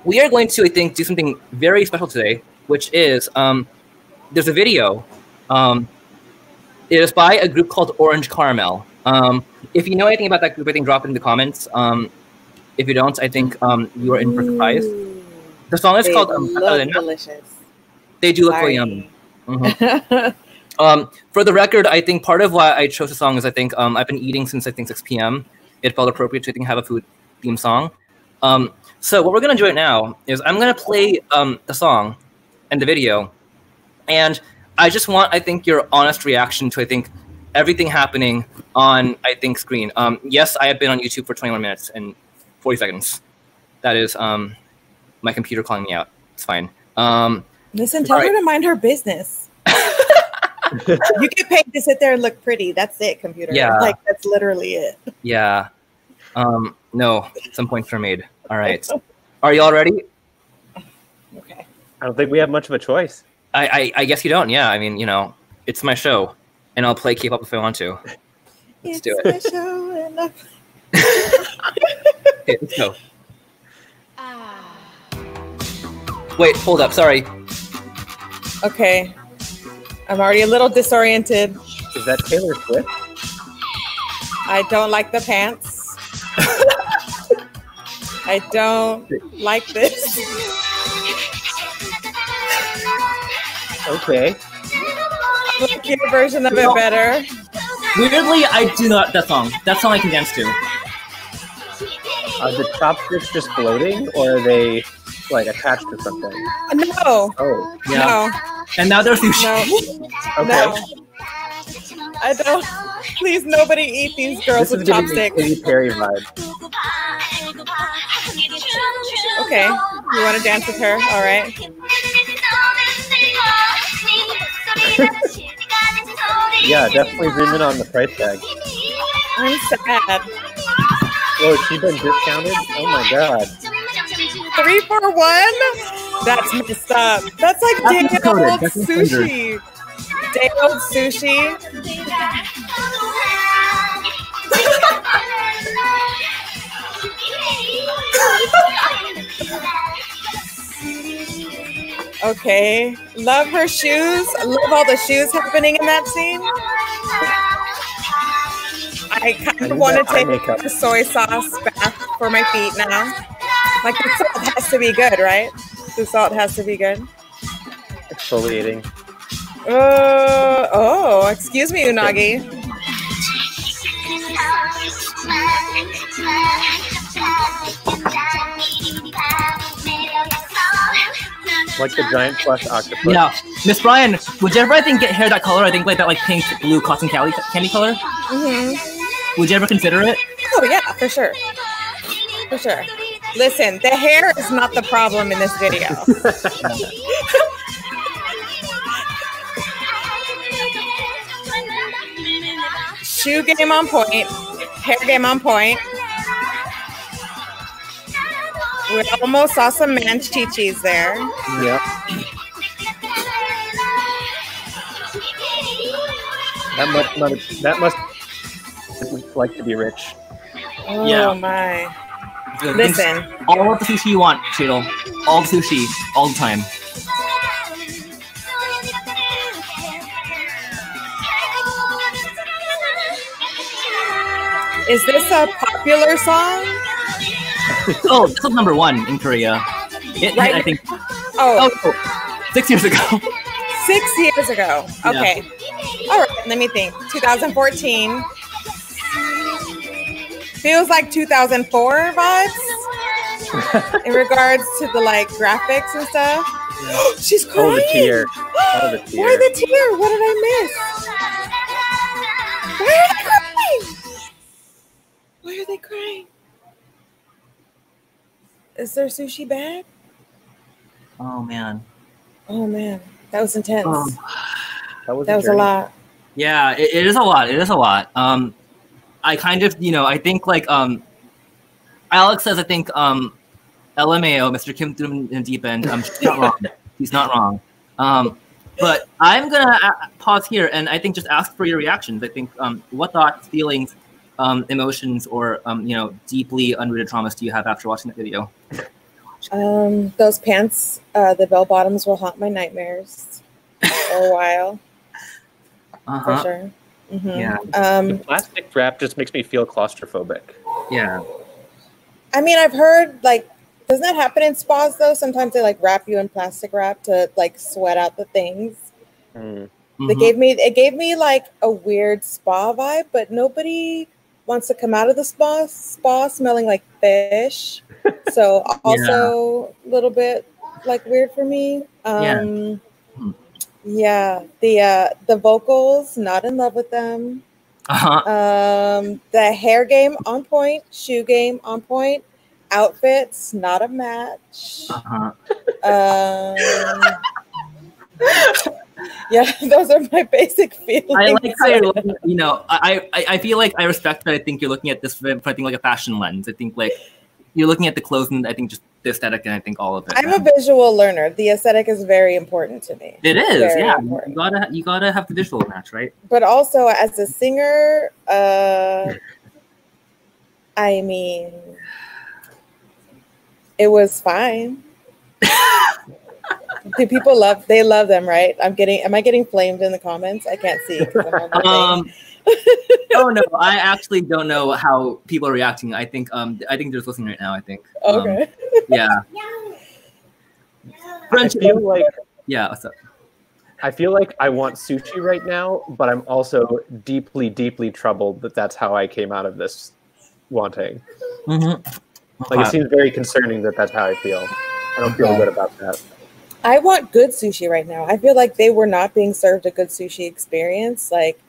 we are going to, I think, do something very special today, which is there's a video. It is by a group called Orange Caramel. If you know anything about that group, I think drop it in the comments. If you don't, I think you are in for a surprise. The song is called Delicious. They do look really yummy. For the record, I think part of why I chose the song is I think I've been eating since 6 p.m. It felt appropriate to have a food theme song. So what we're gonna do right now is I'm gonna play the song and the video, and I just want your honest reaction to everything happening on screen. Yes, I have been on YouTube for 21 minutes and 40 seconds. That is my computer calling me out. It's fine. Listen, tell her to mind her business. You get paid to sit there and look pretty. That's it, computer. Yeah. That's literally it. Yeah. No, some points are made. All right. Are you all ready? Okay. I don't think we have much of a choice. I guess you don't. Yeah. I mean, it's my show, and I'll play K-pop if I want to. Let's do it. Okay, let's go. Wait, hold up. Sorry. Okay. I'm already a little disoriented. Is that Taylor Swift? I don't like the pants. I don't like this. Okay. I like your version of it better. Weirdly, I do not. That song I can dance to. Are the chopsticks just floating, or are they attached to something? No. Oh. Yeah. No. And now they're sushi. No. Okay. No. I don't. Please, nobody eat these girls with chopsticks. This is Katy Perry vibe. Okay. You want to dance with her? All right. Yeah, definitely zoom in on the price tag. I'm sad. Oh, has she been discounted? Oh my god. 3 for 1? That's messed up. That's like day-old sushi. Day-old sushi. Okay. Love her shoes. Love all the shoes happening in that scene. I kind of want to take the soy sauce bath for my feet now. Like, the salt has to be good, right? The salt has to be good. Exfoliating. Oh, excuse me, Unagi. Like the giant plush octopus. Yeah. Miss Brian, would you ever get hair that color? I think that pink, blue cotton candy color? Mm-hmm. Would you ever consider it? Oh, yeah, for sure. For sure. Listen, the hair is not the problem in this video. Shoe game on point. Hair game on point. We almost saw some manchichis there. Yep. That must like to be rich. Oh, yeah. My. Listen. All of the sushi you want, Cheadle. All the sushi, all the time. Is this a popular song? Oh, this is #1 in Korea. Right? I think. Oh, 6 years ago. 6 years ago. Okay. Yeah. All right. Let me think. 2014. Feels like 2004 vibes in regards to the like graphics and stuff. She's crying. Oh, the tear. Oh, the tear. Why the tear? What did I miss? Why are they crying? Why are they crying? Is their sushi bad? Oh man. Oh man, that was intense. That was a lot. Yeah, it is a lot. It is a lot. I kind of, I think like Alex says, I think LMAO, Mr. Kim threw in deep end. She's not wrong. He's not wrong. But I'm gonna pause here and I think just ask for your reactions. I think what thoughts, feelings, emotions, or deeply unrooted traumas do you have after watching that video? Those pants, the bell bottoms will haunt my nightmares for a while. For sure. Mm-hmm. Yeah. The plastic wrap just makes me feel claustrophobic. Yeah. I mean, I've heard like, doesn't that happen in spas though? Sometimes they like wrap you in plastic wrap to like sweat out the things. Mm-hmm. It gave me like a weird spa vibe, but nobody wants to come out of the spa smelling like fish. So also a little bit like weird for me. Yeah, the vocals, not in love with them. The hair game on point, shoe game on point, outfits not a match. Yeah, those are my basic feelings. I like how you're looking, I feel like I respect that. I think you're looking at this from I think like a fashion lens. I think like you're looking at the clothes and I think just the aesthetic and I think all of it. I'm a visual learner. The aesthetic is very important to me. It is, very important. You gotta have the visual match, right? But also as a singer, I mean, it was fine. Do people love them, right? am I getting flamed in the comments? I can't see. Oh no, I actually don't know how people are reacting. I think they're just listening right now. I think. Okay. Yeah. I feel like what's up? I feel like I want sushi right now, but I'm also deeply, deeply troubled that that's how I came out of this wanting. Mm-hmm. Like it seems very concerning that that's how I feel. I don't feel good about that. I want good sushi right now. I feel like they were not being served a good sushi experience. Like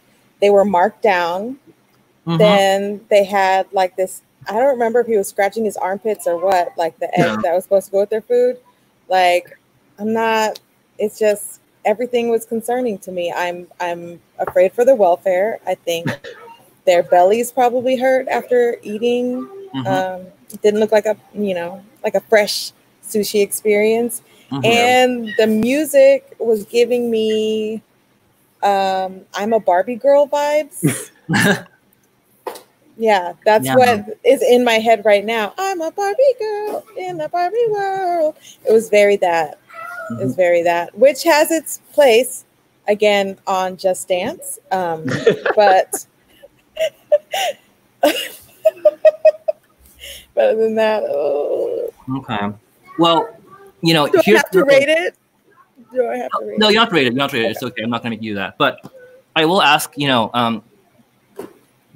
they were marked down. Mm-hmm. Then they had like this, I don't remember if he was scratching his armpits or what, like the egg that was supposed to go with their food. Like it's just, everything was concerning to me. I'm afraid for their welfare. I think their bellies probably hurt after eating. Mm-hmm. It didn't look like a fresh sushi experience. Mm-hmm. And the music was giving me I'm a Barbie girl vibes. Yeah, that's what is in my head right now. I'm a Barbie girl in the Barbie world. It was very that. Mm-hmm. It was very that, which has its place again on Just Dance. But other than that, okay. Well, do I have to rate it? Do I have to rate it? No, you don't have to rate it. You don't have to rate it. It's okay. I'm not going to make you do that. But I will ask, do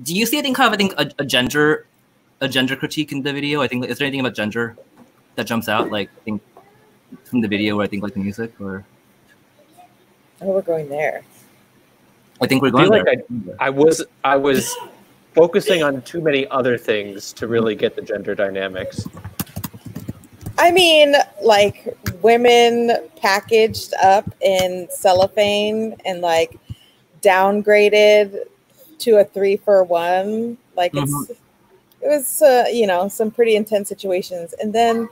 you see a gender critique in the video? I think, is there anything about gender that jumps out? Like, I think from the video, or I think like the music, or? Oh, we're going there. I think we're going there. Like I was focusing on too many other things to really get the gender dynamics. I mean, like women packaged up in cellophane and like downgraded to a 3-for-1. Like mm-hmm. It was, some pretty intense situations. And then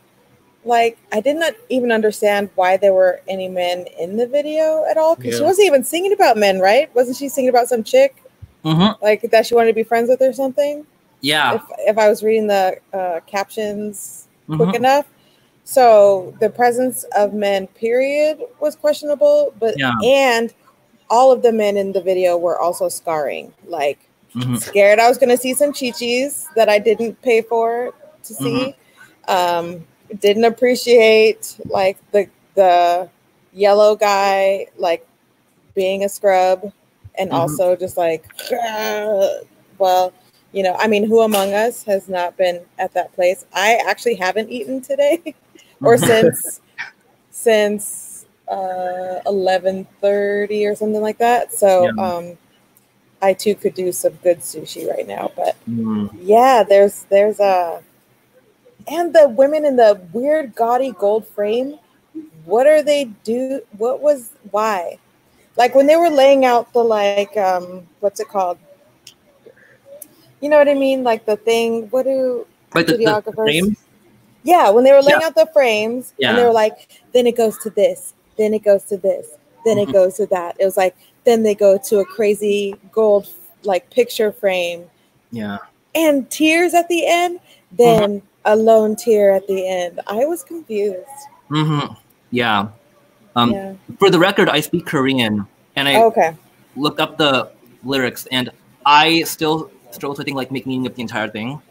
like, I did not even understand why there were any men in the video at all. Because she wasn't even singing about men, right? Wasn't she singing about some chick? Mm-hmm. Like that she wanted to be friends with or something? Yeah. If I was reading the captions quick enough. So the presence of men, period, was questionable, and all of the men in the video were also scarring, like scared I was going to see some chi-chis that I didn't pay for to see. Didn't appreciate like the the yellow guy like being a scrub, and also just like, well, you know, I mean, who among us has not been at that place? I actually haven't eaten today or since 11:30 or something like that. So I too could do some good sushi right now. But yeah, there's and the women in the weird gaudy gold frame. What are they do? Why? Like when they were laying out the like what's it called? You know what I mean? Like the thing. What do videographers? The frames? Yeah, when they were laying out the frames, and they were like, then it goes to this, then it goes to this, then it goes to that. It was like, then they go to a crazy gold like picture frame. Yeah. And tears at the end, then a lone tear at the end. I was confused. Yeah. For the record, I speak Korean, and I looked up the lyrics, and I still struggle to think like make meaning of the entire thing.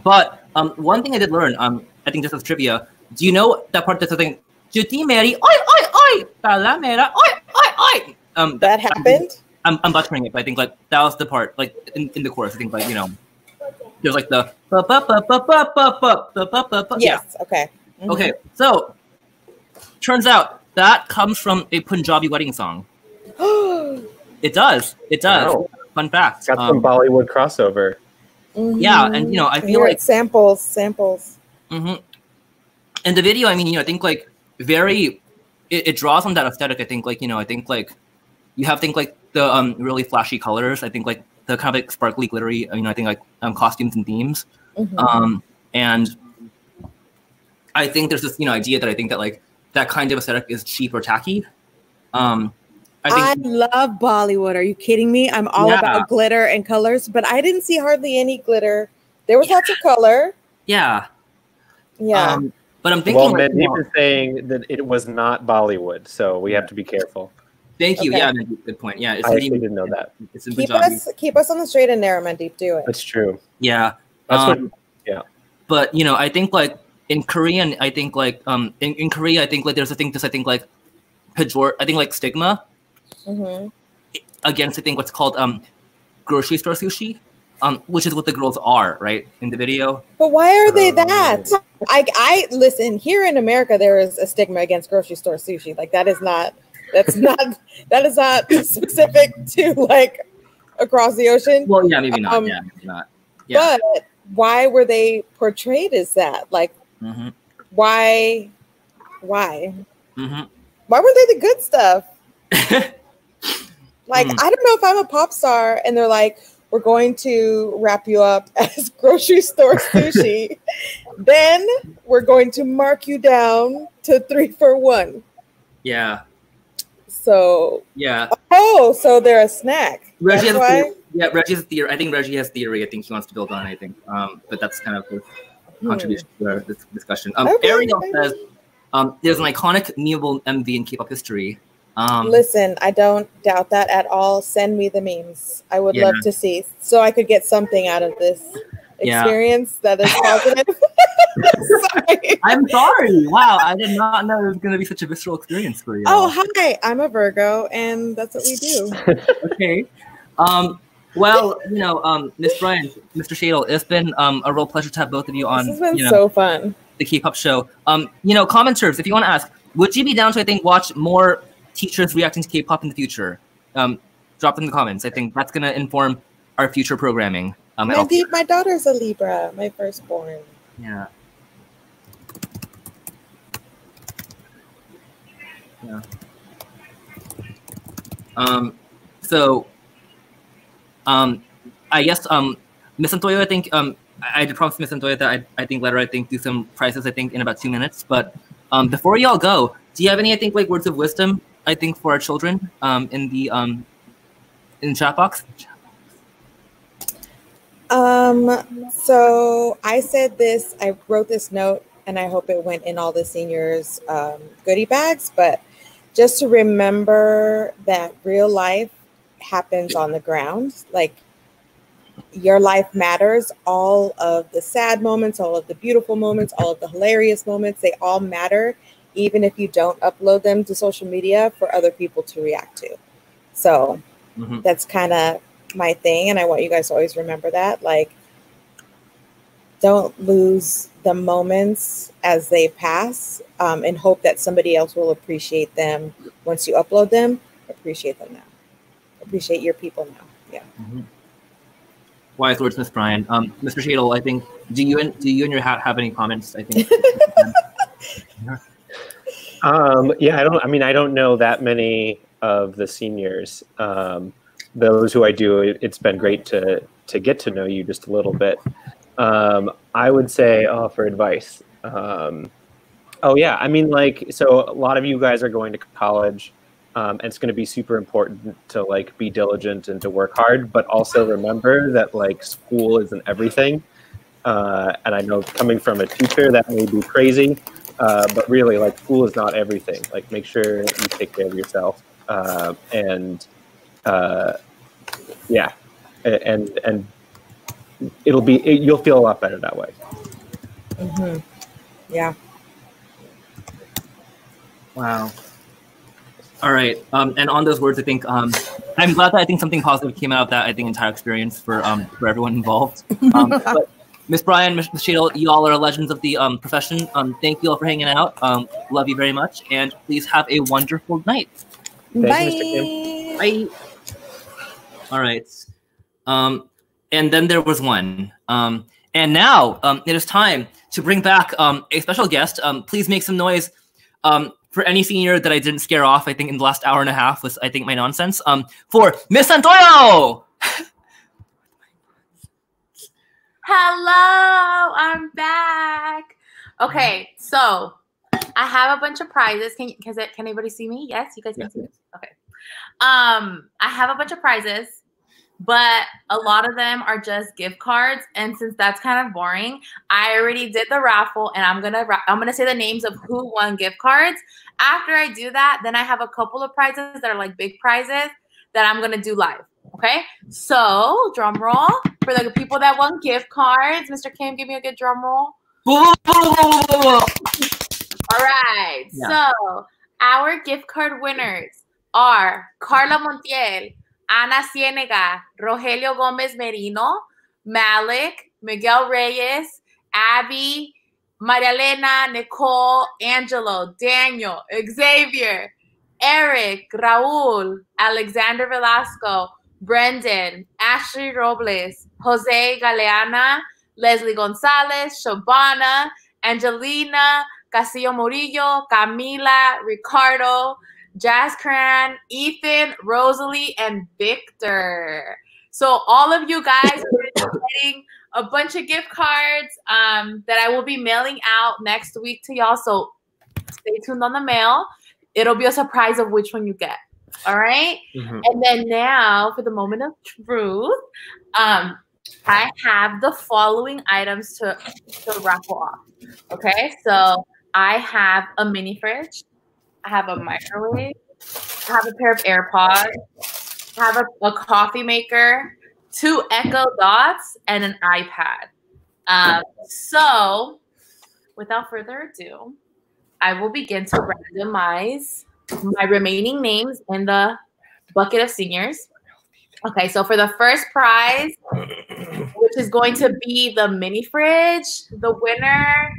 But one thing I did learn, I think just as trivia, do you know that part that's something? Judy Mary, oi oi oi, Talamera, oi oi oi. That happened. I'm butchering it, but I think like that was the part like in the chorus. I think like, you know, there's like the yes. Okay. Okay. So turns out that comes from a Punjabi wedding song. It does. Wow. Fun fact. Got some Bollywood crossover. Yeah, and you know, I feel like samples. And the video, I mean, you know, I think like it draws on that aesthetic. I think like, you know, I think like you have like the really flashy colors. I think like the kind of like sparkly, glittery, you know, I think like costumes and themes. And I think there's this, you know, idea that I think that like that kind of aesthetic is cheap or tacky. I love Bollywood. Are you kidding me? I'm all about glitter and colors, but I didn't see hardly any glitter. There was lots of color. Yeah. Yeah. But I'm thinking. Well, Mandeep is saying that it was not Bollywood, so we have to be careful. Thank you. Okay. Yeah, Mandeep, good point. Yeah, I didn't know that. It's in keep us on the straight and narrow, Mandeep. Do it. That's true. Yeah. But you know, I think like in Korean, I think like in Korea, I think like there's a thing. I think like stigma. Against I think what's called grocery store sushi, which is what the girls are, right, in the video. But why are they that? I listen, here in America there is a stigma against grocery store sushi. Like that is not specific to like across the ocean. Well, yeah, maybe not. Yeah, maybe not. Yeah. But why were they portrayed as that? Like why? Why weren't they the good stuff? Like, I don't know if I'm a pop star and they're like, we're going to wrap you up as grocery store sushi. Then we're going to mark you down to 3 for $1. Yeah. So. Yeah. Oh, so they're a snack. Reggie has theory. I think Reggie has theory. I think he wants to build on. I think, but that's kind of his contribution to this discussion. Ariel says, there's an iconic memeable MV in K-pop history. Listen, I don't doubt that at all. Send me the memes. I would love to see, so I could get something out of this experience that is positive. I'm sorry. Wow, I did not know it was going to be such a visceral experience for you. Oh, hi. I'm a Virgo, and that's what we do. Okay. Well, you know, Miss Bryant, Mr. Shadle, it's been a real pleasure to have both of you on. This has been so fun. The K-pop show. You know, commenters, if you want to ask, would you be down to, I think, watch more teachers reacting to K-pop in the future? Drop in the comments. I think that's going to inform our future programming. My daughter's a Libra, my firstborn. Yeah. Yeah. I guess Miss Antoyo, I think I did promise Miss Antoyo that I think let her do some prizes I think in about 2 minutes. But before y'all go, do you have any like words of wisdom I think for our children in the chat box? So I said this. I wrote this note, and I hope it went in all the seniors' goodie bags. But just to remember that real life happens on the ground. Like, your life matters. All of the sad moments, all of the beautiful moments, all of the hilarious moments, they all matter. even if you don't upload them to social media, for other people to react to. So that's kind of my thing. And I want you guys to always remember that. Like, don't lose the moments as they pass, and hope that somebody else will appreciate them once you upload them. Appreciate them now. Appreciate your people now. Yeah. Wise words, Miss Brian. Mr. Shadle, I think, do you and your hat have any comments? I think. Yeah, I don't know that many of the seniors. Those who I do, it's been great to get to know you just a little bit. I would say, for advice. I mean, like, so a lot of you guys are going to college. And it's going to be super important to like be diligent and to work hard, but also remember that like school isn't everything. And I know coming from a teacher that may be crazy, but really like school is not everything. Like make sure you take care of yourself, and you'll feel a lot better that way. Yeah. Wow. All right, and on those words, I think I'm glad that I think something positive came out of that. I think entire experience for everyone involved. But Miss Brian, Miss Shadle, you all are legends of the profession. Thank you all for hanging out. Love you very much, and please have a wonderful night. Bye. Bye. All right. And then there was one. And now it is time to bring back a special guest. Please make some noise. For any senior that I didn't scare off, I think in the last hour and a half was, I think, my nonsense. For Miss Santoyo! Hello, I'm back. Okay, so I have a bunch of prizes. Can anybody see me? Yes, you guys can see me. Okay. I have a bunch of prizes, but a lot of them are just gift cards. And since that's kind of boring, I already did the raffle, and I'm gonna say the names of who won gift cards. After I do that, then I have a couple of prizes that are like big prizes that I'm gonna do live. Okay, so drum roll for the people that won gift cards. Mr. Kim, give me a good drum roll. All right, so our gift card winners are Carla Montiel, Ana Cienega, Rogelio Gomez Merino, Malik, Miguel Reyes, Abby, Maria Elena, Nicole, Angelo, Daniel, Xavier, Eric, Raul, Alexander Velasco, Brendan, Ashley Robles, Jose Galeana, Leslie Gonzalez, Shabana, Angelina, Casillo Murillo, Camila, Ricardo, Jazz Cran, Ethan, Rosalie, and Victor. So all of you guys are getting a bunch of gift cards that I will be mailing out next week to y'all. So stay tuned on the mail. It'll be a surprise of which one you get. All right. And then now for the moment of truth, I have the following items to raffle off. Okay. So I have a mini fridge. I have a microwave. I have a pair of AirPods. I have a coffee maker, 2 Echo Dots, and an iPad. So without further ado, I will begin to randomize my remaining names in the bucket of seniors. Okay, so for the first prize, which is going to be the mini fridge, the winner.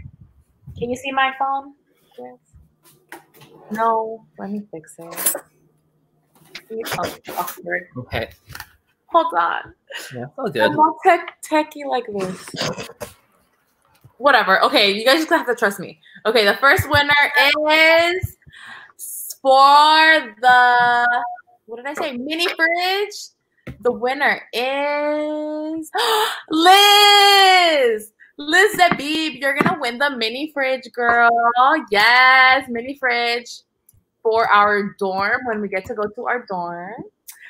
Can you see my phone? Yes. No, let me fix it. Awkward. Okay. Hold on. Yeah, all good. I'm not techie like this. Whatever. Okay, you guys just have to trust me. Okay, the first winner is for the, what did I say? Mini fridge. The winner is Liz. Liz Zabib, you're gonna win the mini fridge, girl. Yes, mini fridge for our dorm when we get to go to our dorm.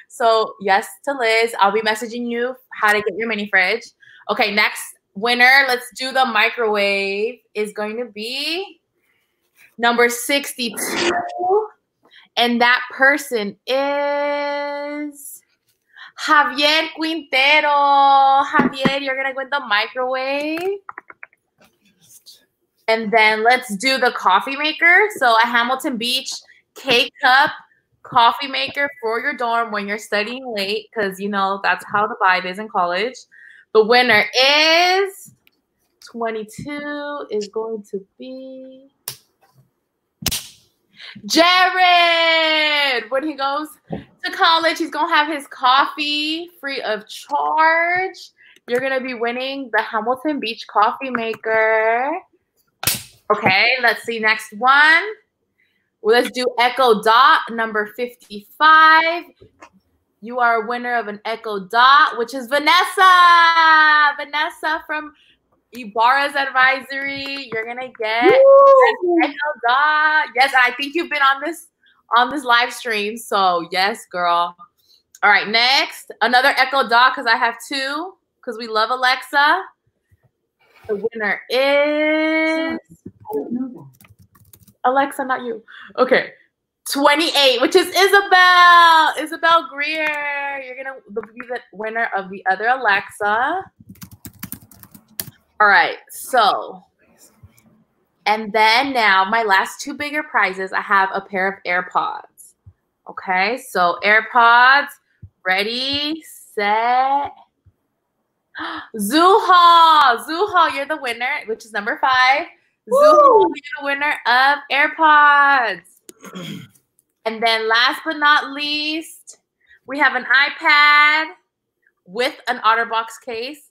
So yes to Liz. I'll be messaging you how to get your mini fridge. Okay, next winner, let's do the microwave, is going to be number 62. And that person is Javier Quintero. Javier, you're going to win the microwave. And then let's do the coffee maker. So a Hamilton Beach K-Cup coffee maker for your dorm when you're studying late, because you know that's how the vibe is in college. The winner is 22 is going to be Jared. When he goes to college, he's gonna have his coffee free of charge. You're gonna be winning the Hamilton Beach coffee maker. Okay, let's see next one. Well, let's do Echo Dot number 55. You are a winner of an Echo Dot, which is Vanessa. Vanessa from Ibarra's Advisory. You're gonna get an Echo Dot. Yes, I think you've been on this live stream. So yes, girl. All right, next another Echo Dot because I have two because we love Alexa. The winner is Alexa, not you. Okay. 28, which is Isabel. Isabel Greer. You're going to be the winner of the other Alexa. All right. So, and then now my last two bigger prizes, I have a pair of AirPods. Okay. So AirPods, ready, set. Zuhal, you're the winner, which is number 5. Zuhal, you're the winner of AirPods. And then last but not least, we have an iPad with an OtterBox case.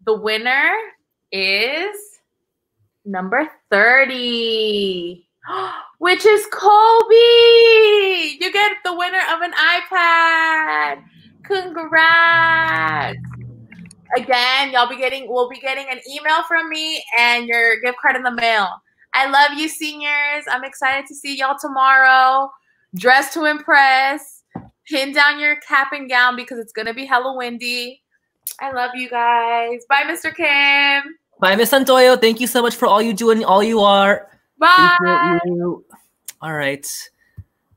The winner is number 30, which is Kobe. You get the winner of an iPad. Congrats. Again, we'll be getting an email from me and your gift card in the mail. I love you, seniors. I'm excited to see y'all tomorrow. Dress to impress. Pin down your cap and gown because it's going to be hella windy. I love you guys. Bye, Mr. Kim. Bye, Miss Santoyo. Thank you so much for all you do and all you are. Bye. All right.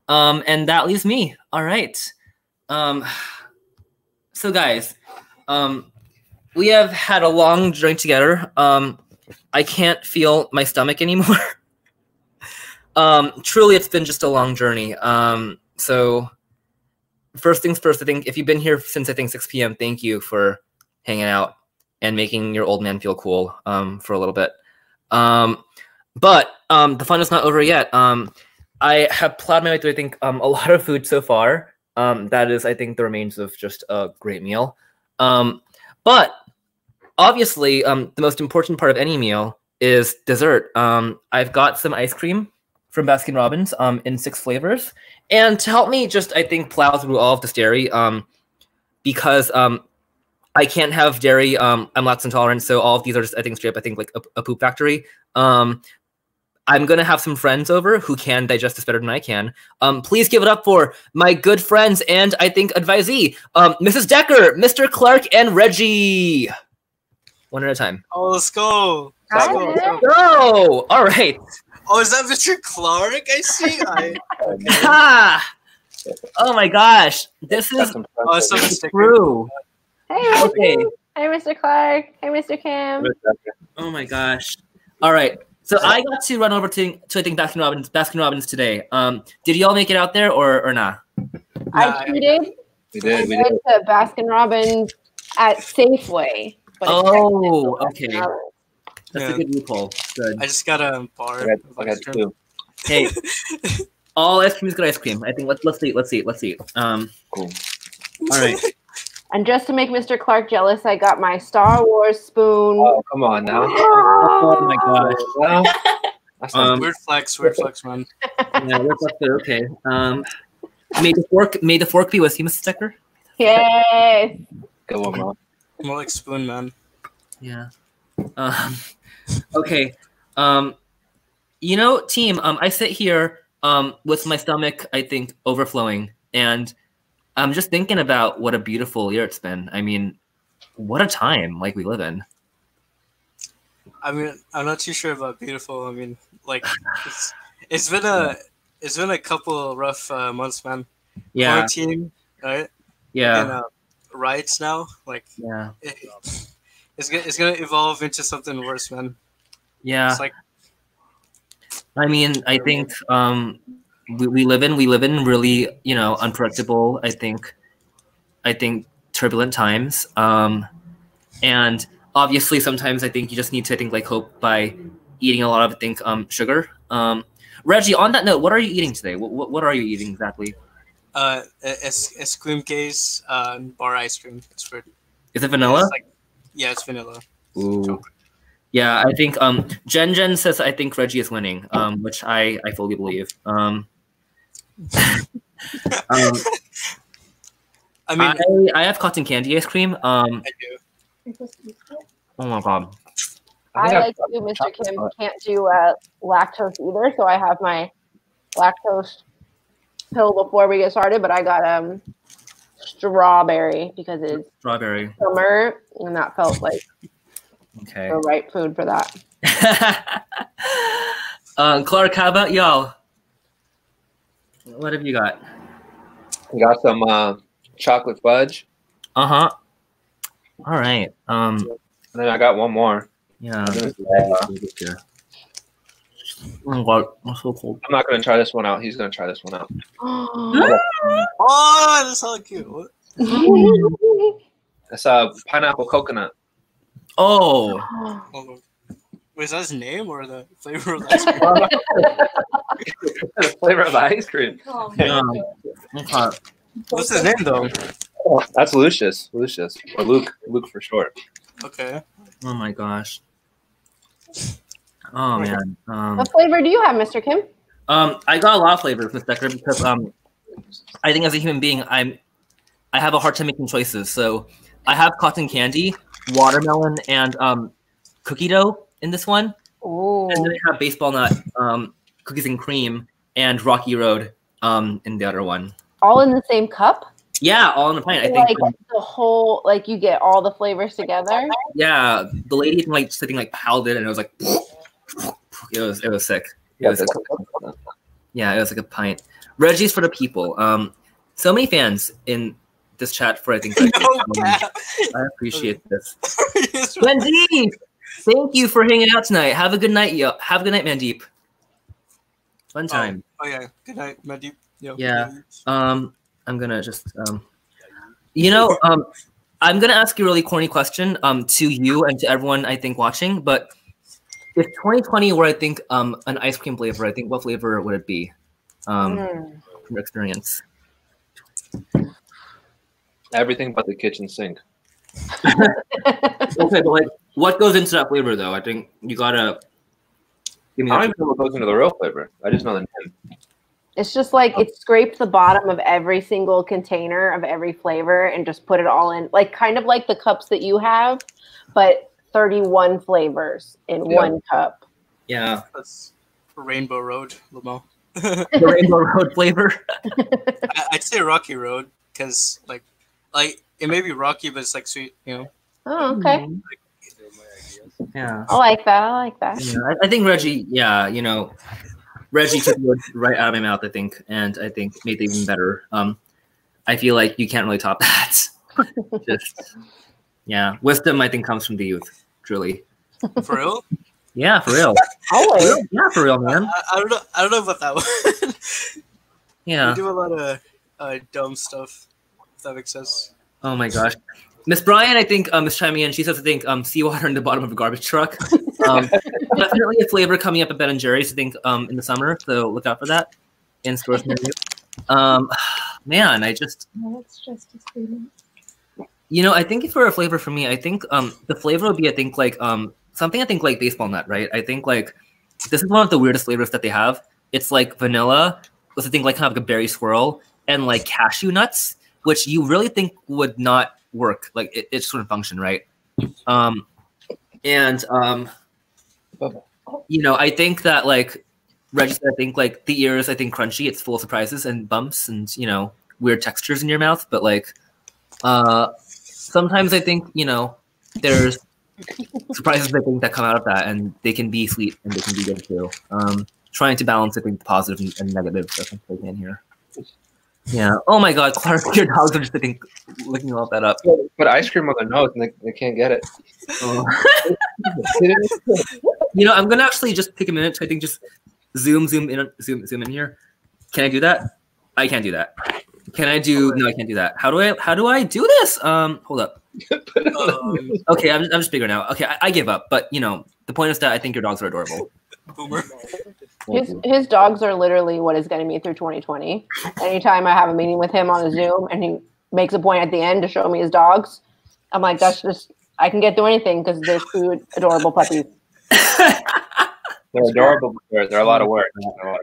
And that leaves me. All right. So guys, we have had a long drink together. I can't feel my stomach anymore. Truly, it's been just a long journey. So first things first, I think if you've been here since 6 p.m., thank you for hanging out and making your old man feel cool for a little bit. But the fun is not over yet. I have plowed my way through, I think, a lot of food so far. That is, I think, the remains of just a great meal. But obviously, the most important part of any meal is dessert. I've got some ice cream from Baskin-Robbins in 6 flavors. And to help me just, I think, plow through all of this dairy, because I can't have dairy. I'm lactose intolerant, so all of these are just, I think, straight up, I think, like a poop factory. I'm going to have some friends over who can digest this better than I can. Please give it up for my good friends and, I think, advisee, Mrs. Decker, Mr. Clark, and Reggie. One at a time. Oh, let's go. Let's go. All right. Oh, is that Mr. Clark? I see. Oh my gosh. This is true. Hey, okay. Hey, Mr. Clark. Hey, Mr. Kim. Oh my gosh. All right. So I got to run over to I think Baskin-Robbins today. Did y'all make it out there or not? I cheated. We did. I went to Baskin-Robbins at Safeway. But oh, okay. That's a good loophole. Good. I just got a bar. I got 2. Hey, all ice cream is good ice cream. I think let's see. Cool. All right. And just to make Mr. Clark jealous, I got my Star Wars spoon. Oh, come on now. Oh my gosh. Well, weird flex, man. Yeah, weird flex, okay. May the fork be with you, Mrs. Decker. Yes. Go on, Mom. More like spoon, man. Yeah. Okay. You know, team, I sit here with my stomach, I think, overflowing, and I'm just thinking about what a beautiful year it's been. I mean, what a time like we live in. I mean, I'm not too sure about beautiful. I mean, like it's been a couple rough months, man. Yeah. Quarantine, right? Yeah. And riots now, like yeah. It's gonna evolve into something worse, man. Yeah. It's like I mean, I think we live in really, you know, unpredictable. I think turbulent times. And obviously, sometimes I think you just need to like cope by eating a lot of sugar. Reggie, on that note, what are you eating today? What are you eating exactly? It's cream case bar ice cream. It's weird. Is it vanilla? Yeah, it's vanilla. Ooh. Yeah, I think Jen says I think Reggie is winning, which I fully believe. I mean, I have cotton candy ice cream. I do. Oh my god. I like you, Mr. Kim, can't do lactose either, so I have my lactose pill before we get started, but I got strawberry because it's strawberry summer, and that felt like the right food for that. Clark, how about y'all? What have you got? We got some chocolate fudge. All right. And then I got one more. Yeah. Oh my god, I'm so cold. I'm not gonna try this one out. He's gonna try this one out. Oh, that's so cute. What? It's pineapple coconut. Oh. Wait, is that his name or the flavor of the ice cream? The flavor of the ice cream. What's his name though? Oh, that's Lucius. Or Luke for short. Okay. Oh my gosh. Oh man. What flavor do you have, Mr. Kim? I got a lot of flavors, Miss Decker, because I think as a human being, I have a hard time making choices. So I have cotton candy, watermelon, and cookie dough in this one. Ooh. And then I have baseball nut, cookies and cream, and Rocky Road in the other one. All in the same cup? Yeah, all in the pint. I think like the whole, like you get all the flavors together. Yeah, the lady like sitting like held it, and it was like it was sick. It was yeah, it was like a pint. Reggie's for the people. So many fans in this chat for I think. I appreciate this. Mandeep, thank you for hanging out tonight. Have a good night, yo. Have a good night, Mandeep. Fun time. Oh yeah, good night, Mandeep. Yo. Yeah. I'm gonna just I'm gonna ask you a really corny question to you and to everyone I think watching. But if 2020 were I think an ice cream flavor, I think what flavor would it be? From your experience. Everything but the kitchen sink. Okay, but like what goes into that flavor though? I think you gotta give me I don't even know what goes into the real flavor. I just know the name. It's just like it scraped the bottom of every single container of every flavor and just put it all in, like kind of like the cups that you have, but 31 flavors in one cup. Yeah. That's Rainbow Road, Lamau. The Rainbow Road flavor. I'd say Rocky Road because like it may be rocky, but it's like sweet, you know. Oh, okay. Yeah. I like that. Yeah, I think Reggie, Reggie took the words right out of my mouth, I think, and I think made it even better. I feel like you can't really top that. Wisdom I think comes from the youth, truly. For real? Yeah, for real. Always. Yeah, for real, man. I don't know about that one. Yeah. We do a lot of dumb stuff, if that makes sense. Oh my gosh. Miss Bryan, I think, is chiming in. She says, I think, seawater in the bottom of a garbage truck. Definitely a flavor coming up at Ben & Jerry's, I think, in the summer. So look out for that in stores near you. Man, I just... No, it's just a statement. I think for a flavor for me, I think the flavor would be, I think, like, something I think like baseball nut, right? I think, like, this is one of the weirdest flavors that they have. It's, like, vanilla with, I think, like, kind of like a berry swirl and, like, cashew nuts, which you really think would not work. Like, it sort of function, right? I think that, like, Reggie said, I think, like, the ear is, I think, crunchy. It's full of surprises and bumps and, weird textures in your mouth. But, like, sometimes I think, there's surprises, I think, that come out of that. And they can be sweet and they can be good, too. Trying to balance, I think, the positive and negative stuff I'm taking in here. Yeah. Oh, my God, Clark, your dogs are just, I think, looking all that up. Put ice cream on their nose and they can't get it. I'm going to actually just take a minute to, I think, just zoom in here. Can I do that? I can't do that. Can I do? No, I can't do that. How do I do this? Hold up. Okay, I'm just bigger now. Okay, I give up. But you know, the point is that I think your dogs are adorable. Boomer. His dogs are literally what is getting me through 2020. Anytime I have a meeting with him on a Zoom and he makes a point at the end to show me his dogs, I'm like, that's just, I can get through anything because they're two adorable puppies. They're adorable, but they're a lot of work.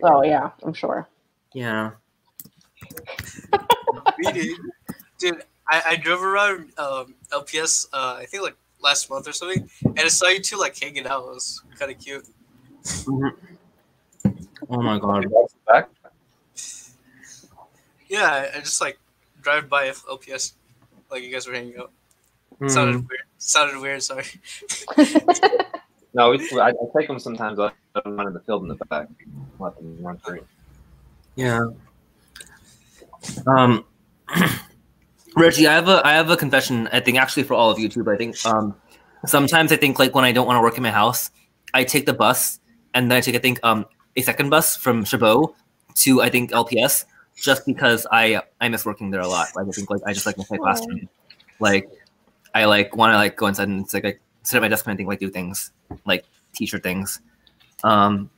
Oh yeah, I'm sure. Yeah. Dude, I drove around LPS I think like last month or something, and I saw you two like hanging out. It was kind of cute. Oh my god. Yeah, I just like drive by LPS like you guys were hanging out. Sounded weird, sorry. No, I take them sometimes. I run in the field in the back. Let them run free. Yeah. Reggie, I have a confession. I think actually for all of you too. But I think sometimes I think like when I don't want to work in my house, I take the bus and then I take a second bus from Chabot to I think LPS just because I miss working there a lot. Like I think like I just like my classroom. Like I like want to like go inside and it's like I sit at my desk and I think like do things like teacher things. So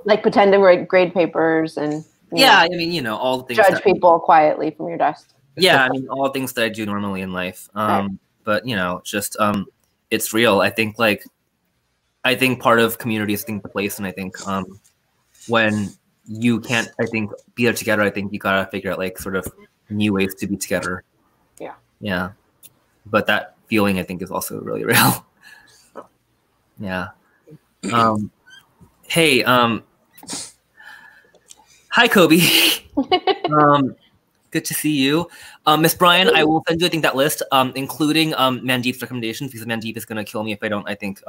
like pretend to grade papers and I mean, you know, all the things judge people quietly from your desk. Yeah, I mean, all the things that I do normally in life. But you know, just it's real. I think part of community is the place, and I think when you can't, I think be there together. I think you gotta figure out like sort of new ways to be together. Yeah. Yeah. But that feeling, I think, is also really real. Yeah. Hey. Hi, Kobe. Good to see you. Miss Bryan, I will send you, I think, that list, including Mandeep's recommendations, because Mandeep is going to kill me if I don't, I think,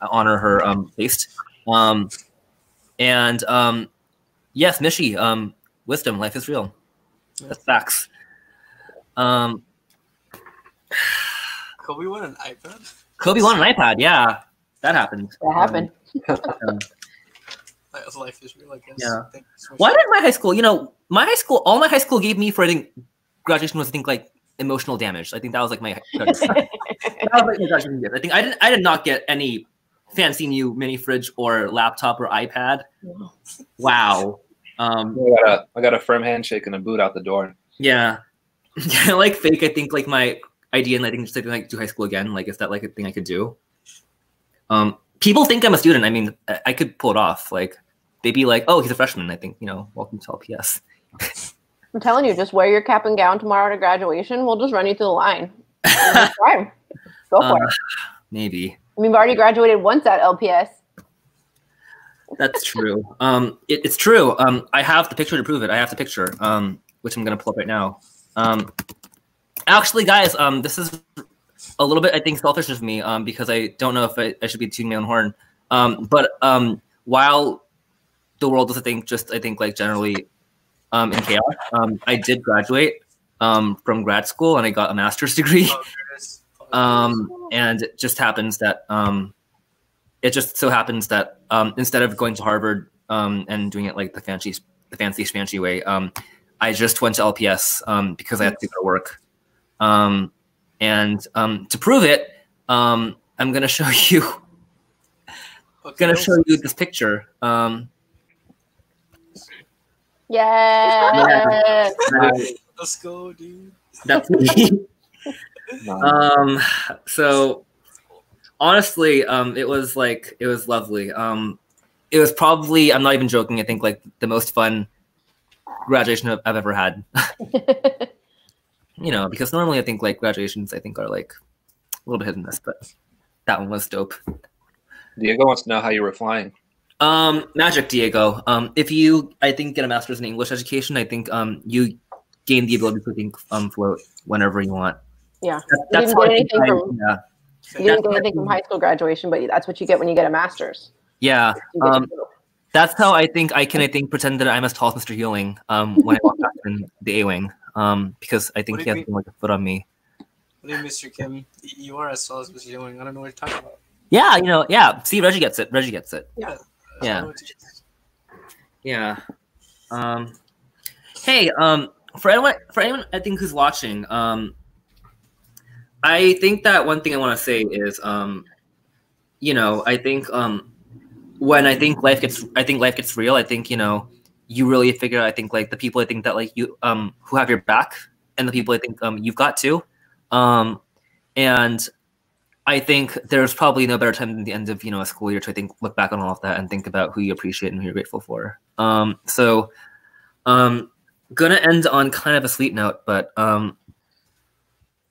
honor her taste. And yes, Mishi, wisdom, life is real. That's facts. Kobe won an iPad? Kobe won an iPad, yeah. That happened. That happened. Life is real, I guess. Yeah. Why did my high school, you know, all my high school gave me for, I think, graduation was, I think, like, emotional damage. I think that was, like, my graduation. That was, like, my graduation gift. I think I did not get any fancy new mini fridge or laptop or iPad. Wow. I got a firm handshake and a boot out the door. Yeah. Yeah, like, fake, I think, like, my idea, and I think just, like, do high school again. Like, is that, like, a thing I could do? People think I'm a student. I mean, I could pull it off. Like, they'd be like, "Oh, he's a freshman." I think, you know, welcome to LPS. I'm telling you, just wear your cap and gown tomorrow to graduation. We'll just run you through the line. Go for it. Maybe. I mean, we've already graduated once at LPS. That's true. It's true. I have the picture to prove it. I have the picture, which I'm gonna pull up right now. Actually, guys, this is a little bit, I think, selfish of me, because I don't know if I should be tuning my own horn. But while the world was, I think, like generally in chaos, I did graduate from grad school and I got a master's degree. And it just happens that instead of going to Harvard and doing it like the fancy way, I just went to LPS because I had to go to work. And to prove it, I'm gonna show you. This picture. Yeah. Let's go, dude. That's me. So honestly, it was lovely. It was probably, I'm not even joking, I think like the most fun graduation I've ever had. You know, because normally I think like graduations I think are like a little bit hit and miss, but that one was dope. Diego wants to know how you were flying. Magic, Diego. If you, I think, get a master's in English education, I think you gain the ability to think float whenever you want. Yeah. That's you didn't get anything from high school graduation, but that's what you get when you get a master's. Yeah. That's how I think I can pretend that I'm as tall as Mr. Healing when I walk back in the A-wing. Because I think he has like a foot on me. What do you, Mr. Kim? You are as tall as Mr. Healing. I don't know what you're talking about. Yeah, you know, yeah. See, Reggie gets it. Yeah. Yeah. Yeah. Hey, for anyone I think who's watching, I think that one thing I want to say is, you know, I think when I think life gets real, I think, you know, you really figure out, I think, like the people I think that like you who have your back, and the people I think you've got too, and I think there's probably no better time than the end of, you know, a school year to, I think, look back on all of that and think about who you appreciate and who you're grateful for. So gonna end on kind of a sweet note, but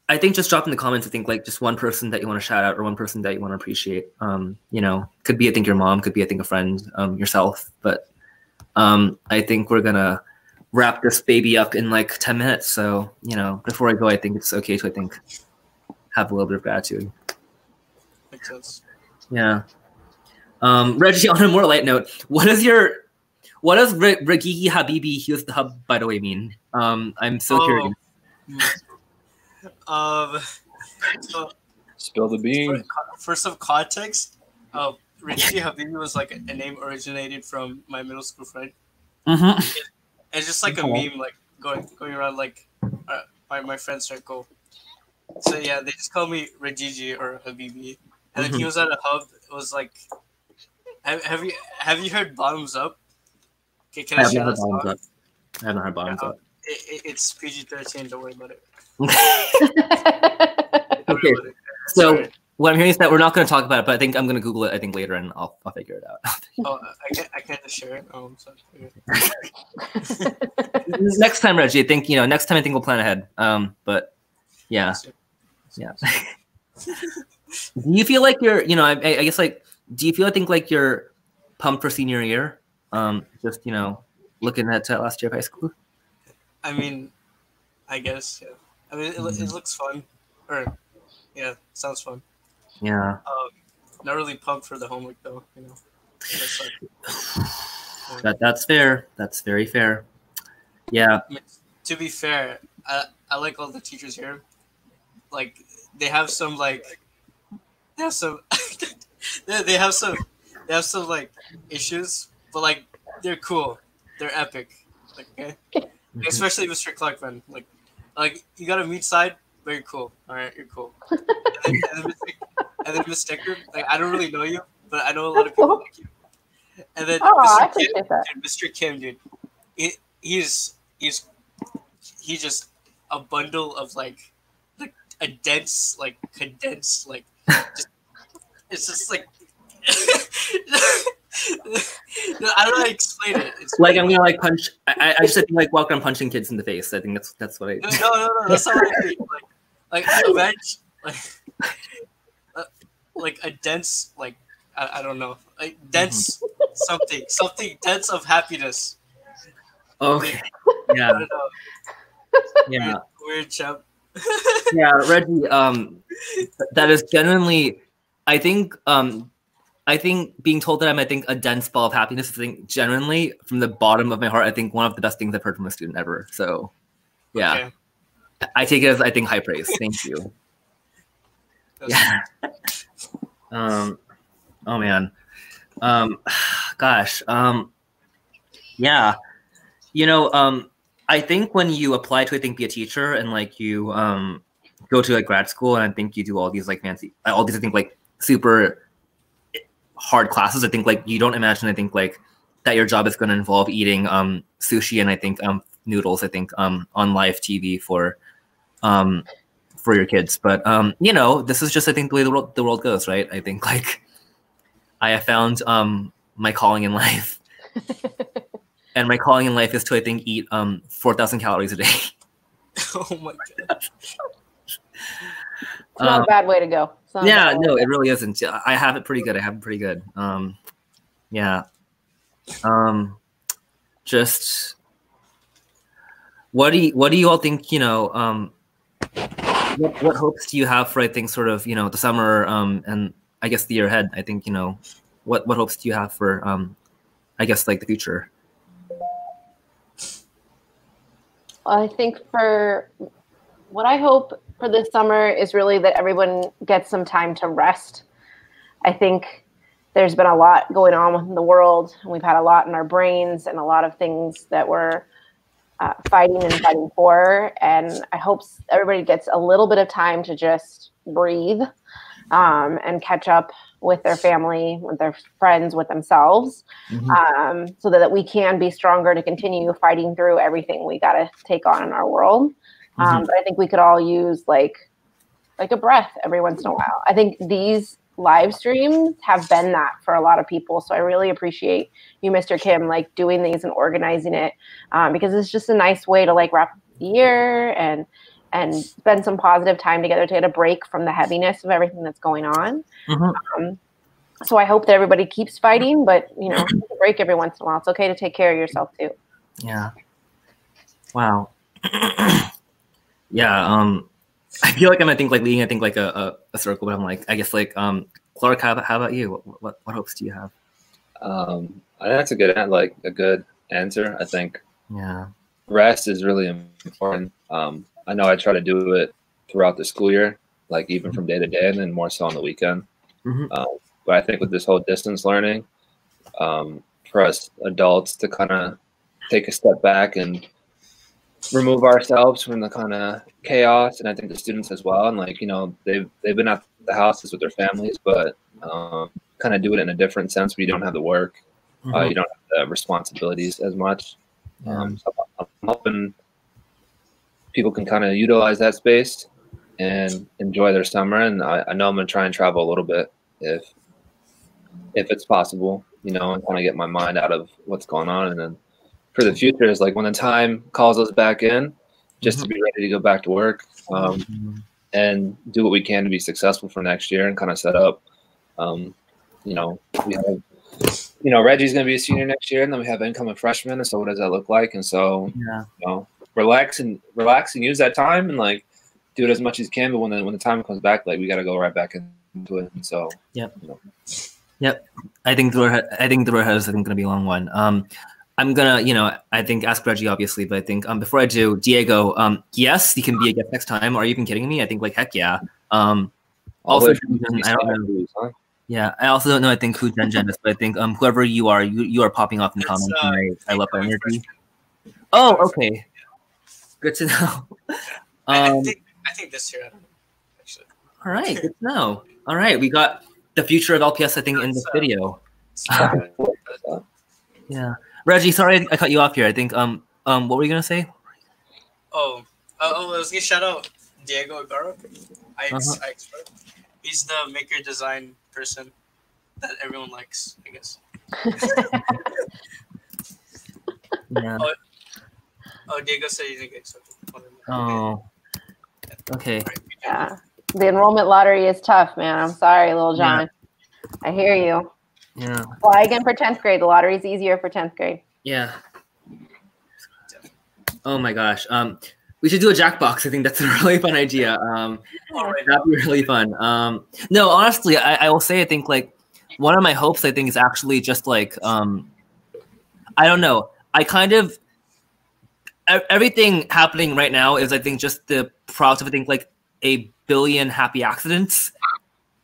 I think just drop in the comments, I think, like just one person that you want to shout out or one person that you want to appreciate. You know, could be, I think, your mom, could be, I think, a friend, yourself. But I think we're gonna wrap this baby up in like 10 minutes. So, you know, before I go, I think it's okay to, I think, have a little bit of gratitude. Makes sense. Yeah. Reggie, on a more light note, what does Ragigi Habibi Here's the Hub, by the way, mean? I'm so curious. So Spill the beans. For some context, Ragigi Habibi was like a name originated from my middle school friend. Mm-hmm. It's just like a meme, like going around like my friend circle. So yeah, they just call me Ragigi or Habibi. And then he was at a hub. It was like, have you heard Bottoms Up? Okay, can I share that song? I haven't heard Bottoms Up. It's PG-13. Don't worry about it. Okay. So what I'm hearing is that we're not going to talk about it, but I think I'm going to Google it, I think, later, and I'll figure it out. Oh, I can't just share it. Oh, I'm sorry. Next time, Reggie, I think, you know, next time I think we'll plan ahead. But yeah. Yeah. Do you feel like you're, you know, I guess, like, do you feel, I think, like you're pumped for senior year? Just, you know, looking at last year of high school? I mean, I guess, yeah. I mean, it looks fun. Or, yeah, sounds fun. Yeah. Not really pumped for the homework, though, you know. That's fair. That's very fair. Yeah. I mean, to be fair, I like all the teachers here. Like, they have some, like, they have some like issues, but like they're cool, they're epic. Like, okay, especially Mr. Clark, man. Like you got a meat side, very cool. All right, you're cool. And then Miss Decker, like I don't really know you, but I know a lot of people like you. And then Mr. Kim, dude, he's just a bundle of like a dense, like condensed, like just, it's just like no, I don't know how to explain it. It's like I'm gonna like punch. I just think like walk around punching kids in the face. I think that's what I. No, that's not what I mean. Like imagine like a dense, like I don't know, like dense something dense of happiness. Okay. Yeah. I don't know. Yeah. Weird chap. Yeah, Reggie. That is genuinely. I think being told that I'm, I think, a dense ball of happiness, I think genuinely from the bottom of my heart, I think one of the best things I've heard from a student ever. So, yeah, okay. I take it as, I think, high praise. Thank you. Yeah. Oh man. Gosh. Yeah. You know, I think when you apply to, I think, be a teacher and like you go to like grad school and I think you do all these like fancy, all these, I think, like super hard classes. I think like you don't imagine, I think, like that your job is going to involve eating sushi and I think noodles, I think on live TV for your kids. But you know, this is just, I think, the way the world goes, right? I think like I have found my calling in life. And my calling in life is to, I think, eat 4,000 calories a day. Oh my god. It's not a bad way to go. Yeah, no, it really isn't. I have it pretty good. Yeah. Just what do you all think, you know, what hopes do you have for, I think, sort of, you know, the summer and I guess the year ahead? I think, you know, what hopes do you have for I guess like the future? I think for what I hope for this summer is really that everyone gets some time to rest. I think there's been a lot going on in the world, and we've had a lot in our brains and a lot of things that we're fighting and fighting for. And I hope everybody gets a little bit of time to just breathe and catch up with their family, with their friends, with themselves, so that we can be stronger to continue fighting through everything we got to take on in our world. But I think we could all use like a breath every once in a while. I think these live streams have been that for a lot of people. So I really appreciate you, Mr. Kim, like doing these and organizing it, because it's just a nice way to like wrap up the year and spend some positive time together to get a break from the heaviness of everything that's going on. So I hope that everybody keeps fighting, but you know, take a break every once in a while. It's okay to take care of yourself too. Yeah. Wow. Yeah. I feel like I'm leading a circle, but I'm like, I guess like Clark, how about you? What hopes do you have? That's a good answer. I think rest is really important. I know I try to do it throughout the school year, like even from day to day, and then more so on the weekend. But I think with this whole distance learning, for us adults to kind of take a step back and remove ourselves from the kind of chaos, and I think the students as well. And like, you know, they've been at the houses with their families, but kind of do it in a different sense where you don't have the work, you don't have the responsibilities as much. So I'm hoping people can kind of utilize that space and enjoy their summer. And I know I'm gonna try and travel a little bit if it's possible, you know, and kind of get my mind out of what's going on. And then for the future is like when the time calls us back in, just to be ready to go back to work, and do what we can to be successful for next year and kind of set up. You know, we have, you know, Reggie's going to be a senior next year, and then we have incoming freshmen. And so what does that look like? And so, you know, relax and use that time and like do it as much as you can. But when the time comes back, like we got to go right back into it. And so, you know. I think the road ahead is going to be a long one. I'm gonna, you know, I think ask Reggie obviously, but I think before I do, Diego, yes, you can be a guest next time. Are you even kidding me? I think like heck yeah. Also, I don't know. Yeah, I also don't know. I think who Jen is, but I think whoever you are popping off in the comments. And I love that energy. Oh, okay. Good to know. I think this year. Actually. All right, good to know. All right, we got the future of LPS. I think in this video. Yeah. Reggie, sorry I cut you off here. I think what were you gonna say? I was gonna shout out Diego Ibarra. He's the maker design person that everyone likes, I guess. Yeah. Diego said he didn't get accepted. Oh. Okay. Yeah. The enrollment lottery is tough, man. I'm sorry, little John. Yeah. I hear you. Yeah. Apply again for 10th grade. The lottery is easier for 10th grade. Yeah. Oh my gosh. We should do a Jackbox. I think that's a really fun idea. That'd be really fun. No, honestly, I will say I think like one of my hopes I think is actually just like I don't know. I kind of everything happening right now is I think just the product of I think like a billion happy accidents,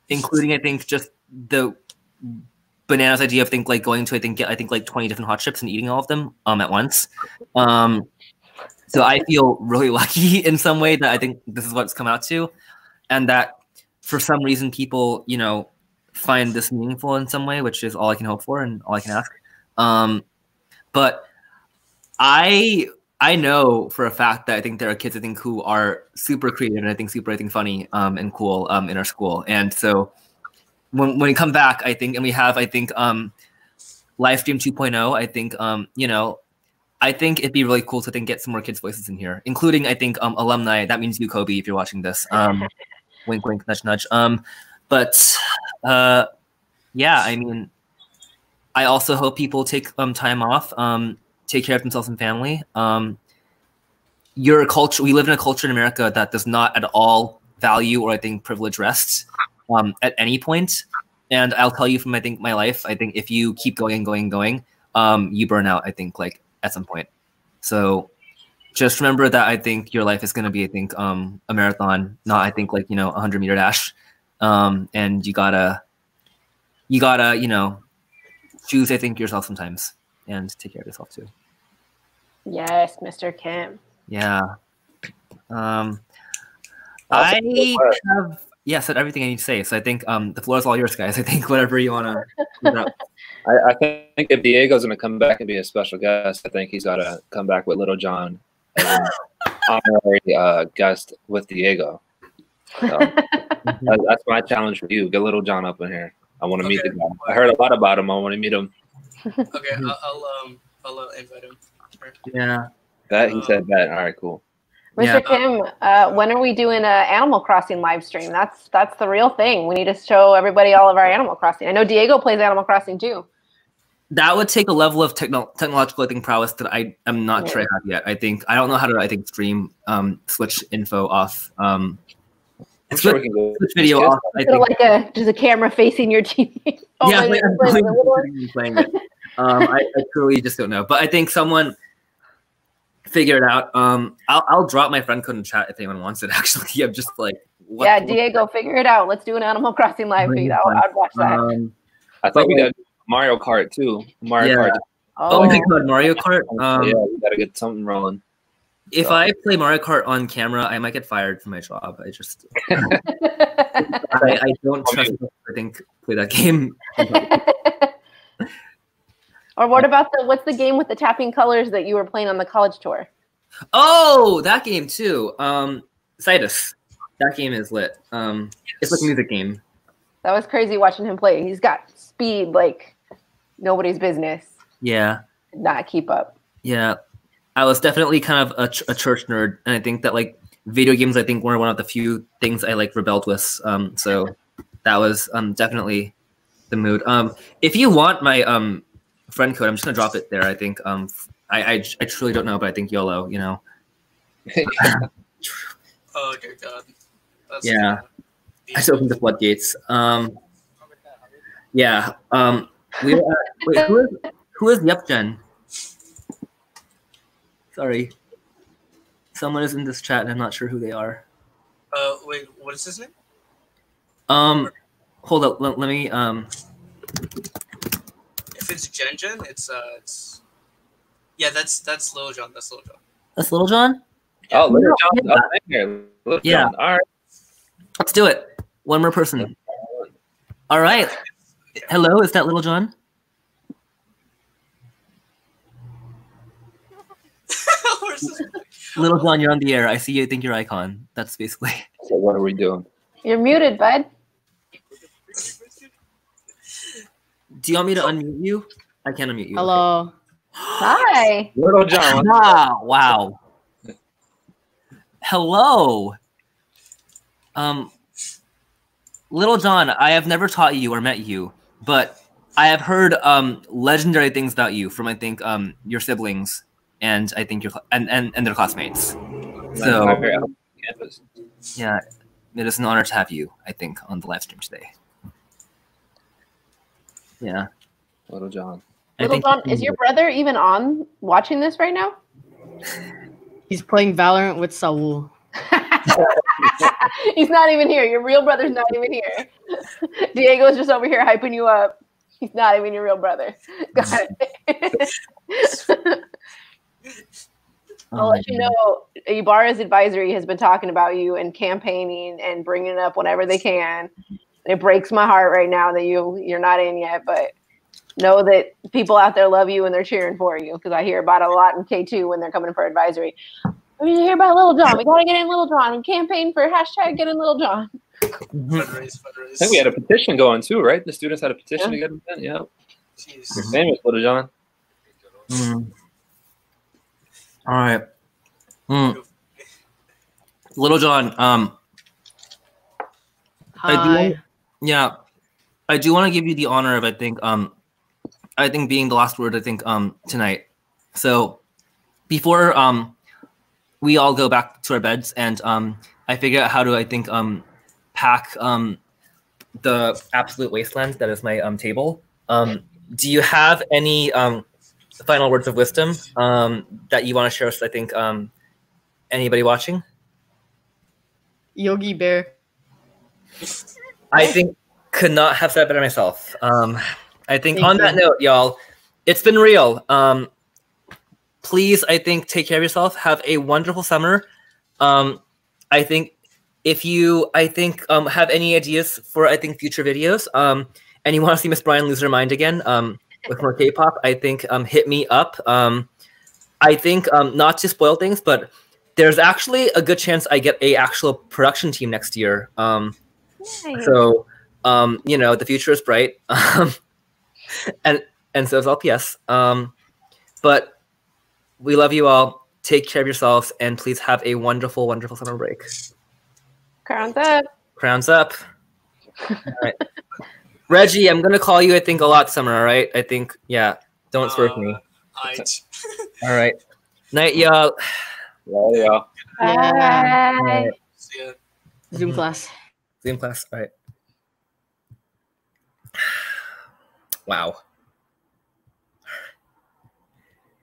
including I think just the bananas idea of think like going to I think like 20 different hot chips and eating all of them at once. So I feel really lucky in some way that I think this is what it's come out to, and that for some reason people, you know, find this meaningful in some way, which is all I can hope for and all I can ask. But I know for a fact that I think there are kids I think who are super creative and I think super funny and cool in our school, and so when we come back, I think, and we have Livestream 2.0, I think you know. I think it'd be really cool to get some more kids' voices in here, including I think alumni. That means you, Kobe, if you're watching this. Wink, wink, nudge, nudge. But yeah, I mean, I also hope people take time off, take care of themselves and family. Your culture. We live in a culture in America that does not at all value or I think privilege rest at any point. And I'll tell you from I think my life. I think if you keep going and going and going, you burn out. I think like. At some point. So just remember that I think your life is going to be, I think, a marathon, not I think like, you know, 100-meter dash. And you gotta you gotta, choose, I think, yourself sometimes and take care of yourself too. Yes, Mr. Kim. Yeah. I have said everything I need to say. So I think the floor is all yours, guys. I think whatever you want to. I think if Diego's going to come back and be a special guest, I think he's got to come back with Little John as an honorary guest with Diego. So, that's my challenge for you. Get Little John up in here. I want to meet the guy. I heard a lot about him. I want to meet him. Okay, I'll invite him. Yeah. He said that. All right, cool. Mr. Kim, when are we doing an Animal Crossing live stream? That's the real thing. We need to show everybody all of our Animal Crossing. I know Diego plays Animal Crossing too. That would take a level of technological, I think, prowess that I am not sure I have yet. I don't know how to stream Switch info off. Switch video off. I think. Like just a camera facing your TV. I'm playing it. I truly just don't know, but I think someone figure it out. I'll drop my friend code in chat if anyone wants it. Actually, I'm just like, Diego, figure it out. Let's do an Animal Crossing live feed. I'd watch that. I thought we got Mario Kart too. Kart. Oh my god, Mario Kart. We gotta get something rolling. If I play Mario Kart on camera, I might get fired from my job. I just, I don't trust myself, I think, play that game. Or what about what's the game with the tapping colors that you were playing on the college tour? Oh, that game too. Citus. That game is lit. It's like a music game. That was crazy watching him play. He's got speed like nobody's business. Yeah. Not keep up. Yeah. I was definitely kind of a church nerd, and I think that like video games, I think, were one of the few things I like rebelled with. So that was definitely the mood. If you want my friend code, I'm just gonna drop it there. I think I truly don't know, but I think YOLO, Oh dear God. Yeah. I just opened the floodgates. Yeah. Wait, who is Yepgen? Sorry. Someone is in this chat and I'm not sure who they are. Wait, what is his name? Hold up, let me If it's Gen, it's yeah, that's Lil Jon. That's Lil Jon. That's Lil Jon? Oh, Lil Jon. Yeah. All right. Let's do it. One more person. All right. Hello, is that Lil Jon? Lil Jon, you're on the air. I see you. I think your icon. That's basically. So what are we doing? You're muted, bud. Do you want me to unmute you? I can't unmute you. Hello. Hi. Lil Jon. Ah, wow. Hello. Lil Jon, I have never taught you or met you, but I have heard legendary things about you from I think your siblings and I think your and their classmates. So yeah, it is an honor to have you, I think, on the live stream today. Yeah. Lil Jon. Lil Jon, is your brother even on watching this right now? He's playing Valorant with Saul. He's not even here. Your real brother's not even here. Diego's just over here hyping you up. He's not even your real brother. Got it. I'll let you know, Ibarra's advisory has been talking about you and campaigning and bringing it up whenever they can. It breaks my heart right now that you're not in yet, but know that people out there love you and they're cheering for you because I hear about it a lot in K2 when they're coming for advisory. We need to hear about Lil Jon. We gotta get in Lil Jon and campaign for hashtag get in Lil Jon. Fundraise. I think we had a petition going too, right? The students had a petition to get him in. Yeah. Jeez. Famous Lil Jon. All right. Lil Jon, Hi. I do want to give you the honor of I think being the last word tonight. So before we all go back to our beds and I figure out how to pack the absolute wasteland that is my table. Do you have any final words of wisdom that you want to share with anybody watching? Yogi Bear. I think could not have said it better myself. I think Thank on you. that note, y'all, it's been real. Please, I think, take care of yourself. Have a wonderful summer. I think if you, have any ideas for, future videos, and you want to see Miss Brian lose her mind again, with more K-pop, I think, hit me up. I think, not to spoil things, but there's actually a good chance I get a actual production team next year. So, the future is bright. and so is LPS. But we love you all. Take care of yourselves, and please have a wonderful, wonderful summer break. Crowns up. Crowns up. All right. Reggie, I'm gonna call you, I think, a lot summer, all right? I think, yeah. Don't swerve me. All right. Night, y'all. Yeah. Bye. See ya. Zoom class. Zoom class. All right. Wow.